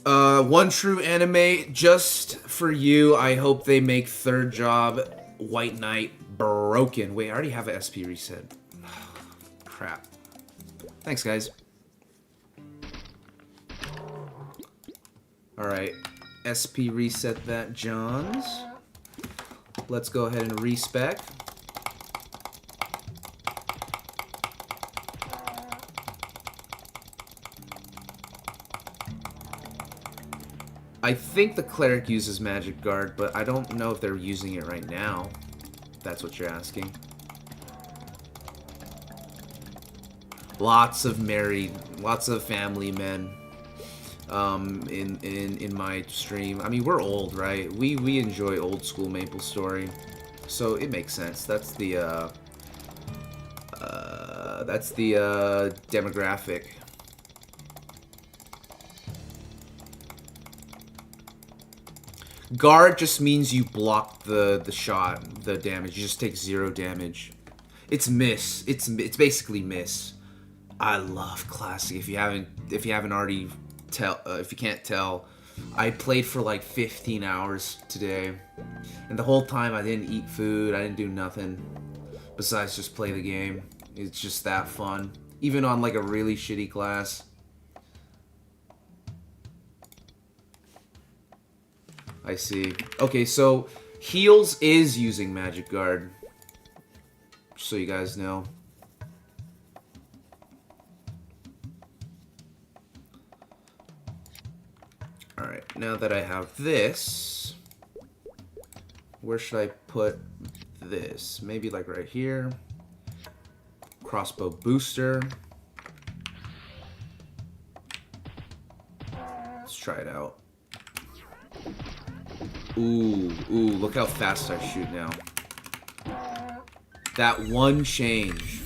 One true anime just for you. I hope they make third job White Knight broken. Wait, I already have a SP reset. Crap. Thanks, guys. Alright. SP reset that, Johns. Let's go ahead and respec. I think the cleric uses Magic Guard, but I don't know if they're using it right now. If that's what you're asking. Lots of married, lots of family men in my stream. I mean, we're old, right? We enjoy old school Maplestory, so it makes sense. That's the demographic. Guard just means you block the shot, the damage. You just take 0 damage. It's miss. It's basically miss. I love classic. If you haven't already if you can't tell, I played for like 15 hours today, and the whole time I didn't eat food. I didn't do nothing besides just play the game. It's just that fun, even on like a really shitty class. I see. Okay, so Heals is using Magic Guard, just so you guys know. Alright, now that I have this, where should I put this? Maybe like right here. Crossbow booster. Let's try it out. Ooh, look how fast I shoot now. That one change.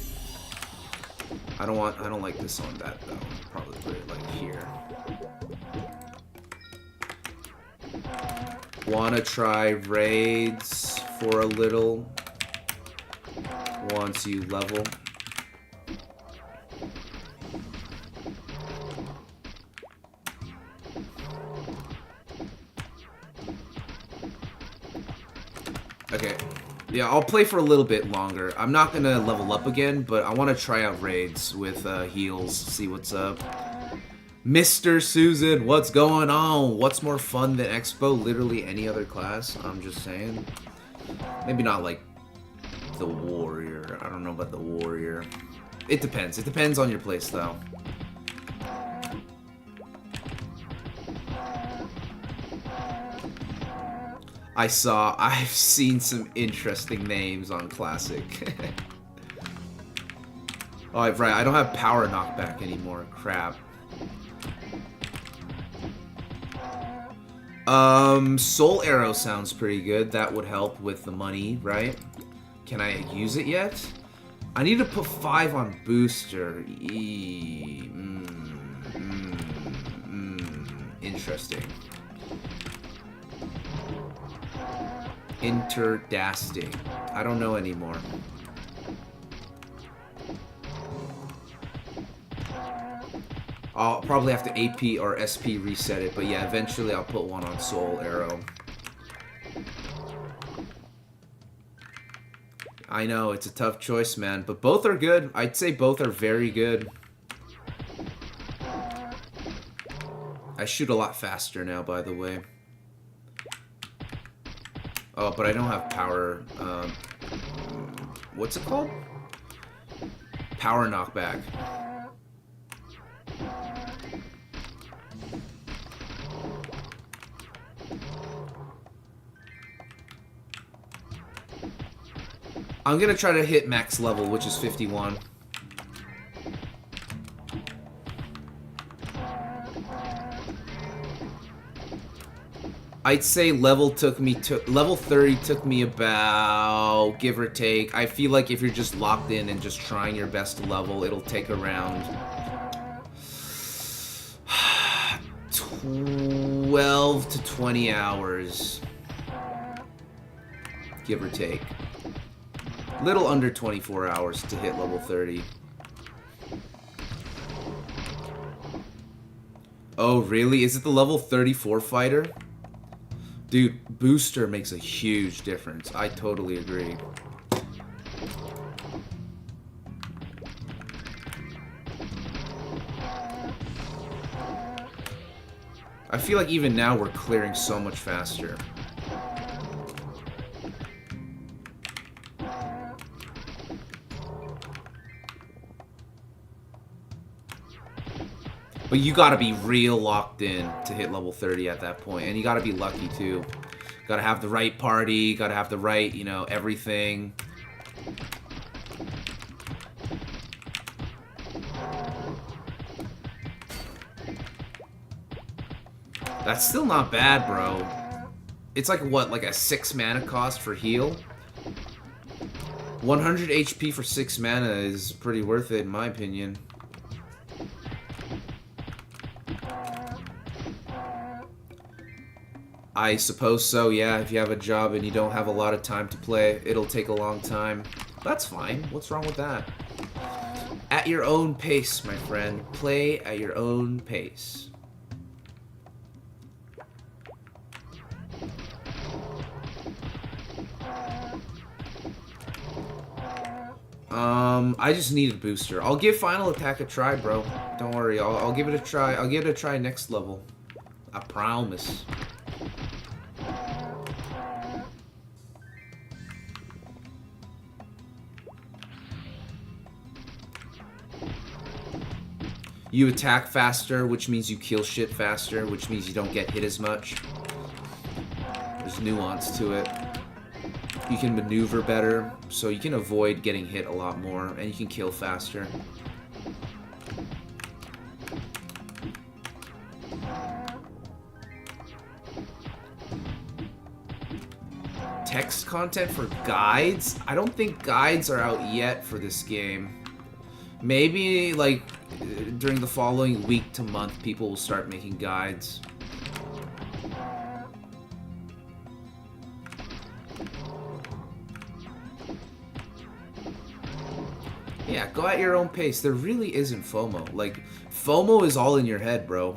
I don't like this on that though. Probably put it like here. Wanna try raids for a little once you level. Okay, yeah, I'll play for a little bit longer. I'm not gonna level up again, but I want to try out raids with heals, see what's up. Mr. Susan, what's going on? What's more fun than Expo? Literally any other class, I'm just saying. Maybe not like the Warrior. I don't know about the Warrior. It depends. It depends on your playstyle. I've seen some interesting names on Classic. Oh, right, I don't have power knockback anymore. Crap. Soul Arrow sounds pretty good. That would help with the money, right? Can I use it yet? I need to put 5 on booster. Interesting. Interdasting. I don't know anymore. I'll probably have to AP or SP reset it, but yeah, eventually I'll put one on Soul Arrow. I know, it's a tough choice, man, but both are good. I'd say both are very good. I shoot a lot faster now, by the way. Oh, but I don't have power, what's it called? Power knockback. I'm gonna try to hit max level, which is 51. I'd say level 30 took me about, give or take. I feel like if you're just locked in and just trying your best to level, it'll take around 12 to 20 hours, give or take. Little under 24 hours to hit level 30. Oh, really? Is it the level 34 fighter? Dude, booster makes a huge difference. I totally agree. I feel like even now we're clearing so much faster. But you gotta be real locked in to hit level 30 at that point. And you gotta be lucky too. Gotta have the right party, gotta have the right, you know, everything. That's still not bad, bro. It's like, what, like a 6 mana cost for heal? 100 HP for 6 mana is pretty worth it, in my opinion. I suppose so, yeah. If you have a job and you don't have a lot of time to play, it'll take a long time. That's fine. What's wrong with that? At your own pace, my friend. Play at your own pace. I just need a booster. I'll give Final Attack a try, bro. Don't worry. I'll give it a try. I'll give it a try next level. I promise. You attack faster, which means you kill shit faster, which means you don't get hit as much. There's nuance to it. You can maneuver better, so you can avoid getting hit a lot more, and you can kill faster. Text content for guides? I don't think guides are out yet for this game. Maybe, like, during the following week to month, people will start making guides. Yeah, go at your own pace. There really isn't FOMO. Like, FOMO is all in your head, bro.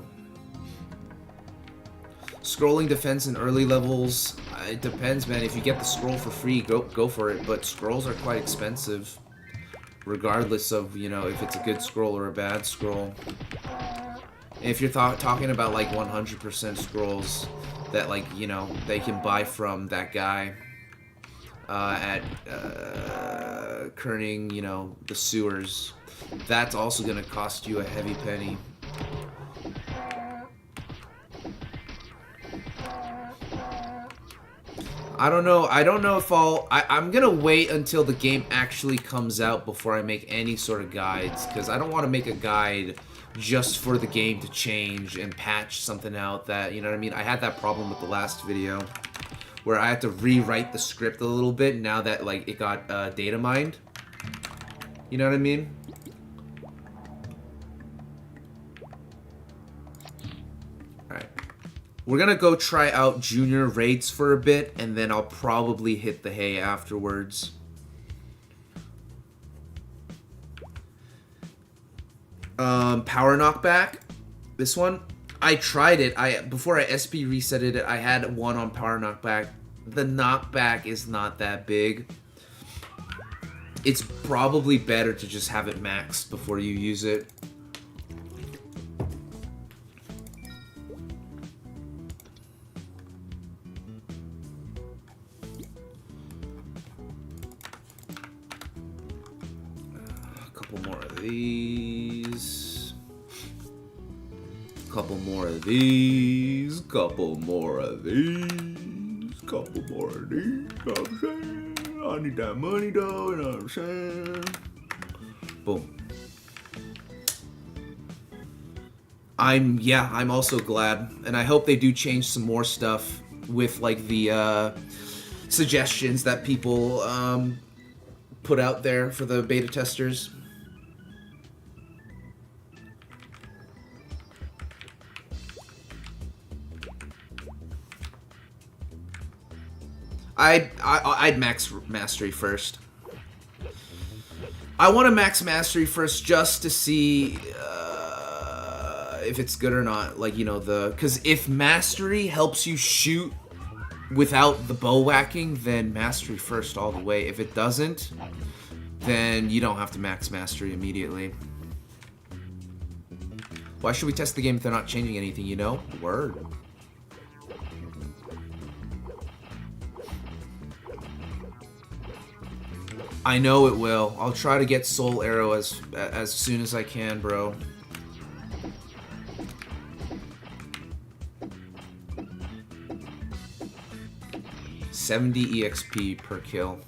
Scrolling defense in early levels, it depends, man. If you get the scroll for free, go for it. But scrolls are quite expensive, regardless of, you know, if it's a good scroll or a bad scroll. And if you're talking about, like, 100% scrolls that, like, you know, they can buy from that guy at kerning, you know, the sewers, that's also going to cost you a heavy penny. I don't know if I'm gonna wait until the game actually comes out before I make any sort of guides, because I don't want to make a guide just for the game to change and patch something out that, you know what I mean? I had that problem with the last video, where I had to rewrite the script a little bit now that, like, it got data mined. You know what I mean? Alright. We're gonna go try out junior raids for a bit, and then I'll probably hit the hay afterwards. Power knockback. This one, I tried it. Before I SP reset it, I had one on power knockback. The knockback is not that big. It's probably better to just have it maxed before you use it. A couple more of these. Couple more of these. Couple more of these. Couple more of these. You know what I'm saying? I need that money though, you know what I'm saying? Boom. I'm also glad, and I hope they do change some more stuff with, like, the suggestions that people put out there for the beta testers. I'd max mastery first. I want to max mastery first just to see if it's good or not. Like, you know, because if mastery helps you shoot without the bow whacking, then mastery first all the way. If it doesn't, then you don't have to max mastery immediately. Why should we test the game if they're not changing anything, you know? Word. I know it will. I'll try to get Soul Arrow as soon as I can, bro. $70 EXP per kill.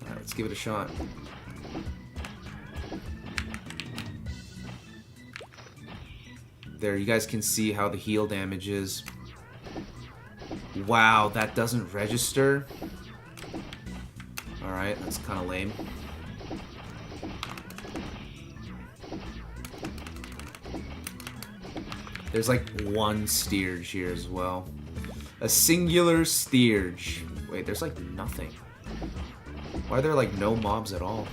Alright, let's give it a shot. There, you guys can see how the heal damage is. Wow, that doesn't register. Alright, that's kind of lame. There's like one Steerge here as well. A singular Steerge. Wait, there's like nothing. Why are there like no mobs at all?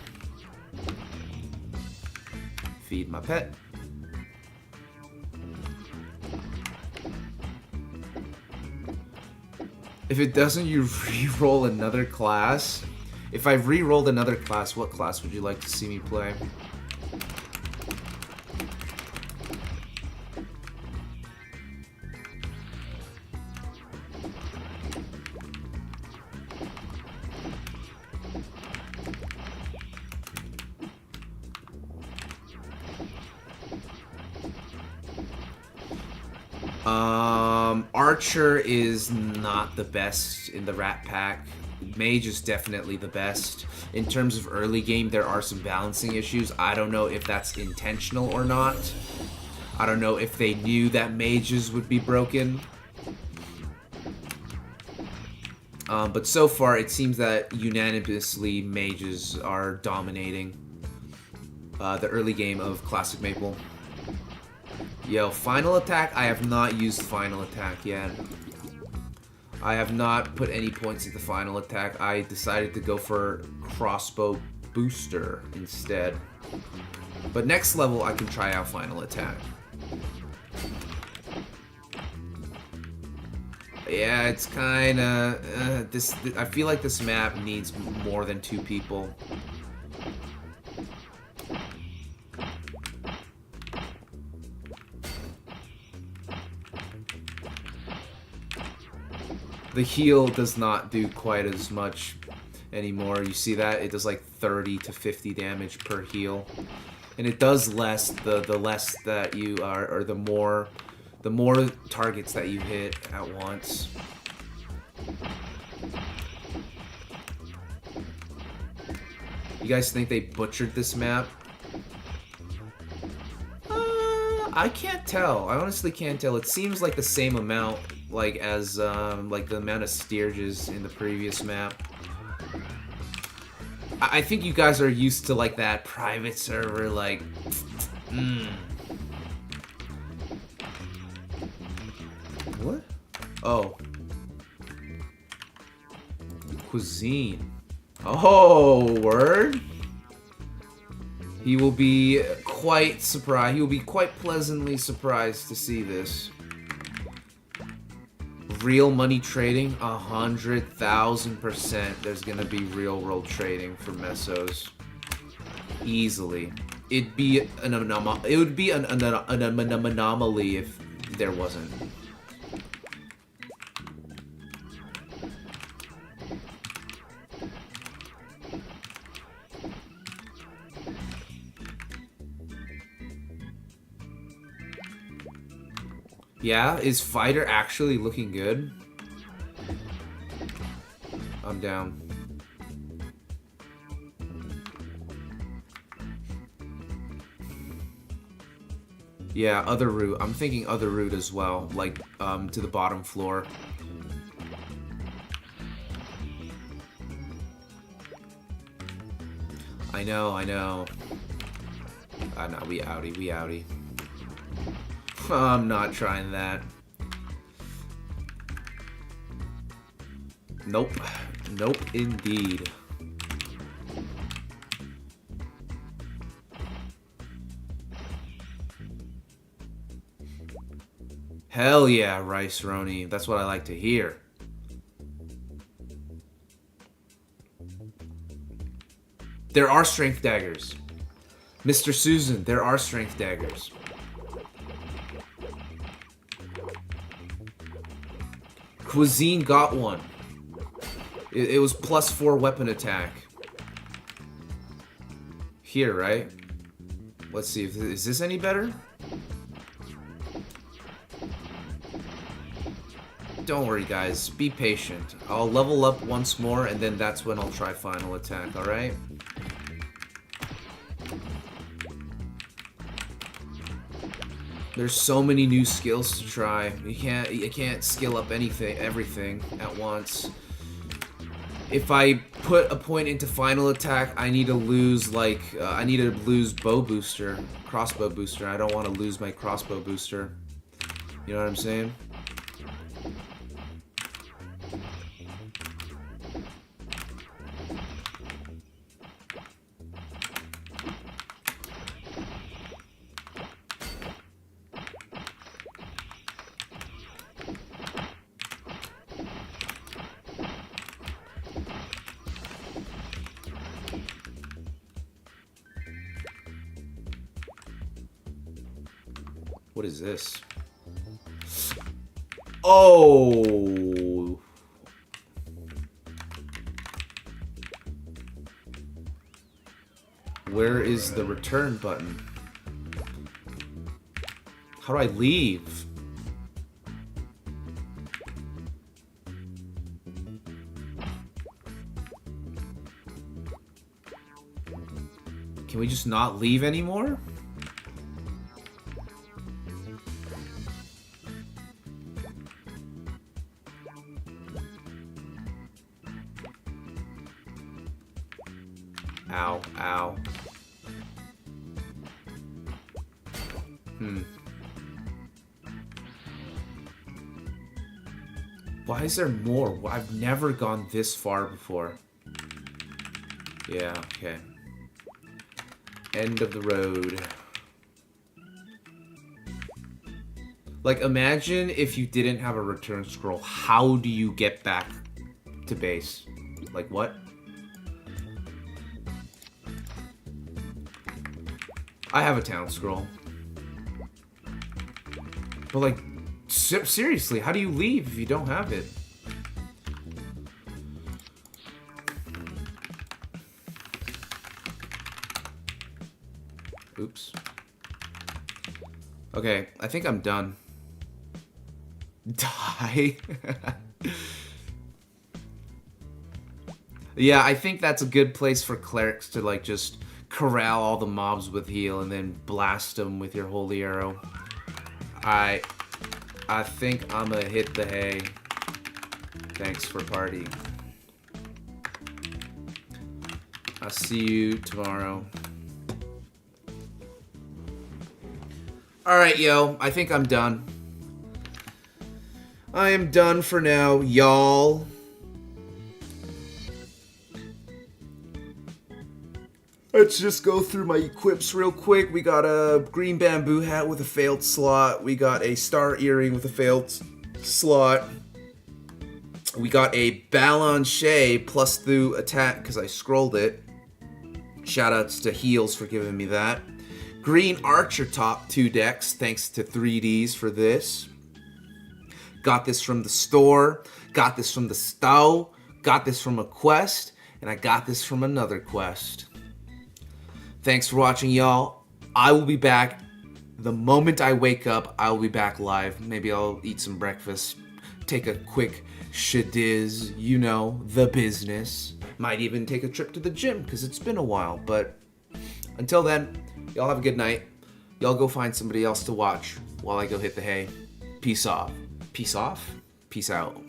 Feed my pet. If it doesn't, you re-roll another class. If I re-rolled another class, what class would you like to see me play? Archer is not the best in the Rat Pack. Mage is definitely the best. In terms of early game, there are some balancing issues. I don't know if that's intentional or not. I don't know if they knew that mages would be broken. But so far, it seems that unanimously mages are dominating the early game of Classic Maple. Yo, Final Attack, I have not used Final Attack yet. I have not put any points into Final Attack. I decided to go for Crossbow Booster instead. But next level, I can try out Final Attack. Yeah, it's kinda... I feel like this map needs more than 2 people. The heal does not do quite as much anymore. You see that? It does like 30 to 50 damage per heal. And it does less the less that you are, or the more targets that you hit at once. You guys think they butchered this map? I can't tell. I honestly can't tell. It seems like the same amount, like as like the amount of Steerges in the previous map. I think you guys are used to like that private server, like. What? Oh. Cuisine. Oh, word. He will be quite surprised. He will be quite pleasantly surprised to see this. Real money trading, 100,000%. There's gonna be real world trading for Mesos, easily. It'd be an anomaly. It would be an anomaly if there wasn't. Yeah, is Fighter actually looking good? I'm down. Yeah, other route. I'm thinking other route as well, like to the bottom floor. I know. No, we outie. I'm not trying that. Nope indeed. Hell yeah, Rice Roni. That's what I like to hear. There are strength daggers. Mr. Susan, there are strength daggers. Cuisine got one. It was +4 weapon attack. Here, right? Let's see. Is this any better? Don't worry, guys. Be patient. I'll level up once more, and then that's when I'll try final attack, alright? There's so many new skills to try. You can't skill up everything at once. If I put a point into final attack, I need to lose bow booster, crossbow booster. I don't want to lose my crossbow booster. You know what I'm saying? What is this? Oh! Where is the return button? How do I leave? Can we just not leave anymore? Ow, ow. Why is there more? I've never gone this far before. Yeah, okay. End of the road. Like, imagine if you didn't have a return scroll. How do you get back to base? Like, what? I have a town scroll. But, like, seriously, how do you leave if you don't have it? Oops. Okay, I think I'm done. Die? Yeah, I think that's a good place for clerics to, like, just corral all the mobs with heal and then blast them with your holy arrow. I think I'm gonna hit the hay. Thanks for party. I'll see you tomorrow. Alright, yo. I think I'm done. I am done for now, y'all. Let's just go through my equips real quick. We got a green bamboo hat with a failed slot. We got a star earring with a failed slot. We got a Balanche plus through attack because I scrolled it. Shoutouts to Heels for giving me that. Green Archer top 2 decks, thanks to 3Ds for this. Got this from the store. Got this from the stow. Got this from a quest. And I got this from another quest. Thanks for watching, y'all. I will be back the moment I wake up. I will be back live. Maybe I'll eat some breakfast, take a quick shadiz, you know, the business. Might even take a trip to the gym because it's been a while. But until then, y'all have a good night. Y'all go find somebody else to watch while I go hit the hay. Peace off. Peace off? Peace out.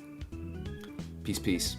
Peace, peace.